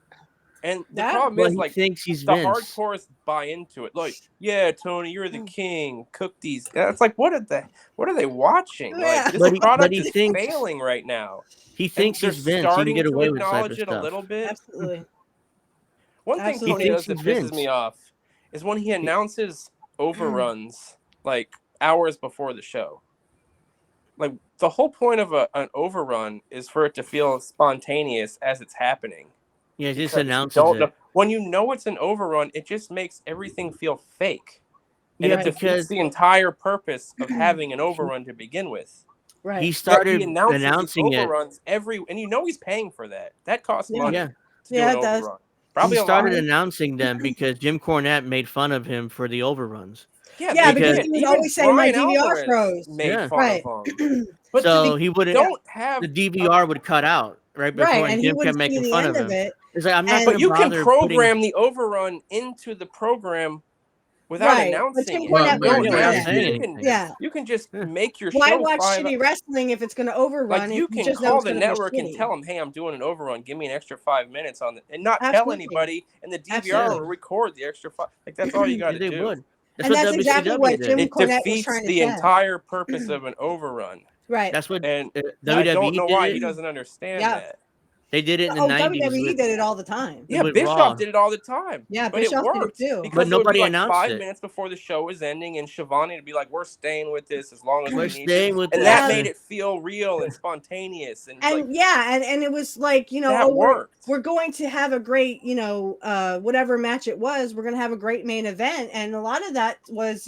And the problem is, like, thinks he's the Vince. hardcores buy into it. Like, yeah, Tony, you're the king. Cook these guys. It's like, what are they watching? Like, this product is failing right now. He thinks he's Vince. He can get away with this type of stuff. A little bit. Absolutely. One thing Tony does that pisses me off is when he announces overruns like hours before the show. Like, the whole point of an overrun is for it to feel spontaneous as it's happening. Yeah, just announces it. When you know it's an overrun, it just makes everything feel fake. And Yeah, it defeats the entire purpose of having an overrun to begin with. Right. He started announcing overruns and he's paying for that. That costs money. Yeah. To do an overrun. Does. Probably he started announcing them because Jim Cornette made fun of him for the overruns. Yeah, because he was always saying my DVR froze. Made fun of him. But so he wouldn't. Don't have the DVR would cut out right before, and Jim kept making fun of him. It's like, I'm not. But you can program the overrun into the program without announcing it. You can just make your show. Why watch shitty wrestling if it's going to overrun? Like, you can call the network and tell them, "Hey, I'm doing an overrun. Give me an extra 5 minutes on it," and not tell anybody. And the DVR will record the extra 5. Like, that's all you got to do. Would. That's exactly what Jim Cornette was trying to say. The entire purpose of an overrun. Right. That's what. And WWE I don't know why he doesn't understand that. They did it in the 90s. WWE did it all the time. Yeah, Bischoff did it all the time. Yeah, but Bischoff it worked did it too. because but nobody announced 5 it. minutes before the show was ending, and Shivani would be like, "We're staying with this as long as we're we need staying to." with and that made it feel real and spontaneous. And it was like, we're going to have a great, whatever match it was, we're going to have a great main event, and a lot of that was,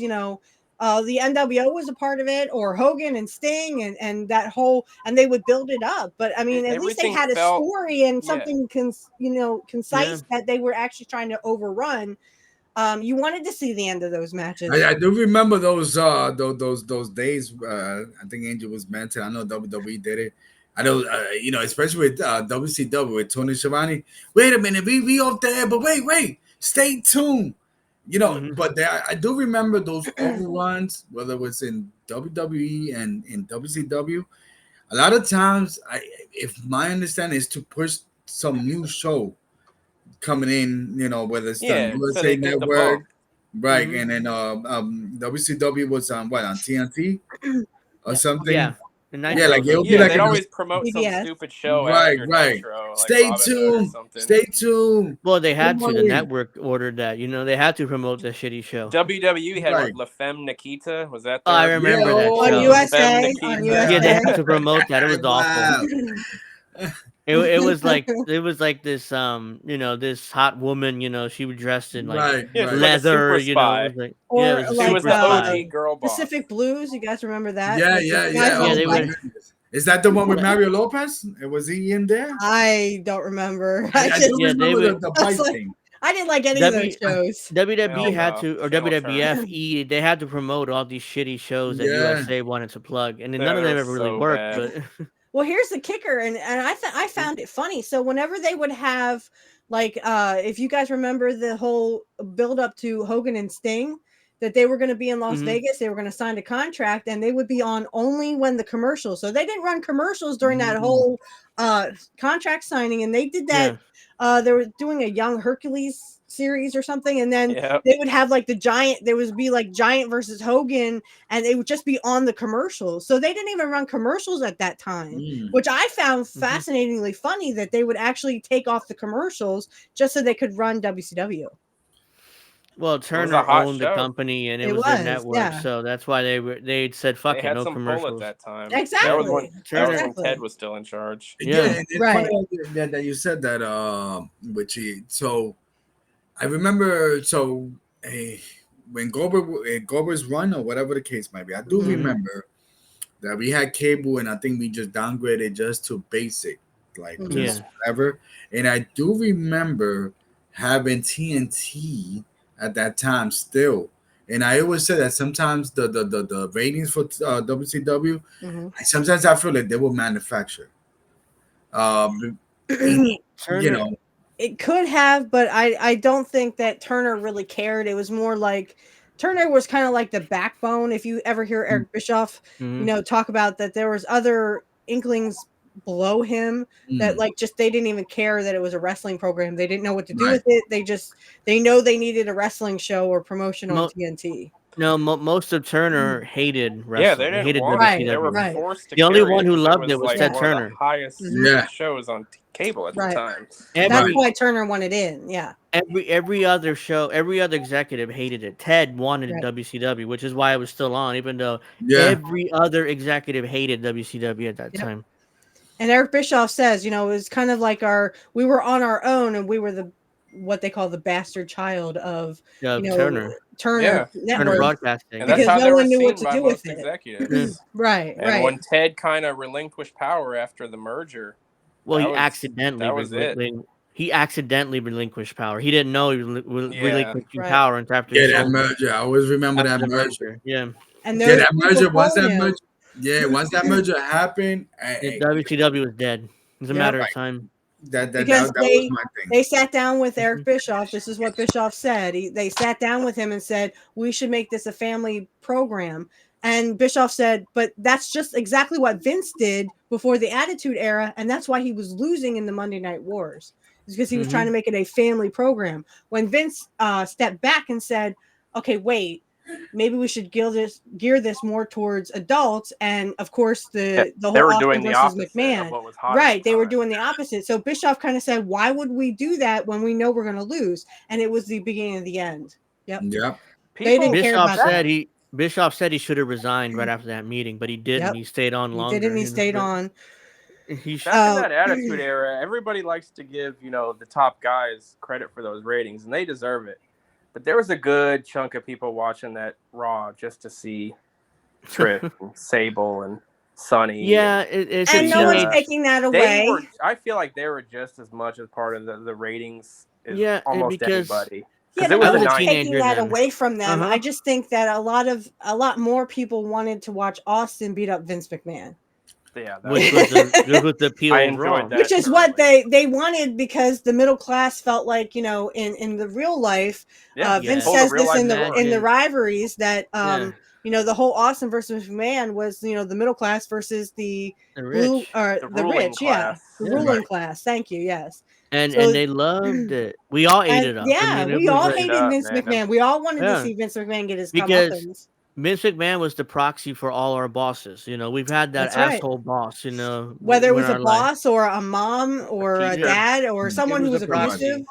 the NWO was a part of it, or Hogan and Sting, and that whole, and they would build it up. But I mean, at least they had a story and something concise that they were actually trying to overrun. You wanted to see the end of those matches. I do remember those days. I think Angel was mentioned. I know WWE did it. I know, especially with WCW with Tony Schiavone. Wait a minute, we off there, but wait, stay tuned. But I do remember those overruns, whether it was in WWE and in WCW. A lot of times, if my understanding is to push some new show coming in, whether it's the USA Network, right? And then WCW was on TNT or something. Yeah. They'd always promote some stupid show after Nitro. Stay tuned. Stay tuned. Well, they had to. The network ordered that. They had to promote the shitty show. WWE had La Femme Nikita. Was that? I remember that show. On USA. Yeah, they had to promote that. It was awful. It was like this this hot woman, she was dressed in like leather, like a it was like the OG girl boss. Pacific Blues, you guys remember that? Yeah. Is that the one with Mario Lopez? Was he in there? I don't remember. I do remember the bike thing. I didn't like any of those shows. WWE had to, or WWF, they had to promote all these shitty shows that USA wanted to plug, and none of them ever really worked. But well, here's the kicker, and I found it funny. So whenever they would have, like, if you guys remember the whole build up to Hogan and Sting, that they were going to be in Las Vegas, they were going to sign a contract, and they would be on only when the commercials. So they didn't run commercials during that whole contract signing, and they did that. They were doing a Young Hercules series or something, and then they would have like the Giant. There would be like Giant versus Hogan, and they would just be on the commercials. So they didn't even run commercials at that time, which I found fascinatingly funny that they would actually take off the commercials just so they could run WCW. Well, Turner owned the company, and it was their network, so that's why they said fuck it, no commercials at that time. Exactly. That was when Ted was still in charge. It's funny that you said that, Richie. So I remember, when Goldberg's run or whatever the case might be, I do remember that we had cable, and I think we just downgraded just to basic, just whatever. And I do remember having TNT at that time still, and I always say that sometimes the ratings for WCW, sometimes I feel like they were manufactured. It could have, but I don't think that Turner really cared. It was more like Turner was kind of like the backbone. If you ever hear Eric Bischoff, talk about that, there was other inklings below him that they didn't even care that it was a wrestling program. They didn't know what to do with it. They know they needed a wrestling show or promotion on TNT. No, most of Turner hated wrestling. Yeah, they didn't want WCW. They were forced to. The only one who loved it was Ted Turner. One of the highest shows on cable at the time. That's why Turner wanted in. Yeah. Every other show, every other executive hated it. Ted wanted WCW, which is why it was still on, even though every other executive hated WCW at that time. And Eric Bischoff says, it was kind of like we were on our own, and we were what they call the bastard child of Turner Network Broadcasting, and that's because how no one knew seen what to by do most with executives. it. Right. When Ted kind of relinquished power after the merger, he accidentally relinquished power. He didn't know he was relinquishing power until after that merger. I always remember that merger. Yeah, and that merger. Once that merger happened, WCW was dead. It was a matter of time. That was my thing. They sat down with Eric Bischoff. This is what Bischoff said. They sat down with him and said, we should make this a family program. And Bischoff said, but that's just exactly what Vince did before the Attitude Era. And that's why he was losing in the Monday Night Wars. It's because he was trying to make it a family program. When Vince stepped back and said, okay, wait, maybe we should gear this more towards adults, and of course the whole they were Austin doing the versus opposite McMahon, of what was hot right? They were doing the opposite. So Bischoff kind of said, "Why would we do that when we know we're going to lose?" And it was the beginning of the end. Yep. They didn't care about that. Bischoff said he should have resigned right after that meeting, but he didn't. Yep. He stayed on longer. He stayed on. Back in that Attitude Era, everybody likes to give the top guys credit for those ratings, and they deserve it. But there was a good chunk of people watching that Raw just to see Trish and Sable and Sunny. Yeah, it's and a no one's teenage. taking that away. I feel like they were just as much as part of the ratings as Yeah, almost because anybody. Yeah, Because it was I was a a not 90s. taking teenager that then. away from them. Uh-huh. I just think that a lot more people wanted to watch Austin beat up Vince McMahon. Yeah, which was the appeal I of enjoyed Raw. that. Which is what thoroughly. they wanted, because the middle class felt like, in the real life, Yeah, Vince told a says real this life in the Imagine. rivalries that Yeah. the whole Austin versus McMahon was, the middle class versus the The blue, rich. or The the ruling rich, class. the Yeah. ruling class. Thank you. Yes. And So they loved it. We all ate and it up. I yeah, mean, it we was all like hated Vince man. McMahon. We all wanted to Yeah. see Vince McMahon get his Because comeuppance. Vince McMahon was the proxy for all our bosses. We've had that That's right. asshole boss. Whether it in was a our life. boss or a mom or a teacher. dad or It someone who was was a abusive. proxy.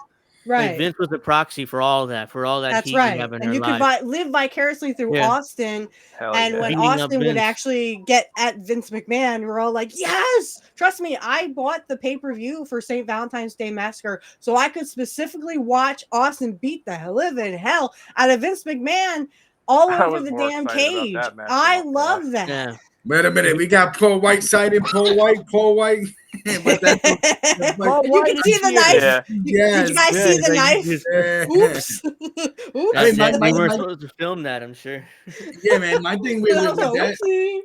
Right. Like Vince was the proxy for all that That's heat we right. have in And our you could life. live vicariously through Yeah. Austin. Hell And yeah. when Beating up Austin would Vince. actually get at Vince McMahon, we're all like, yes, trust me, I bought the pay-per-view for St. Valentine's Day Massacre so I could specifically watch Austin beat the living hell out of Vince McMahon all I over was the more damn excited about cage. that match I than love that. Yeah. Wait a minute, we got Paul White sided, Paul White. But that's Paul You can White see is the here. knife. Yeah. Did you guys Yeah, see it's the like knife? Oops. Oops. I mean, We weren't my supposed to film that, I'm sure. yeah, man. My thing And I was with like, that, oopsie.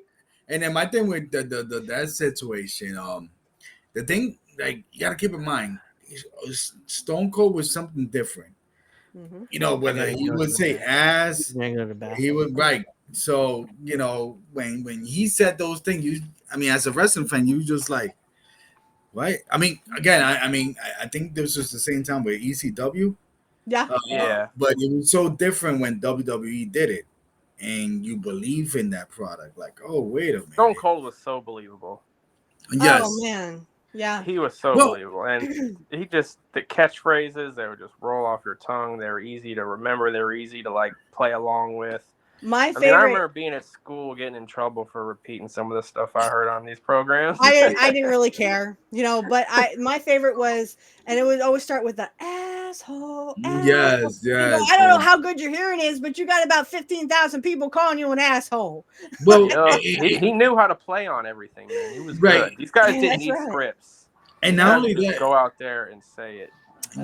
and then my thing with the that situation, the thing, like, you gotta keep in mind, Stone Cold was something different. Mhm. Whether gotta he go would to the say bathroom. ass, I gotta go to the bathroom. he would right. So when he said those things, as a wrestling fan, you just like, right? I mean, again, I think this was the same time with ECW. Yeah. Yeah. But it was so different when WWE did it, and you believe in that product. Like, oh, wait a minute. Stone Cold was so believable. Yes. Oh man. Yeah. He was so believable. And the catchphrases, they would just roll off your tongue. They were easy to remember. They were easy to play along with. My I favorite. remember being at school getting in trouble for repeating some of the stuff I heard on these programs. I didn't really care, but my favorite was, and it would always start with the asshole. Yes. I don't know how good your hearing is, but you got about 15,000 people calling you an asshole. Well, he knew how to play on everything, man. He was right. good. These guys didn't That's need right. scripts. And These not guys only would just that, go out there and say it.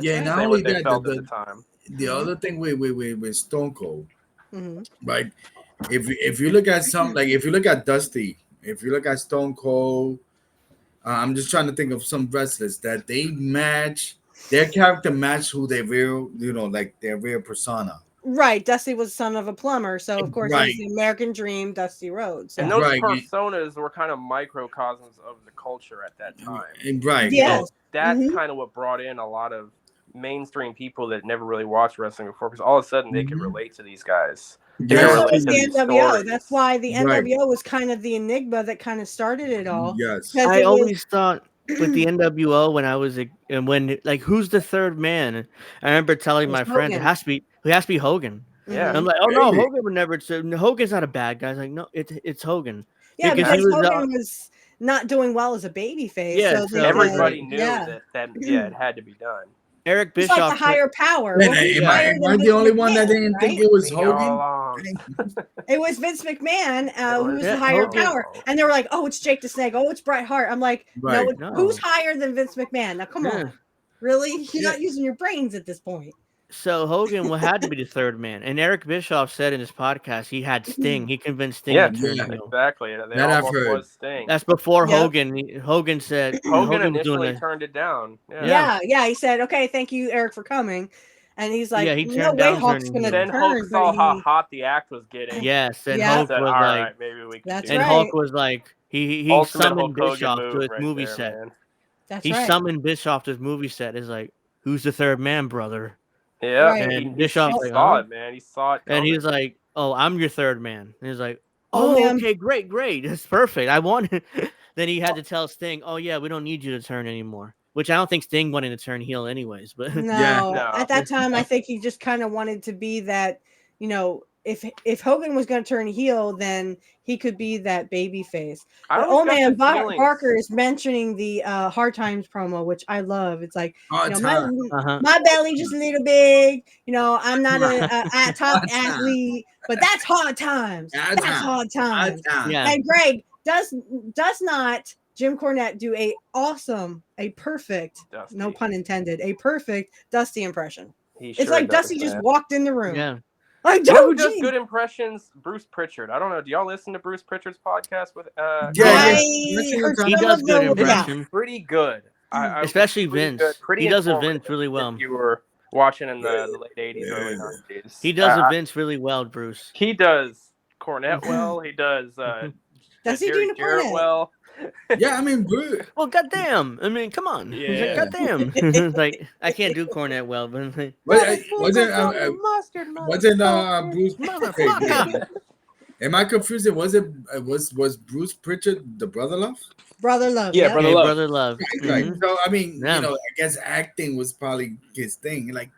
yeah, not Say only what they that, felt at the time. the other thing with Stone Cold, Mm-hmm. right? If you look at if you look at Dusty, if you look at Stone Cold, I'm just trying to think of some wrestlers that they match their character match who they real, like their real persona. Right. Dusty was son of a plumber, so of course Right. he's the American dream, Dusty Rhodes. And Yeah. those Right. personas were kind of microcosms of the culture at that time. Right. Yes. That's Mhm. kind of what brought in a lot of mainstream people that never really watched wrestling before, because all of a sudden they could Mhm. relate to these guys. And Yeah. so relate was to the these NWO. stories. That's why the Right. NWO was kind of the enigma that kind of started it all. Yes. Because I it was always thought with the NWO when I was who's the third man? I remember telling my friends it Hogan. has to be Hogan. Yeah. And I'm like, oh no, Really? Hogan would never. Hogan's not a bad guy. I was like, no, it's Hogan. Yeah, because because he was Hogan was not doing well as a baby face. Yeah, so so everybody knew yeah. that it had to be done. Eric It's like Bischoff. the higher power. Man, Well, who's am higher I than the Vince only one that McMahon, didn't think right? it was Me all Hogan? along. It was Vince McMahon who was Yeah, the higher Hogan. power. And they were like, oh, it's Jake the Snake. Oh, it's Bret Hart. I'm like, Right. no, No. who's higher than Vince McMahon? Now, come Yeah. on. Really? You're Yeah. not using your brains at this point. So Hogan had to be the third man, and Eric Bischoff said in his podcast he had Sting. He convinced Sting Yeah, to turn Yeah. heel. exactly. They That I've almost heard. was Sting. That's before Yep. Hogan. Hogan said Hogan was doing initially it. turned it down. Yeah. He said, okay, thank you, Eric, for coming. And he's like, Yeah, he no turned way down Hulk's turning going to heel. Then turn. Hulk saw but how he, hot the act was getting. Yes, and Yeah. Hulk Said, was all like, right, maybe we can That's do and it. right. Hulk was like, he Ultimate summoned Hulk Hogan Bischoff to move his right movie there, set. man. That's He right. summoned Bischoff to his movie set. Is like, who's the third man, brother? Yeah, Right. he And Bischoff's saw like, huh? it, man. He saw it And coming. he's like, oh, I'm your third man. And he's like, Oh, oh, man. okay, great. That's perfect. I want it. Then he had to tell Sting, oh, yeah, we don't need you to turn anymore. Which I don't think Sting wanted to turn heel anyways. But No. Yeah. No. At that time, I think he just kind of wanted to be that, if Hogan was going to turn heel, then he could be that baby face. I Old man feelings. Barker is mentioning the Hard Times promo, which I love. It's like, my belly just a little big. I'm not a top athlete, but that's hard times. That's hard times. Yeah. And Greg does not Jim Cornette do a perfect, Dusty. No pun intended, a perfect Dusty impression. It's like Dusty just walked in the room. Yeah. Like, who does good impressions? Bruce Pritchard. I don't know. Do y'all listen to Bruce Pritchard's podcast with? He does good impressions. Pretty good. Especially Vince. He does a Vince really well. If you were watching in the late '80s, early '90s. He does a Vince really well, Bruce. He does Cornette well. He does. Does he do Jarrett well? Yeah, I mean, Bruce. Well, goddamn. I mean, come on. Yeah. Goddamn. It's like, I can't do Cornette well, but wasn't Bruce? Motherfucker. Am I confusing? Was Bruce Pritchard the Brother Love? Brother Love. Yeah, Brother Love. Right. Mm-hmm. So I mean, I guess acting was probably his thing. Like,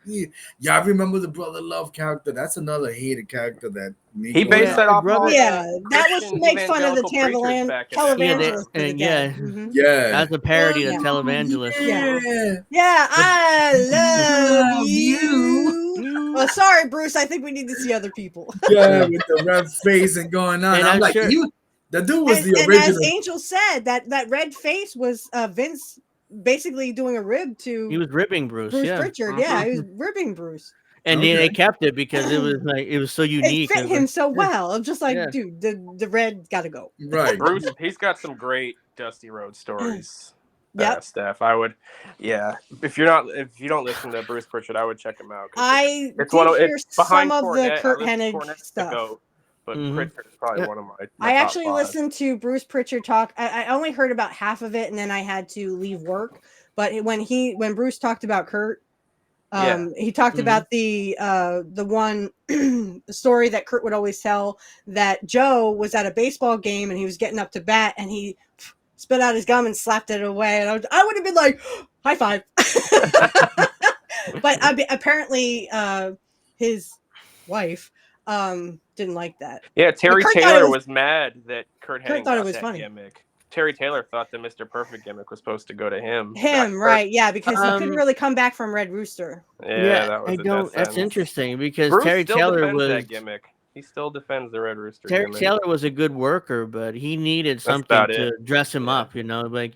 y'all remember the Brother Love character? That's another hated character that he based that off. That was to make fun of the televangelist. Yeah, that's a parody of televangelist. Yeah, I love you. Well, sorry, Bruce. I think we need to see other people. Yeah, with the red face and going on. And I'm like, sure. The dude was the original. And as Angel said, that red face was Vince basically doing a rib to. He was ribbing Bruce. Pritchard. Yeah, he was ribbing Bruce. And then they kept it because it was so unique. It fit him so well. I'm just like, dude, the red got to go. Right, Bruce. He's got some great Dusty Rhodes stories. Steph, I would, If you don't listen to Bruce Pritchard, I would check him out. It's behind some of the Curt Hennig stuff. But Pritchard is probably one of my I actually listened to Bruce Pritchard talk. I only heard about half of it, and then I had to leave work. But when Bruce talked about Curt, he talked about the one story that Curt would always tell, that Joe was at a baseball game and he was getting up to bat and he spit out his gum and slapped it away, and I would have been like, high five. But apparently his wife didn't like that. Yeah, Terry Taylor was mad that Curt Hennig thought it was funny. Gimmick. Terry Taylor thought the Mr. Perfect gimmick was supposed to go to him. Right? Yeah, because he couldn't really come back from Red Rooster. Yeah, that was that's interesting because Bruce Terry Taylor was that gimmick. He still defends the Red Rooster. Terry gimmick. Taylor was a good worker, but he needed something to dress him up. Like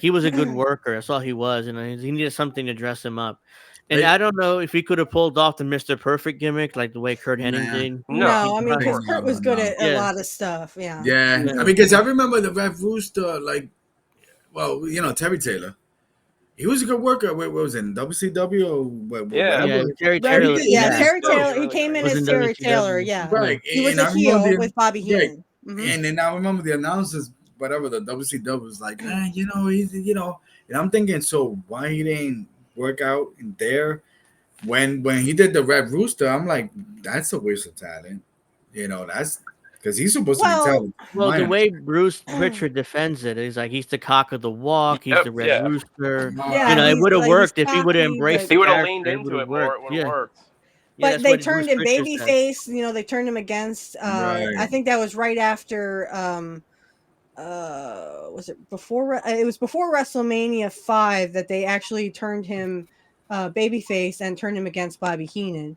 he was a good worker. That's all he was, and he needed something to dress him up. And I don't know if he could have pulled off the Mr. Perfect gimmick like the way Curt Hennig did. No, I mean, because Curt was good at a lot of stuff. Yeah. I mean, because I remember the Red Rooster, Terry Taylor. He was a good worker. What was it, WCW or what? Terry Taylor. Terry Taylor. He came in as Terry Taylor. Yeah, right. He was a heel with Bobby Heenan. And then I remember the announcers, whatever the WCW was like, he's, and I'm thinking, so why he didn't work out in there when he did the Red Rooster? I'm like, that's a waste of talent. That's because he's supposed to be talented. Well, the way Bruce Pritchard defends it is like he's the cock of the walk, he's the Red Rooster. It would have worked if he would have embraced. He would have leaned into it more. It would have worked. But they turned him babyface. They turned him against. I think that was right after. Was it before? It was before WrestleMania 5 that they actually turned him babyface and turned him against Bobby Heenan.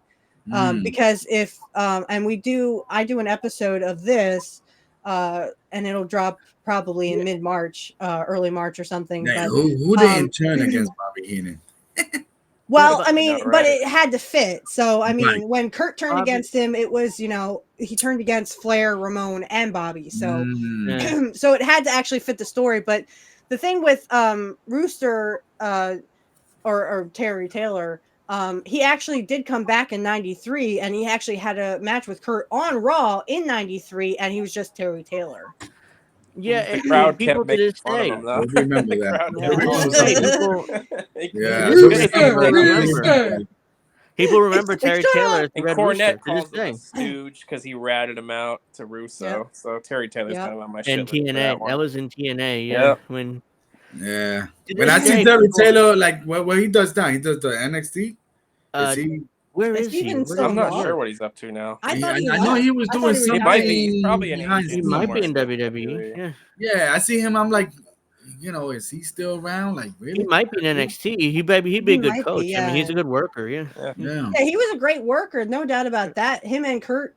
Because if I do an episode of this, and it'll drop probably in mid-March, early March or something. Now, who didn't turn against Bobby Heenan? Well, I mean, but it had to fit. So, I mean, when Curt turned against him, it was, he turned against Flair, Ramon, and Bobby. So, so it had to actually fit the story. But the thing with Rooster or Terry Taylor, he actually did come back in 93, and he actually had a match with Curt on Raw in 93, and he was just Terry Taylor. Yeah, the crowd people to this day remember that. People remember Terry Taylor. And Cornette calls him a stooge because he ratted him out to Russo. Yeah. So Terry Taylor's kind of on my shit. And TNA, that was in TNA. When I see Terry Taylor, like what he does now, he does the NXT. Where is he? I'm not sure what he's up to now. I know he was doing something. He might be. He's probably in. He might be in WWE. Yeah. Yeah, I see him. I'm like, is he still around? Like, really? He might be in NXT. He'd be a good coach. I mean, he's a good worker. Yeah. He was a great worker, no doubt about that. Him and Curt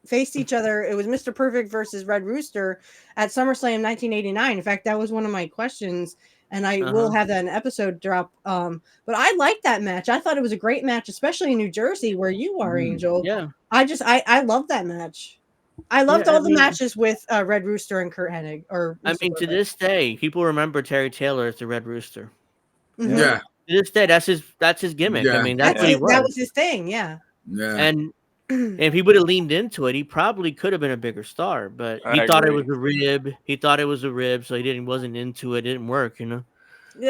faced each other. It was Mr. Perfect versus Red Rooster at SummerSlam 1989. In fact, that was one of my questions, and I will have that in episode drop. But I liked that match. I thought it was a great match, especially in New Jersey where you are, Angel. Yeah. I love that match. I loved all the matches with Red Rooster and Curt Hennig. To this day, people remember Terry Taylor as the Red Rooster. Mm-hmm. Yeah. To this day, that's his gimmick. Yeah. I mean, that's what he was. That was his thing. Yeah. Yeah. And if he would have leaned into it, he probably could have been a bigger star. But he thought it was a rib. He thought it was a rib, so he wasn't into it. It didn't work,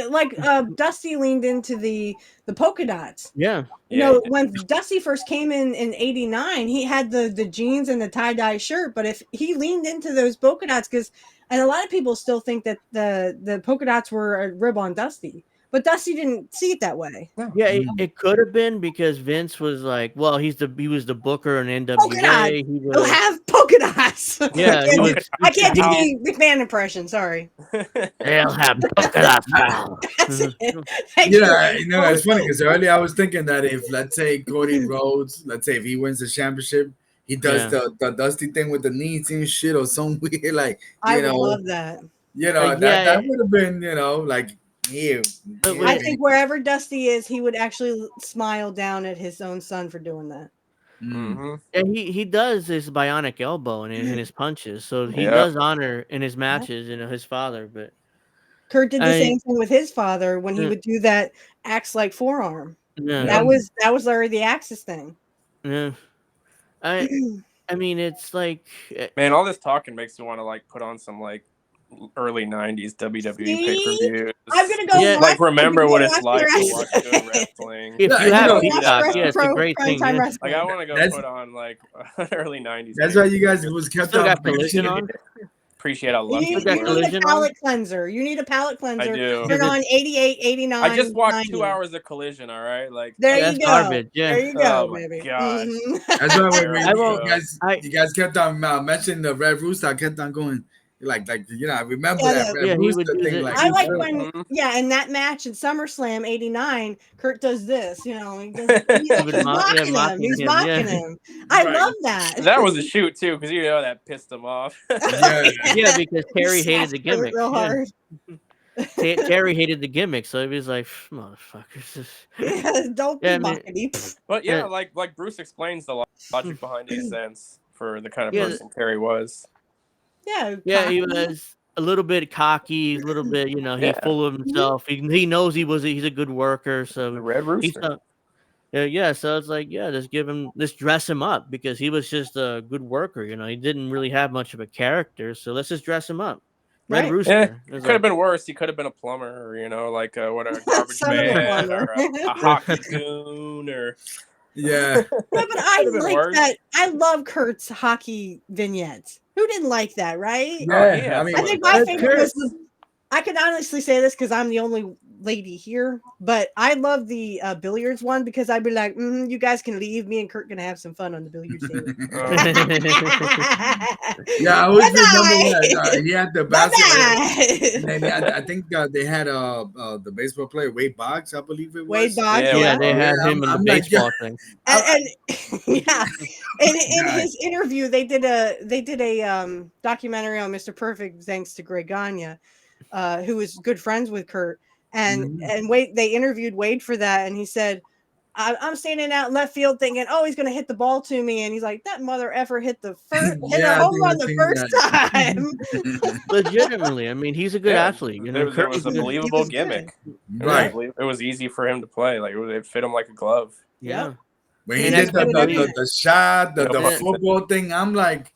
Like Dusty leaned into the polka dots. Yeah. When Dusty first came in '89, he had the jeans and the tie-dye shirt. But if he leaned into those polka dots, and a lot of people still think that the polka dots were a rib on Dusty. But Dusty didn't see it that way. Yeah, it could have been because Vince was like, well, he was the booker in NWA. He'll have polka dots. Yeah, I can't do the McMahon impression. Sorry. They'll have polka dots. It's funny because earlier I was thinking that if, let's say, Cody Rhodes, if he wins the championship, he does the Dusty thing with the knees and shit or some weird, like, I would love that. That would have been, like. Yeah. I think wherever Dusty is, he would actually smile down at his own son for doing that. Mm-hmm. And he does his bionic elbow in his punches, so he does honor in his matches, his father. But Curt did the same thing with his father when he would do that axe like forearm. Yeah. That was Larry the Axe's thing. Yeah. I mean, it's like, man, all this talking makes me want to put on some early 90s WWE pay-per-views. I'm gonna go remember what it's like to watch good wrestling. If you have Peacock, it's a great thing. I want to go put on an early 90s. That's why you guys was kept on Collision on. Appreciate how lucky you need a palate cleanser. You need a palate cleanser. I do. Turn on 88, 89. I just watched 90. 2 hours of Collision. All right, there you go. Garbage. Yeah. There you go, baby. God. That's why you guys kept on mentioning the Red Rooster. I kept on going. I remember that Red Rooster thing. I like when, in that match in SummerSlam '89, Curt does this. He's mocking him. He's mocking him. I love that. That was a shoot too, because that pissed him off. Yeah, because Terry hated the gimmick. Real hard. Terry hated the gimmick, so he was like, "Motherfuckers, don't be mocking me." But like Bruce explains the logic behind these sense for the kind of person Terry was. Yeah, he was a little bit cocky, a little bit, he's full of himself. He knows he's a good worker. So the Red Rooster. So it's like, let's dress him up because he was just a good worker. He didn't really have much of a character, so let's just dress him up. Red Rooster. It could have been worse. He could have been a plumber, or a garbage man, or a hockey goon, or. Yeah. But I like that. I love Curt's hockey vignettes. Who didn't like that, right? Yeah. I think my favorite was. I can honestly say this because I'm the only lady here, but I love the billiards one because I'd be like, you guys can leave. Me and Curt gonna have some fun on the billiards table. I always remember that he had the basketball. I think they had the baseball player Wade Boggs, I believe it was. Wade Boggs, they had him in the baseball thing. And in his interview, they did a documentary on Mr. Perfect thanks to Greg Gagne. Who was good friends with Curt, and Wade. They interviewed Wade for that, and he said, "I'm standing out in left field thinking, oh, he's going to hit the ball to me," and he's like, "That mother effer hit a home run the first time." Legitimately, I mean, he's a good athlete. It was a believable gimmick. Right, it was easy for him to play. It fit him like a glove. Yeah, when he did the shot, the football thing, I'm like,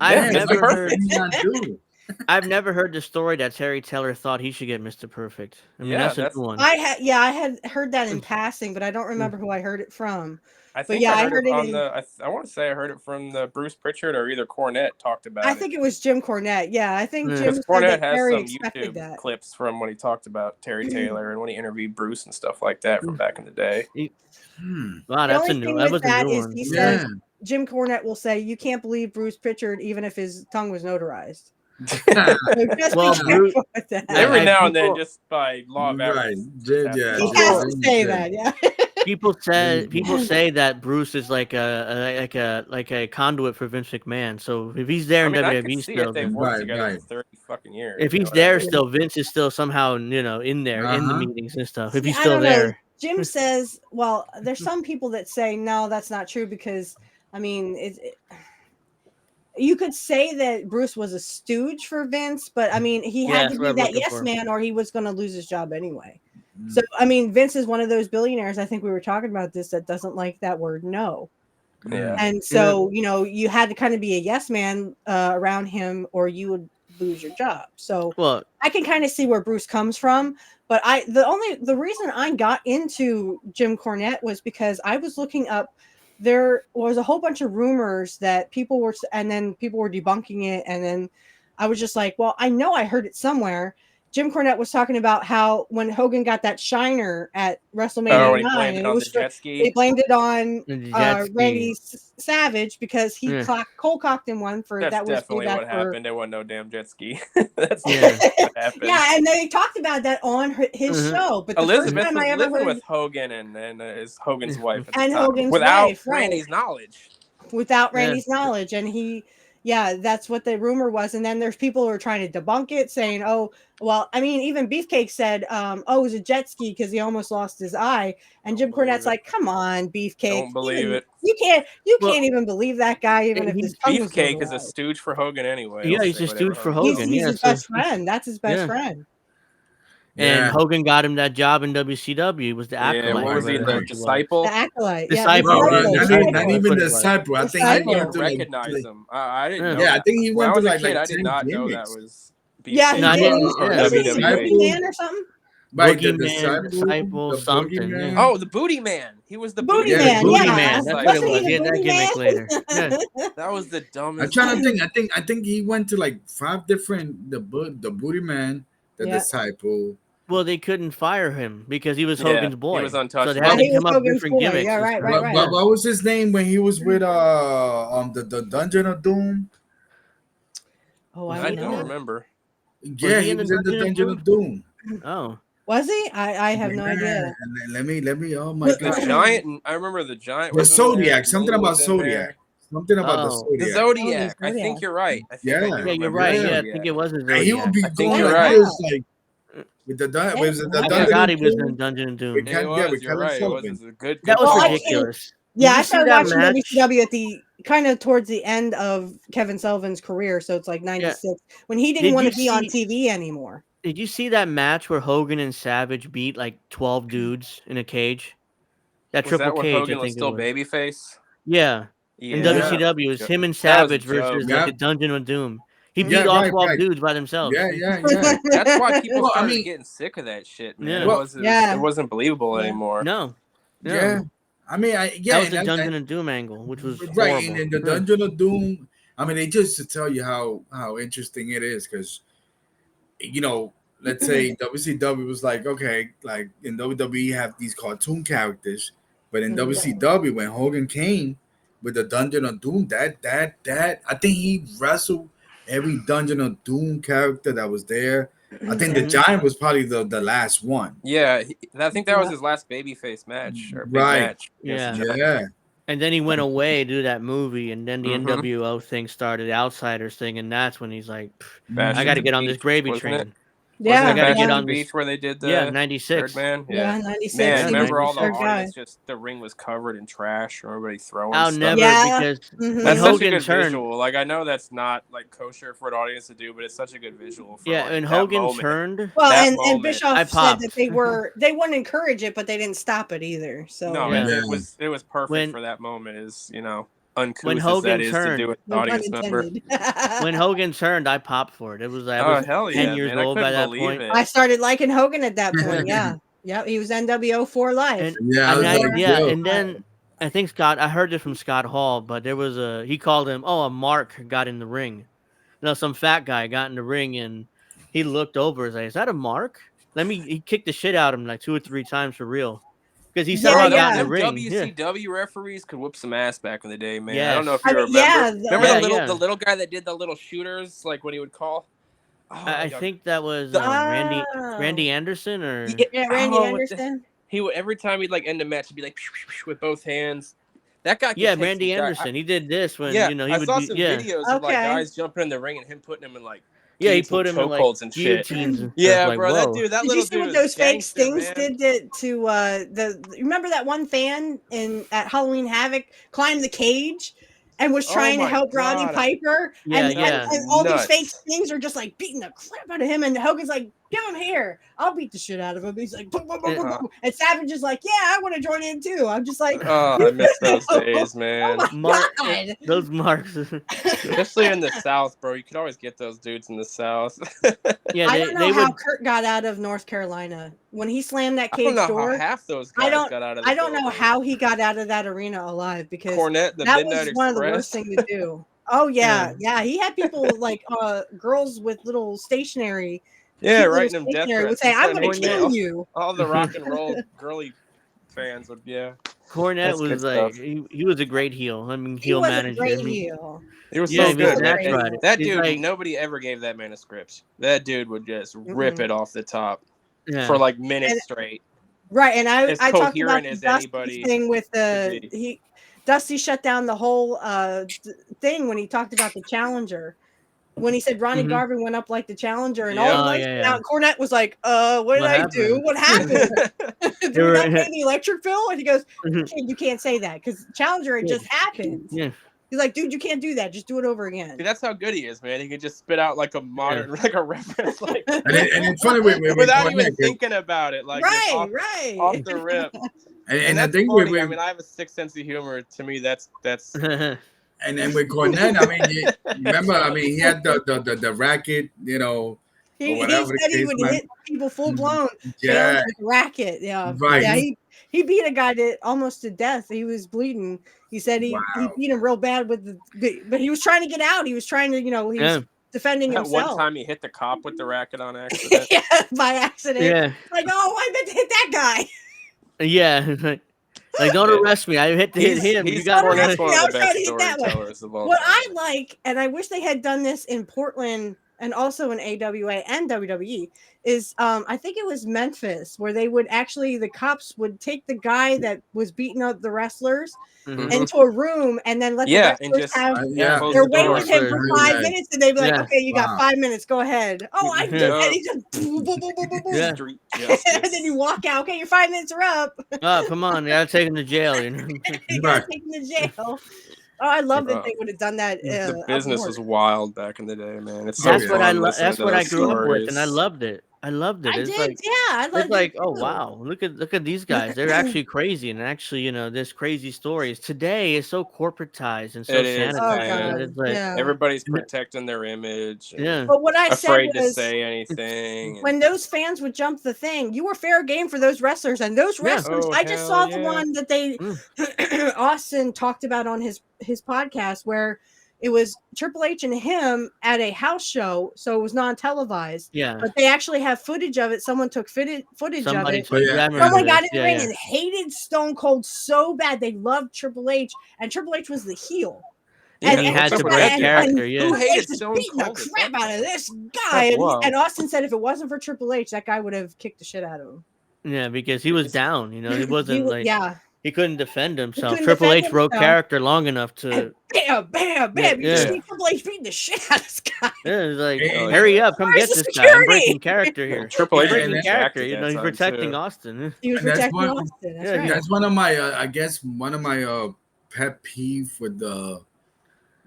I've never heard. I've never heard the story that Terry Taylor thought he should get Mr. Perfect. I mean, that's a new one. I had heard that in passing, but I don't remember who I heard it from. I think I heard it on the. I want to say I heard it from the Bruce Pritchard or either Cornette talked about it. I think it was Jim Cornette. Yeah, I think Jim said Cornette that has Terry some expected YouTube that. clips from when he talked about Terry Taylor and when he interviewed Bruce and stuff like that from back in the day. Wow, that's a new. That was a new one. He says Jim Cornette will say, "You can't believe Bruce Pritchard, even if his tongue was notarized." Well, Bruce, every now and then, just by law of averages, he has to say that. Yeah. People say that Bruce is like a conduit for Vince McMahon. So if he's there in WWE still, they've worked together for 30 fucking years. If he's there still, Vince is still somehow in there in the meetings and stuff. If he's still there, Jim says, "Well, there's some people that say no, that's not true because I mean you could say that Bruce was a stooge for Vince, but I mean he had to be that yes man, or he was going to lose his job anyway." So, I mean, Vince is one of those billionaires. I think we were talking about this that doesn't like that word no. Yeah. And so, you had to kind of be a yes man around him or you would lose your job. So I can kind of see where Bruce comes from. But the reason I got into Jim Cornette was because I was looking up, there was a whole bunch of rumors that people were debunking it. And then I was just like, well, I know I heard it somewhere. Jim Cornette was talking about how when Hogan got that shiner at WrestleMania 9, and they blamed it on Randy Savage because he cold cocked him one for that's that. That's definitely what happened. There wasn't no damn jet ski. That's what happened. Yeah, and they talked about that on his show. But the Elizabeth first time I ever living heard with Hogan and is Hogan's wife at and the time, Hogan's without wife, right. Randy's knowledge. Without Randy's knowledge, and he. Yeah, that's what the rumor was. And then there's people who are trying to debunk it, saying, oh, well, I mean, even Beefcake said, it was a jet ski because he almost lost his eye. And Jim Cornette's like, come on, Beefcake. Don't believe it. You can't even believe that guy, even if his tongue was Beefcake is a stooge for Hogan anyway. Yeah, he's a stooge for Hogan. He's his best friend. That's his best friend. And Hogan got him that job in WCW. He was the acolyte. Yeah, what was he, the disciple? The acolyte. Disciple. Not even the disciple. I think I didn't recognize him. I didn't know. Yeah, I think he went to like I did not know that was. Yeah, he did. WWE or something. Right, the disciple, something. Yeah. Oh, the Booty Man. He was the Booty Man. Booty Man. That's what it was. He had that gimmick later. That was the dumbest. I'm trying to think. I think he went to like 5 different. The Booty Man, the Disciple. Well, they couldn't fire him because he was Hogan's boy. He was untouchable. So they had to come up with different gimmicks. Yeah, right. What was his name when he was with the Dungeon of Doom? Oh, I don't remember. Yeah, he was in the Dungeon of Doom. Oh. Was he? I have no idea. Let me. Oh my god! The Giant. I remember the Giant. The Zodiac. Something about Zodiac. Something about the Zodiac. The Zodiac. I think you're right. Yeah, you're right. Yeah, I think it was a Zodiac. He would be going like this, like with the I forgot he was in Dungeon and Doom. You're right. That was ridiculous. Yeah, I started watching WCW at the kind of towards the end of Kevin Sullivan's career, so it's like 96 when he didn't want to be on TV anymore. Did you see that match where Hogan and Savage beat like 12 dudes in a cage? That triple cage, Hogan I think was still babyface. Yeah. In WCW, it was him and Savage versus like the Dungeon of Doom. He beat all 12 dudes by themselves. Yeah. That's why people started getting sick of that shit, man. It wasn't believable anymore. No. Yeah. I mean, that was the Dungeon of Doom angle, which was right. horrible. And in the Dungeon of Doom, I mean, it just to tell you how interesting it is, because let's say WCW was like, okay, like in WWE you have these cartoon characters, but in WCW when Hogan came with the Dungeon of Doom, that I think he wrestled every Dungeon of Doom character that was there. I think the Giant was probably the last one. Yeah, I think that was his last babyface match or big match. Yeah. And then he went away to do that movie, and then the NWO thing started, the Outsiders thing, and that's when he's like, I got to get on this gravy train. Yeah, I got to get on the beach where they did the 96. Third Man. Yeah, 96. Man, remember all the audience? Just the ring was covered in trash, or everybody throwing stuff. Never, because that's such a good visual. Like I know that's not like kosher for an audience to do, but it's such a good visual. For, and Hogan turned. Well, and Bischoff said that they wouldn't encourage it, but they didn't stop it either. So no, it was perfect for that moment. uncouth as that is to do with an audience member. When Hogan turned, I popped for it. It was I was hell 10 yeah, years man. old by that point. I started liking Hogan at that point. Yeah, he was NWO for life. And then I think I heard it from Scott Hall, but there was he called him, a mark got in the ring. Some fat guy got in the ring and he looked over and was like, is that a mark? He kicked the shit out of him like 2 or 3 times for real. Because he said he got in the ring. WCW referees could whoop some ass back in the day, man. Yes. I don't know if you remember. Remember the little guy that did the little shooters, like when he would call? I think that was Randy Anderson or Randy Anderson. He would every time he'd like end a match, he'd be like with both hands. That guy, Randy Anderson. He did this when he I would saw some videos of like guys jumping in the ring and him putting him in like he put him in like and shit. And yeah, like, bro, whoa. that did little you see dude what those fake gangster, things did to remember that one fan at Halloween Havoc climbed the cage and was trying to help Roddy Piper, and all these fake things are just like beating the crap out of him, and Hogan's like, give him here, I'll beat the shit out of him. He's like, boom, boom, boom, boom, boom. And Savage is like, yeah, I want to join in too. I'm just like, I miss those days, man. Oh my God. Those marks, especially in the South, bro. You could always get those dudes in the South. I don't know how Curt got out of North Carolina when he slammed that cage door. Half those guys got out of. I don't know how he got out of that arena alive, because Cornette, that was one of the worst things to do. Oh yeah. He had people like girls with little stationery. Yeah, writing them death threats. Would say, "I'm going to kill you." All the rock and roll girly fans would, Cornette was like, he was a great heel. I mean, heel manager. He was so good. That dude, like, nobody ever gave that man a script. That dude would just rip it off the top for like minutes straight. Right, and I talked about the Dusty thing with Dusty shut down the whole thing when he talked about the Challenger. When he said Ronnie Garvin went up like the Challenger and all the lights went out, Cornette was like, what did I do? What happened? Did we not pay the electric bill? And he goes, you can't say that because Challenger had just happened. Yeah. He's like, dude, you can't do that. Just do it over again. Dude, that's how good he is, man. He could just spit out like a modern, like a reference, like and it's funny without even thinking about it, like off the rip. And I think I mean, I have a sick sense of humor. To me, that's. And then with Cornette, I mean, remember, I mean, he had the racket, you know. He said he would hit people full blown. With racket, right. Yeah, he beat a guy almost to death. He was bleeding. He said he beat him real bad but he was trying to get out. He was trying to, he was defending himself. One time he hit the cop with the racket on accident. By accident. Yeah. Like, I meant to hit that guy. Yeah. Like, don't arrest me. I hit him. He's you got one of the best storytellers of all time. What I like, and I wish they had done this in Portland and also in AWA and WWE, is I think it was Memphis, where they would the cops would take the guy that was beating up the wrestlers into a room and then let the wrestlers have their way with him for 5 minutes, and they'd be like, okay, you got 5 minutes, go ahead. Oh, I did. And he just boom, boom, boom, boom, boom, boom. And then you walk out, okay, your 5 minutes are up. Oh, come on, you gotta take him to jail, you gotta take him to jail. Oh, I love that they would have done that. The business was wild back in the day, man. That's what I grew up with, and I loved it. I loved it. I loved it. Like, oh wow, look at these guys. They're actually crazy, and actually, there's crazy stories. Today is so corporatized and so sanitized. It's like, everybody's protecting their image. But what I said was, to say anything. When those fans would jump the thing, you were fair game for those wrestlers, and those wrestlers. I just saw the one that they Austin talked about on his podcast where it was Triple H and him at a house show, so it was non-televised. Yeah, but they actually have footage of it. Someone took footage of it. Someone got in the ring and hated Stone Cold so bad. They loved Triple H, and Triple H was the heel. And he had to break character. Who hated Stone beating Cold? The crap out of this guy. And Austin said if it wasn't for Triple H, that guy would have kicked the shit out of him. Yeah, because he was down. He wasn't he couldn't defend himself. Triple H wrote character long enough to bam, bam, bam. You just see Triple H beating the shit out of this guy. Yeah, it's like, hurry up, come get this guy. I'm breaking character here. Triple H breaking character. He's protecting Austin. He was protecting Austin. That's right. That's one of my, I guess, pet peeve with the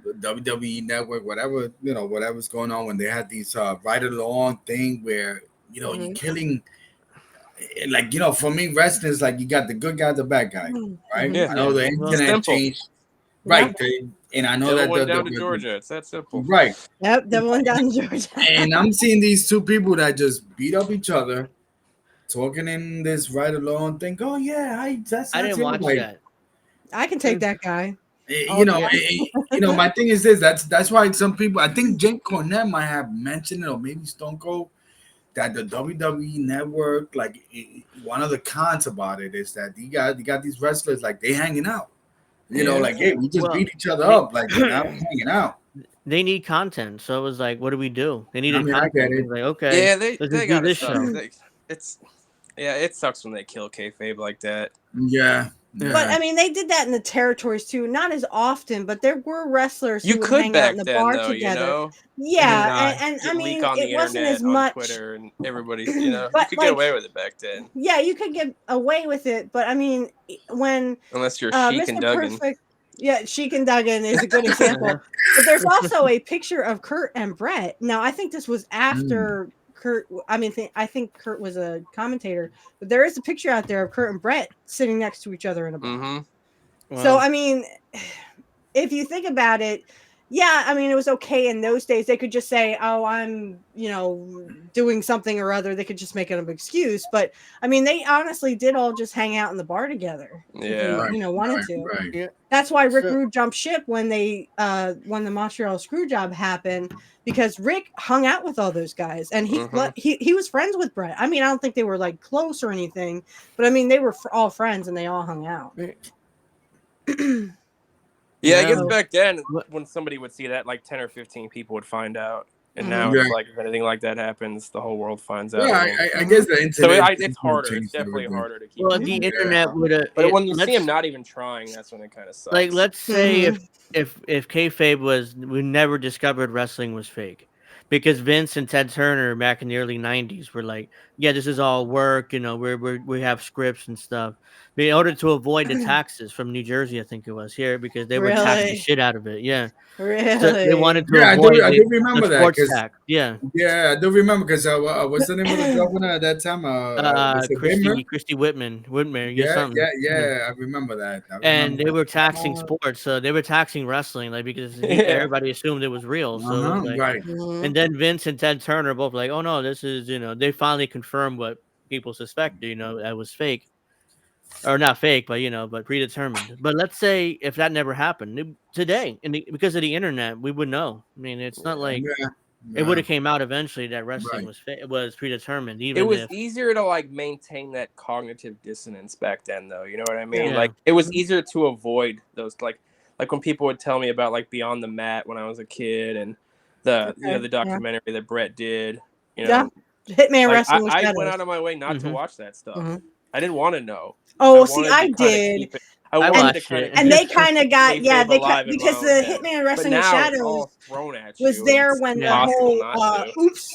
WWE Network, whatever's going on when they had these ride along thing where you're killing. Like, for me, wrestling is like you got the good guy, the bad guy, right? Yeah. I know the internet changed. right? And I know Devil that went down to Georgia. It's that simple. Right. Yep, Devil went down to Georgia. And I'm seeing these two people that just beat up each other, talking in this right along. Think, oh yeah, I didn't watch that. I can take that guy. You know, my thing is this. That's why some people. I think Jake Cornette might have mentioned it, or maybe Stone Cold, that the WWE network, like one of the cons about it is that you got these wrestlers like they hanging out. You know, like hey, we just beat each other up, like now we're hanging out. They need content, so it was like, what do we do? They needed content. I get it. Like, okay, yeah, they got this show. It sucks when they kill kayfabe like that. Yeah. But I mean, they did that in the territories too. Not as often, but there were wrestlers you who would could hang back out in the then, bar though, together. You know? Yeah, and I leak mean, on the it wasn't internet, as much on Twitter, and everybody's, but, you could get away with it back then. Yeah, you could get away with it, but I mean, when unless you're Sheik and Duggan. Perfect, yeah, Sheik and Duggan is a good example. But there's also a picture of Curt and Brett. Now, I think this was after Curt. I mean, I think Curt was a commentator, but there is a picture out there of Curt and Brett sitting next to each other in a bar. Mm-hmm. So, I mean, if you think about it, yeah, I mean, it was okay in those days. They could just say, oh, I'm, doing something or other. They could just make it an excuse. But, I mean, they honestly did all just hang out in the bar together. Yeah. If you wanted to. Right. Yeah. That's why Rick Rude jumped ship when the Montreal Screwjob happened, because Rick hung out with all those guys. And he was friends with Brett. I mean, I don't think they were, like, close or anything. But, I mean, they were all friends and they all hung out. Yeah, I guess back then, when somebody would see that, like 10 or 15 people would find out. And now it's like, if anything like that happens, the whole world finds out. Yeah, I guess the internet. So it's harder. It's definitely harder to keep. Well, the internet would have. But when you see him not even trying, that's when it kind of sucks. Like, let's say if kayfabe we never discovered wrestling was fake. Because Vince and Ted Turner back in the early 90s were like, yeah, this is all work, we have scripts and stuff. But in order to avoid the taxes from New Jersey, I think it was here, because they were taxing the shit out of it. Yeah. Really? So they wanted to avoid I do remember the sports tax. Yeah. Yeah, I do remember because what's the name of the governor at that time? Christy Whitman. Yeah, I remember that. And they were taxing sports, so they were taxing wrestling, like, because everybody assumed it was real. So it was like, right. And then Vince and Ted Turner both like, oh no, this is they finally confirmed what people suspected, that was fake, or not fake, but predetermined. But let's say if that never happened today, because of the internet, we would know. I mean, it's not like it would have came out eventually that wrestling was predetermined. Even it was easier to like maintain that cognitive dissonance back then, though. You know what I mean? Yeah. Like it was easier to avoid those like when people would tell me about like Beyond the Mat when I was a kid, and the documentary that Brett did. Hitman Wrestling. I went out of my way not to watch that stuff. I didn't want to know. Oh, I did. I wanted to kind of, and they kind of got because the Hitman Wrestling in Shadows was there when the whole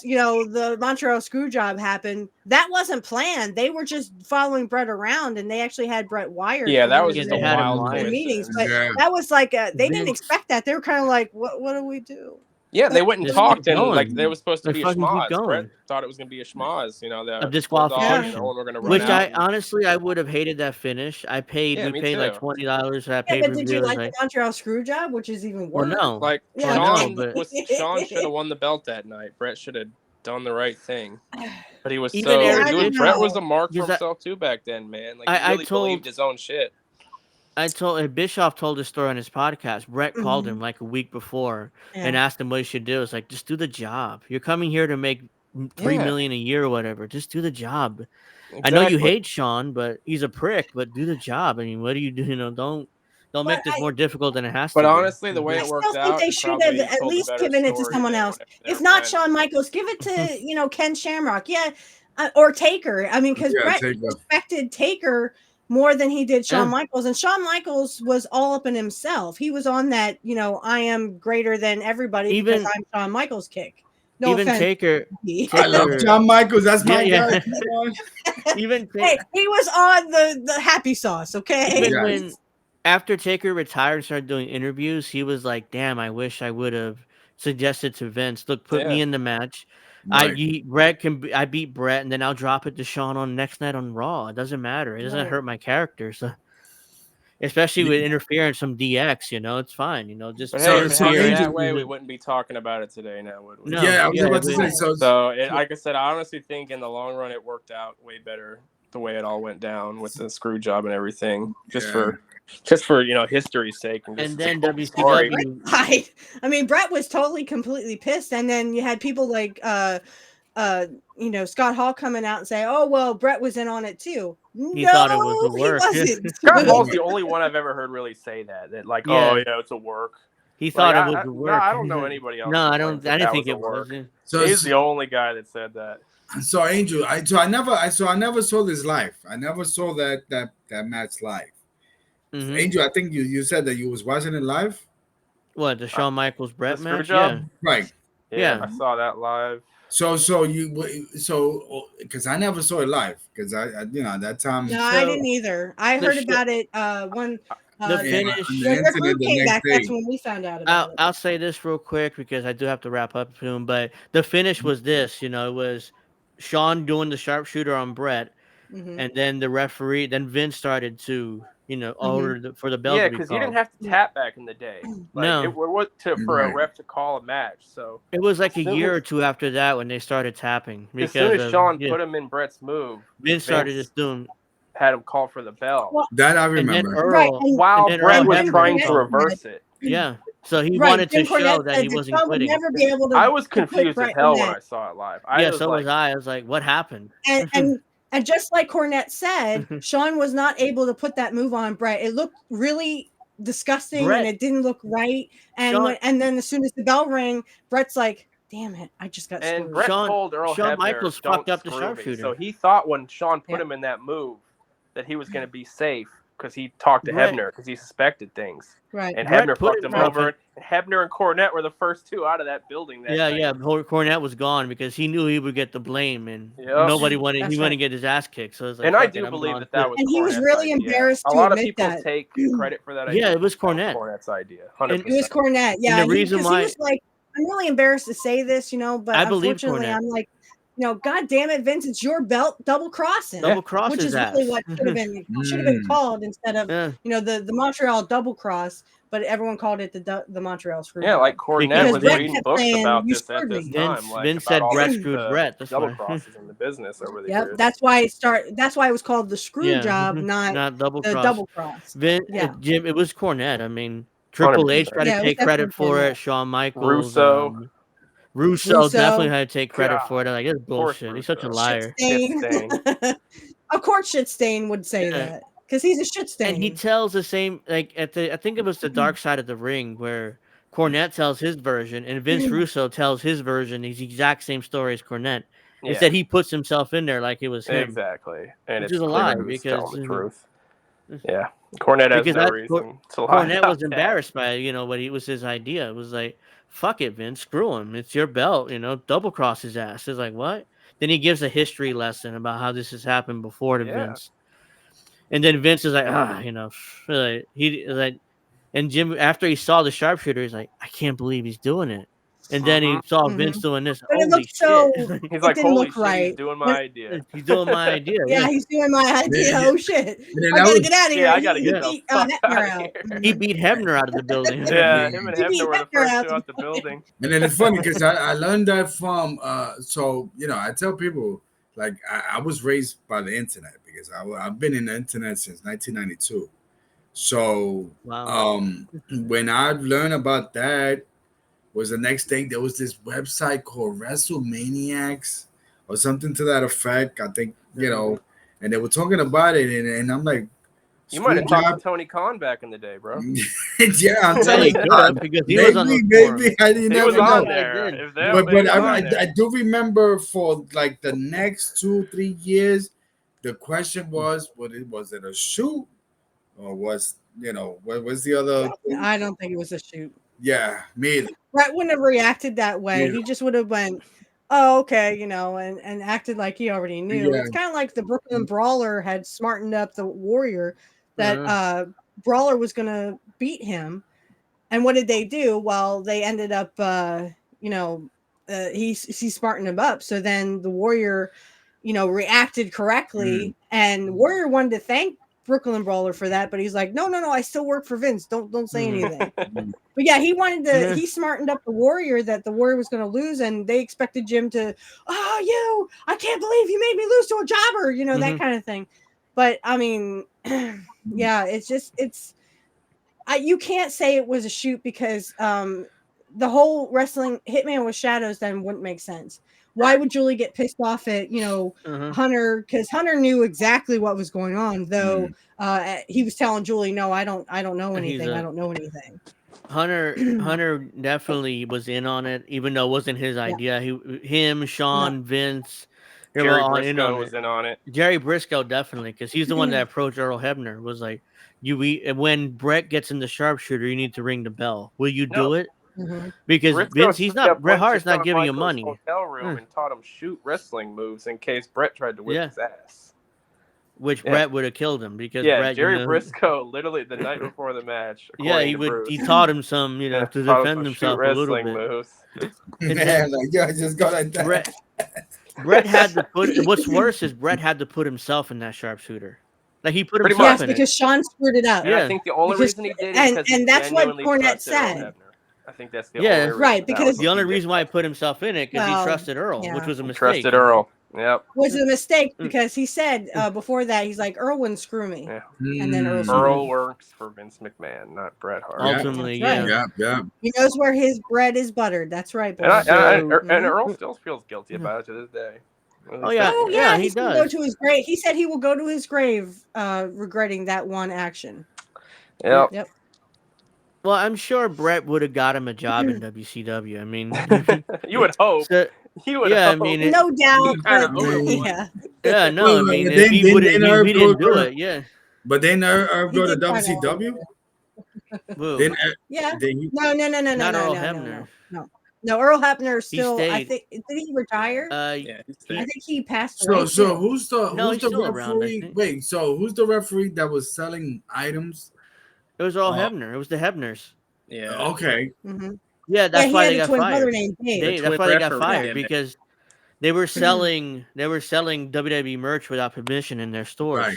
the Montreal Screwjob happened. That wasn't planned. They were just following Brett around, and they actually had Brett wired. Yeah, that was just a wild meetings, but that was like they didn't expect that. They were kind of like, what do we do? Yeah, they went and talked, and like there was supposed to be a schmoz. Brett thought it was going to be a schmoz, of disqualification. Which I honestly would have hated that finish. We paid like $20 for that pay-per-view. But did you like the Montreal Screwjob, which is even worse? Well, no, like Sean should have won the belt that night. Brett should have done the right thing, but he was Brett was a mark for himself too back then, man. Like he really believed his own shit. Bischoff told this story on his podcast. Brett called him like a week before and asked him what he should do. It's like, just do the job. You're coming here to make $3 million a year or whatever. Just do the job. Exactly. I know you hate Sean, but he's a prick. But do the job. I mean, what do you do? Don't make this more difficult than it has to. But honestly, the way it worked out, they should have at least given it to someone else. If not Shawn Michaels, give it to Ken Shamrock, or Taker. I mean, because Brett respected Taker more than he did Shawn Michaels, and Shawn Michaels was all up in himself. He was on that, I am greater than everybody because I'm Shawn Michaels kick. No even offense. Taker, I love Shawn Michaels. That's my guy. Even he was on the happy sauce. Okay. Even when after Taker retired and started doing interviews, he was like, "Damn, I wish I would have suggested to Vince, look, put me in the match." Right. I beat Brett, and then I'll drop it to Sean on next night on Raw. It doesn't matter. It doesn't hurt my character. So especially with interference from DX. It's fine. Just but hey, if it happened Angel, that way, we wouldn't be talking about it today, now would we? No, yeah, I was about to say. So like I said, I honestly think in the long run it worked out way better the way it all went down with the screw job and everything, just for history's sake. And then WCW. I mean, Brett was totally completely pissed, and then you had people like Scott Hall coming out and say, "Oh well, Brett was in on it too." He thought it was a work. He wasn't. Scott Hall's the only one I've ever heard really say that like, oh yeah, it's a work. He thought it was a work. No, I don't know anybody else. No, I don't. I didn't think it was. So he's the only guy that said that. So Angel, I never saw this live. I never saw that match live. Mm-hmm. Angel, I think you said that you was watching it live. What, the Shawn Michaels Brett match? Yeah. Right. Yeah, I saw that live. So because I never saw it live because I at that time. No, I didn't either. I heard about it when the finish. When came back, that's when we found out about it. I'll say this real quick because I do have to wrap up soon. But the finish was this. It was Shawn doing the sharpshooter on Brett, and then the referee. Then Vince started to order for the belt. Yeah, because you didn't have to tap back in the day. No, it was for a ref to call a match. So it was like a year or two after that when they started tapping. As soon as Shawn put him in Brett's move, Vince started just doing. Had him call for the bell. Well, that I remember. While Brett was trying to reverse it. Yeah. So he wanted to show that he wasn't quitting. I was confused as hell when I saw it live. Was I. I was like, what happened? And just like Cornette said, Shawn was not able to put that move on Brett. It looked really disgusting and it didn't look right. And then as soon as the bell rang, Brett's like, damn it, I just got screwed. And Brett told Earl Hebner, Michaels fucked up the sharpshooter. So he thought when Shawn put him in that move that he was going to be safe because he talked to Hebner because he suspected things. Right. And Hebner fucked him over. And Hebner and Cornette were the first two out of that building. Cornette was gone because he knew he would get the blame, and nobody wanted. He wanted to get his ass kicked. So it was like, and I do believe that was. And he was really embarrassed to admit that. A lot of people take credit for that idea. Yeah, it was Cornette. Cornette's idea. 100%. It was Cornette. Yeah, and the reason why he was like, I'm really embarrassed to say this, but unfortunately, I'm like, God damn it, Vince, it's your belt, double crossing. Which is really what should have been called instead of the Montreal double cross, but everyone called it the Montreal screw. Yeah, like Cornette was reading books about this at this time. Vince said Brett screwed Brett. Double crosses in the business over the years. That's why it was called the screw job, not double the cross. Double cross. Jim, it was Cornette. I mean, Triple H tried to take credit for it. Shawn Michaels, Russo definitely had to take credit for it. Like, it's bullshit. He's such a liar. Of course, Shitstain would say that because he's a shit stain. And he tells the same, like I think it was the Dark Side of the Ring where Cornette tells his version and Vince Russo tells his version. He's the exact same story as Cornette. Instead, he puts himself in there like it was him. Exactly, and which is a lie because the truth. Yeah, Cornette has no reason to lie. Cornette was embarrassed by what he was his idea. It was like, fuck it, Vince, screw him. It's your belt, double cross his ass. It's like, what? Then he gives a history lesson about how this has happened before to Vince. And then Vince is like, and Jim, after he saw the sharpshooter, he's like, I can't believe he's doing it. And then he saw Vince doing this. But holy shit. He's like, holy shit, he's doing my idea. He's doing my idea. Yeah, he's doing my idea. Oh, shit. I got to get out of here. Yeah, I got to get out of here. He beat Hebner out of the building. Yeah, him and Hebner were the first two out the building. And then it's funny because I learned that from, I tell people, like, I was raised by the internet because I've been in the internet since 1992. So when I learned about that, was the next thing there was this website called WrestleManiacs or something to that effect. I think, and they were talking about it, and I'm like, you might have talked to Tony Khan back in the day, bro. Yeah, I'm telling you, because he was on maybe I didn't know. But I do remember for like the next 2-3 years, the question was it a shoot or was what was the other thing? I don't think it was a shoot. Yeah, me either. Brett wouldn't have reacted that way. Yeah. He just would have went, oh, okay, and acted like he already knew. Yeah. It's kind of like the Brooklyn Brawler had smartened up the Warrior that Brawler was going to beat him. And what did they do? Well, they ended up, he smartened him up. So then the Warrior, reacted correctly. And Warrior wanted to thank Brooklyn Brawler for that, but he's like, no, I still work for Vince. Don't say anything. Mm. But yeah, he smartened up the Warrior that the Warrior was going to lose, and they expected Jim to, I can't believe you made me lose to a jobber, that kind of thing. But I mean, yeah, you can't say it was a shoot because the whole wrestling Hitman with Shadows then wouldn't make sense. Why would Julie get pissed off at Hunter? Because Hunter knew exactly what was going on, though he was telling Julie, "No, I don't know anything. I don't know anything." Hunter definitely was in on it, even though it wasn't his idea. Him, Sean, Vince, Jerry Briscoe was in on it. Jerry Briscoe definitely, because he's the one that approached Earl Hebner. Was like, when Brett gets in the sharpshooter, you need to ring the bell. Will you do it? Mm-hmm. Because Briscoe Vince, Bret Hart's not giving you money. Hotel room and taught him shoot wrestling moves in case Brett tried to whip his ass. Which Brett would have killed him because Brett, Jerry Briscoe literally the night before the match. He taught him some, to defend himself a little bit. Moves. I just got like that. Brett had to put. What's worse is Brett had to put himself in that sharpshooter. Like he put himself in because Sean screwed it up. And I think the only reason he did it and that's what Cornette said. I think that's the only reason. Right, because the only reason why he put himself in it because he trusted Earl, which was a mistake. Trusted Earl. Yep. Was a mistake because he said before that he's like, Earl wouldn't screw me. Yeah. And then Earl works for Vince McMahon, not Bret Hart. Ultimately, yeah. He knows where his bread is buttered. That's right. And Earl still feels guilty about it to this day. He does. Go to his grave. He said he will go to his grave regretting that one action. Yep. Well, I'm sure Brett would have got him a job in WCW. I mean, you would hope. You would hope. I mean, no doubt. If he didn't do it, But then Earl go to WCW. No. Not Earl Hebner. No, Earl Hebner still. I think did he retire? He stayed. I think he passed away. So who's the referee? Around, Wait, so who's the referee that was selling items? It was Earl Hebner. It was the Hebners. Yeah. Okay. Mm-hmm. Yeah, that's why they got fired. That's why they got fired because they were selling WWE merch without permission in their stores, right.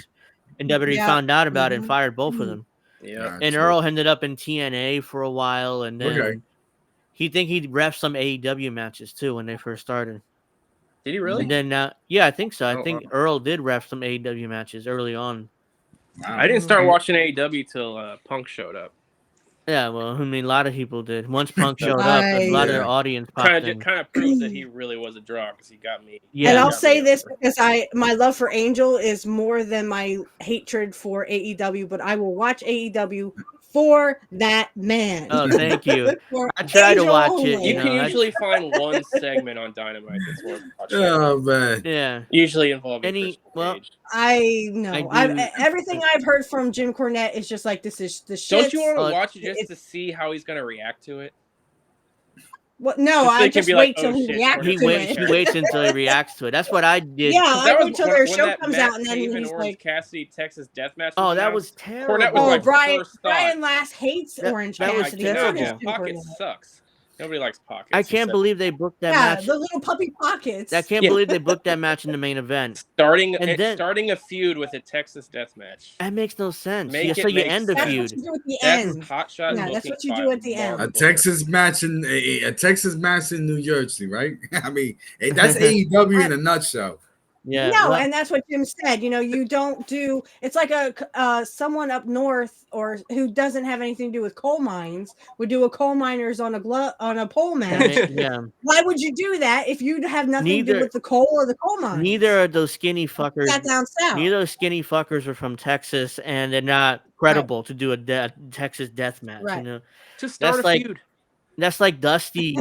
And WWE found out about it and fired both of them. Yeah, and Earl ended up in TNA for a while, and then he'd ref some AEW matches too when they first started. Did he really? And then I think so. I think Earl did ref some AEW matches early on. Wow. I didn't start watching AEW till Punk showed up. Yeah, well, I mean, a lot of people did. Once Punk showed up, a lot of their audience popped in. Kind of proves that he really was a draw because he got me. Yeah, and I'll say this because my love for Angel is more than my hatred for AEW, but I will watch AEW for that man. Oh, thank you. I try to watch it. You can usually find one segment on Dynamite that's worth watching. Oh man. Yeah. Usually involving I know. Everything I've heard from Jim Cornette is just like this is the shit. Don't you want to watch it just to see how he's going to react to it? Well, no, I just wait till he reacts to it. He waits until he reacts to it. That's what I did. Yeah, I wait till their show comes out and then he's like, Cassidy Texas Deathmatch. Oh, that was terrible. Cornette was Brian Last hates Orange Cassidy. Pocket sucks. Nobody likes Pocket. I can't believe they booked that match. Yeah, the little puppy pockets. I can't believe they booked that match in the main event. Starting a feud with a Texas death match. That makes no sense. You end the feud. That's what you do at the end. Hot shot. Yeah, that's what you do at the end. A Texas match in New Jersey, right? I mean, that's AEW in a nutshell. Yeah. No, and that's what Jim said. You don't do. It's like someone up north or who doesn't have anything to do with coal mines would do a coal miners on a pole match. Yeah. Why would you do that if you have nothing to do with the coal or the coal mines? Neither of those skinny fuckers. Down south. Neither of those skinny fuckers are from Texas, and they're not credible to do a Texas death match. Right. To start a feud. That's like Dusty.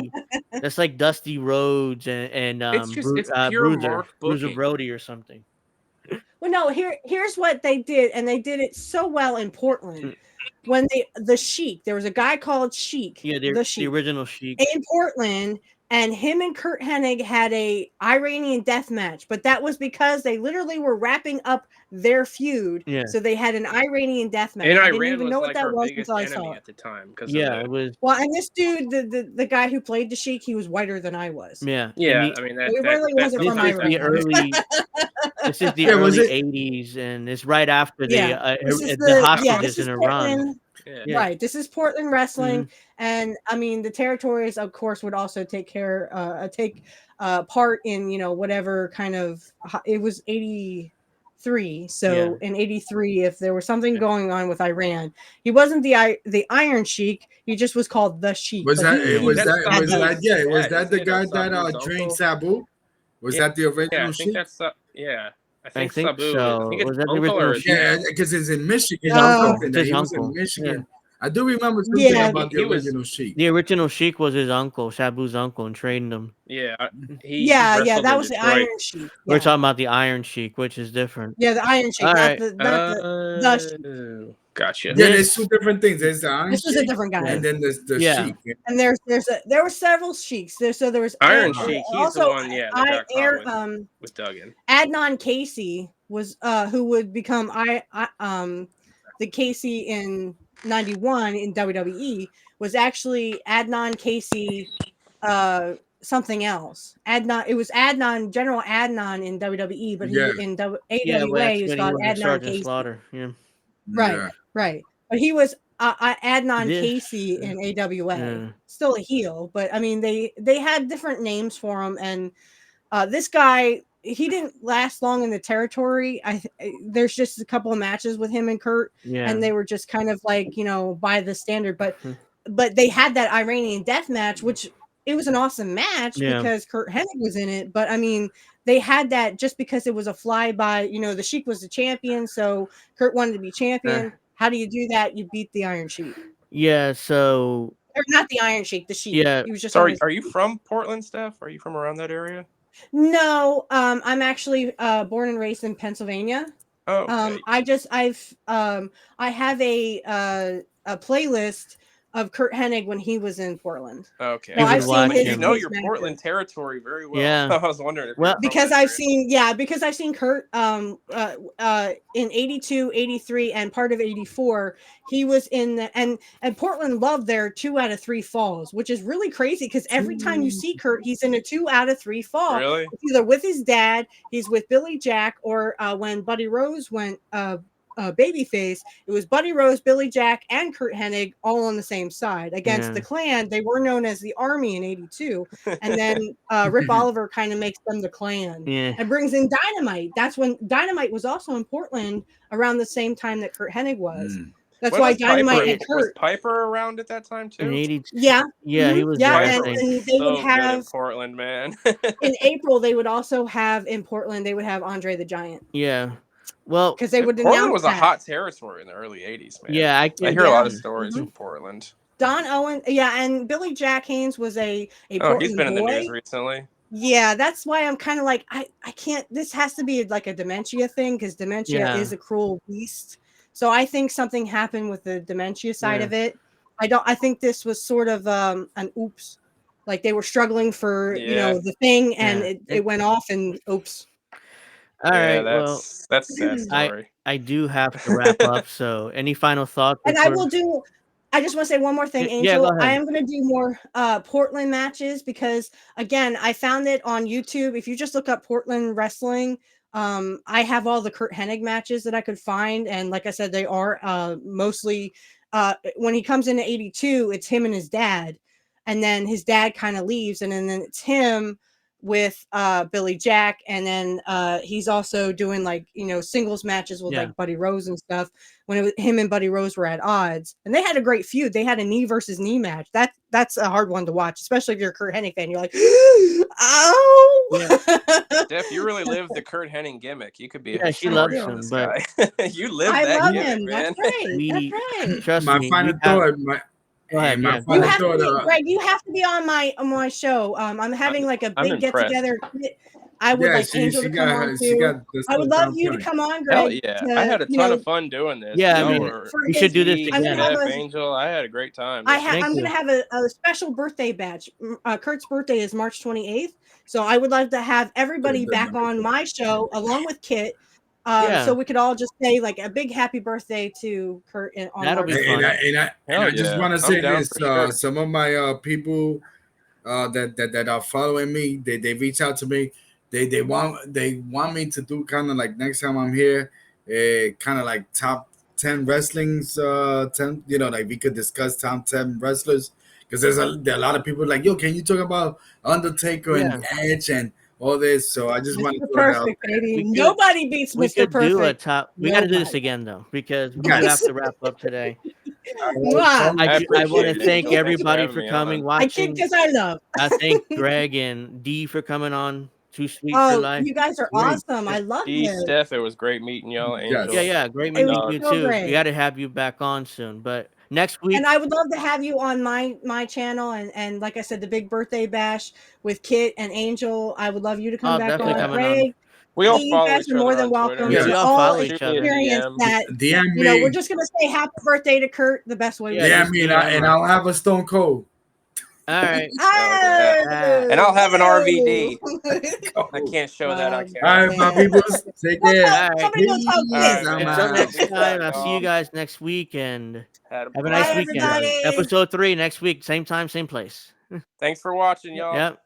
That's like Dusty Rhodes and Bruiser Brody or something. Well, no. Here's what they did, and they did it so well in Portland. When the Sheik, there was a guy called Sheik. Yeah, the original Sheik in Portland. and him and Curt Hennig had a Iranian death match, but that was because they literally were wrapping up their feud. Yeah. So they had an Iranian death match. And I didn't Iran even was know what like that our was biggest until I enemy saw it. at the time. It was. Well, and this dude, the guy who played the Sheik, he was whiter than I was. Yeah. Yeah, I mean It really wasn't from This is the early. This is the early '80s, and it's right after the hostages in Iran. Portland. Yeah. Right. This is Portland wrestling, and I mean the territories, of course, would also take part in whatever kind of it was 83. So in 83, if there was something going on with Iran, he wasn't the Iron Sheik. He just was called the Sheik. Was that the guy that trained Sabu? Was that the original Sheik? I think so. I think it's was that uncle the original or yeah, because it's in Michigan. His uncle. In Michigan. I do remember something about the original Sheik. The original Sheik was his uncle, Sabu's uncle, and trained him. Yeah, that was the Iron Sheik. Yeah. We're talking about the Iron Sheik, which is different. Yeah, the Iron Sheik, not the Sheik. Gotcha. Yeah, there's two different things. There's the Iron Sheik. This was a different guy. And then there's the Sheik. And there were several Sheiks. So there was Iron Sheik. He's the one, that got caught with Duggan. Adnan Casey was who would become the Casey in 91 in WWE was actually Adnan Casey something else. It was General Adnan in WWE, but he in AWA he was called Adnan Casey. Slaughter. Yeah. Right. But he was Adnan Casey in AWA. Still a heel, but I mean they had different names for him, and this guy, he didn't last long in the territory. There's just a couple of matches with him and Curt, and they were just kind of like by the standard. But they had that Iranian death match, which it was an awesome match because Curt Hennig was in it. But I mean, they had that just because it was a flyby. The Sheik was the champion, so Curt wanted to be champion. How do you do that? You beat the Iron Sheik. Yeah. So. Or not the Iron Sheik, the Sheik. Yeah. He was just. Sorry, are you from Portland, Steph? Are you from around that area? No, I'm actually born and raised in Pennsylvania. Oh, okay. I have a playlist of Curt Hennig when he was in Portland. Okay, so I've seen you know your Portland territory very well. Yeah, I was wondering. Because I've seen Curt in 82, 83, and part of 84. He was in and Portland loved their 2 out of 3 falls, which is really crazy because every time you see Curt, he's in a 2 out of 3 fall. Really? It's either with his dad, he's with Billy Jack, or when Buddy Rose went babyface, it was Buddy Rose, Billy Jack, and Curt Hennig all on the same side against the Clan. They were known as the Army in 82, and then Rip Oliver kind of makes them the Clan and brings in Dynamite. That's when Dynamite was also in Portland around the same time that Curt Hennig was. That's why Dynamite and Curt. Was Piper around at that time too? Yeah, he was. Yeah, and they would have in Portland, man. in April, they would also have in Portland. They would have Andre the Giant. Yeah. Well, because they would Portland was a hot territory in the early 80s, man. Yeah, I hear a lot of stories from Portland. Don Owen, and Billy Jack Haynes was a Portland he's been boy. in the news recently. Yeah, that's why I'm kind of like I can't. This has to be like a dementia thing because dementia is a cruel beast. So I think something happened with the dementia side of it. I think this was sort of an oops, like they were struggling for the thing, and it went off and oops. All right, that's a sad story. I do have to wrap up. So, any final thoughts? And I will do. I just want to say one more thing, Angel. Yeah, go ahead. I am going to do more Portland matches because, again, I found it on YouTube. If you just look up Portland wrestling, I have all the Curt Hennig matches that I could find, and like I said, they are mostly when he comes into 82, it's him and his dad, and then his dad kind of leaves, and then it's him with Billy Jack, and then he's also doing singles matches with like Buddy Rose and stuff when him and Buddy Rose were at odds, and they had a great feud. They had a knee versus knee match. That's a hard one to watch, especially if you're a Curt Hennig fan. You're like, oh, Steph, you really live the Curt Hennig gimmick. You could be she loves him, but you live that gimmick, him. Man. That's right. Trust my me, final thought. Greg, you have to be on my show. I'm having like a big get together. I would like she, Angel she to come got on her, too. she got the I would stuff love down you to point. come on, Hell Greg. yeah. To, I had a ton of fun doing this. Yeah, I Y'all mean, were we should do this Steve, again. Steph, Angel. I had a great time. I'm going to have a special birthday batch. Kurt's birthday is March 28th. So I would love to have everybody back on my show along with Kit. So we could all just say like a big happy birthday to Kurt on That'll March be fun. And I just want to say this: some of my people that are following me, they reach out to me. They want me to do kind of like next time I'm here, kind of like top 10 wrestling's 10. Like we could discuss top 10 wrestlers because there are a lot of people like, yo, can you talk about Undertaker and Edge and all this? So I just want to throw it out. Baby. Nobody beats Mr. Perfect. Do a top. We got to do this again though because we do have to wrap up today. I want to thank everybody for coming, watching. Because I love. I thank Greg and Dee for coming on. Too Sweet for Life. You guys are awesome. I love you. Steph, it was great meeting y'all. Angel. Yeah, great meeting you too. Great. We got to have you back on soon. But next week, and I would love to have you on my channel and like I said, the big birthday bash with Kit and Angel. I would love you to come back on. Greg. We all follow each other. More than welcome. Yeah, we all follow each other. That, we're just gonna say happy birthday to Kurt the best way. And I'll have a Stone Cold. All right. And I'll have an RVD. I can't show that on camera. All right, my people. Take care. All right. Until next time, I'll see you guys next week and have a nice weekend. Episode 3 next week, same time, same place. Thanks for watching, y'all. Yep.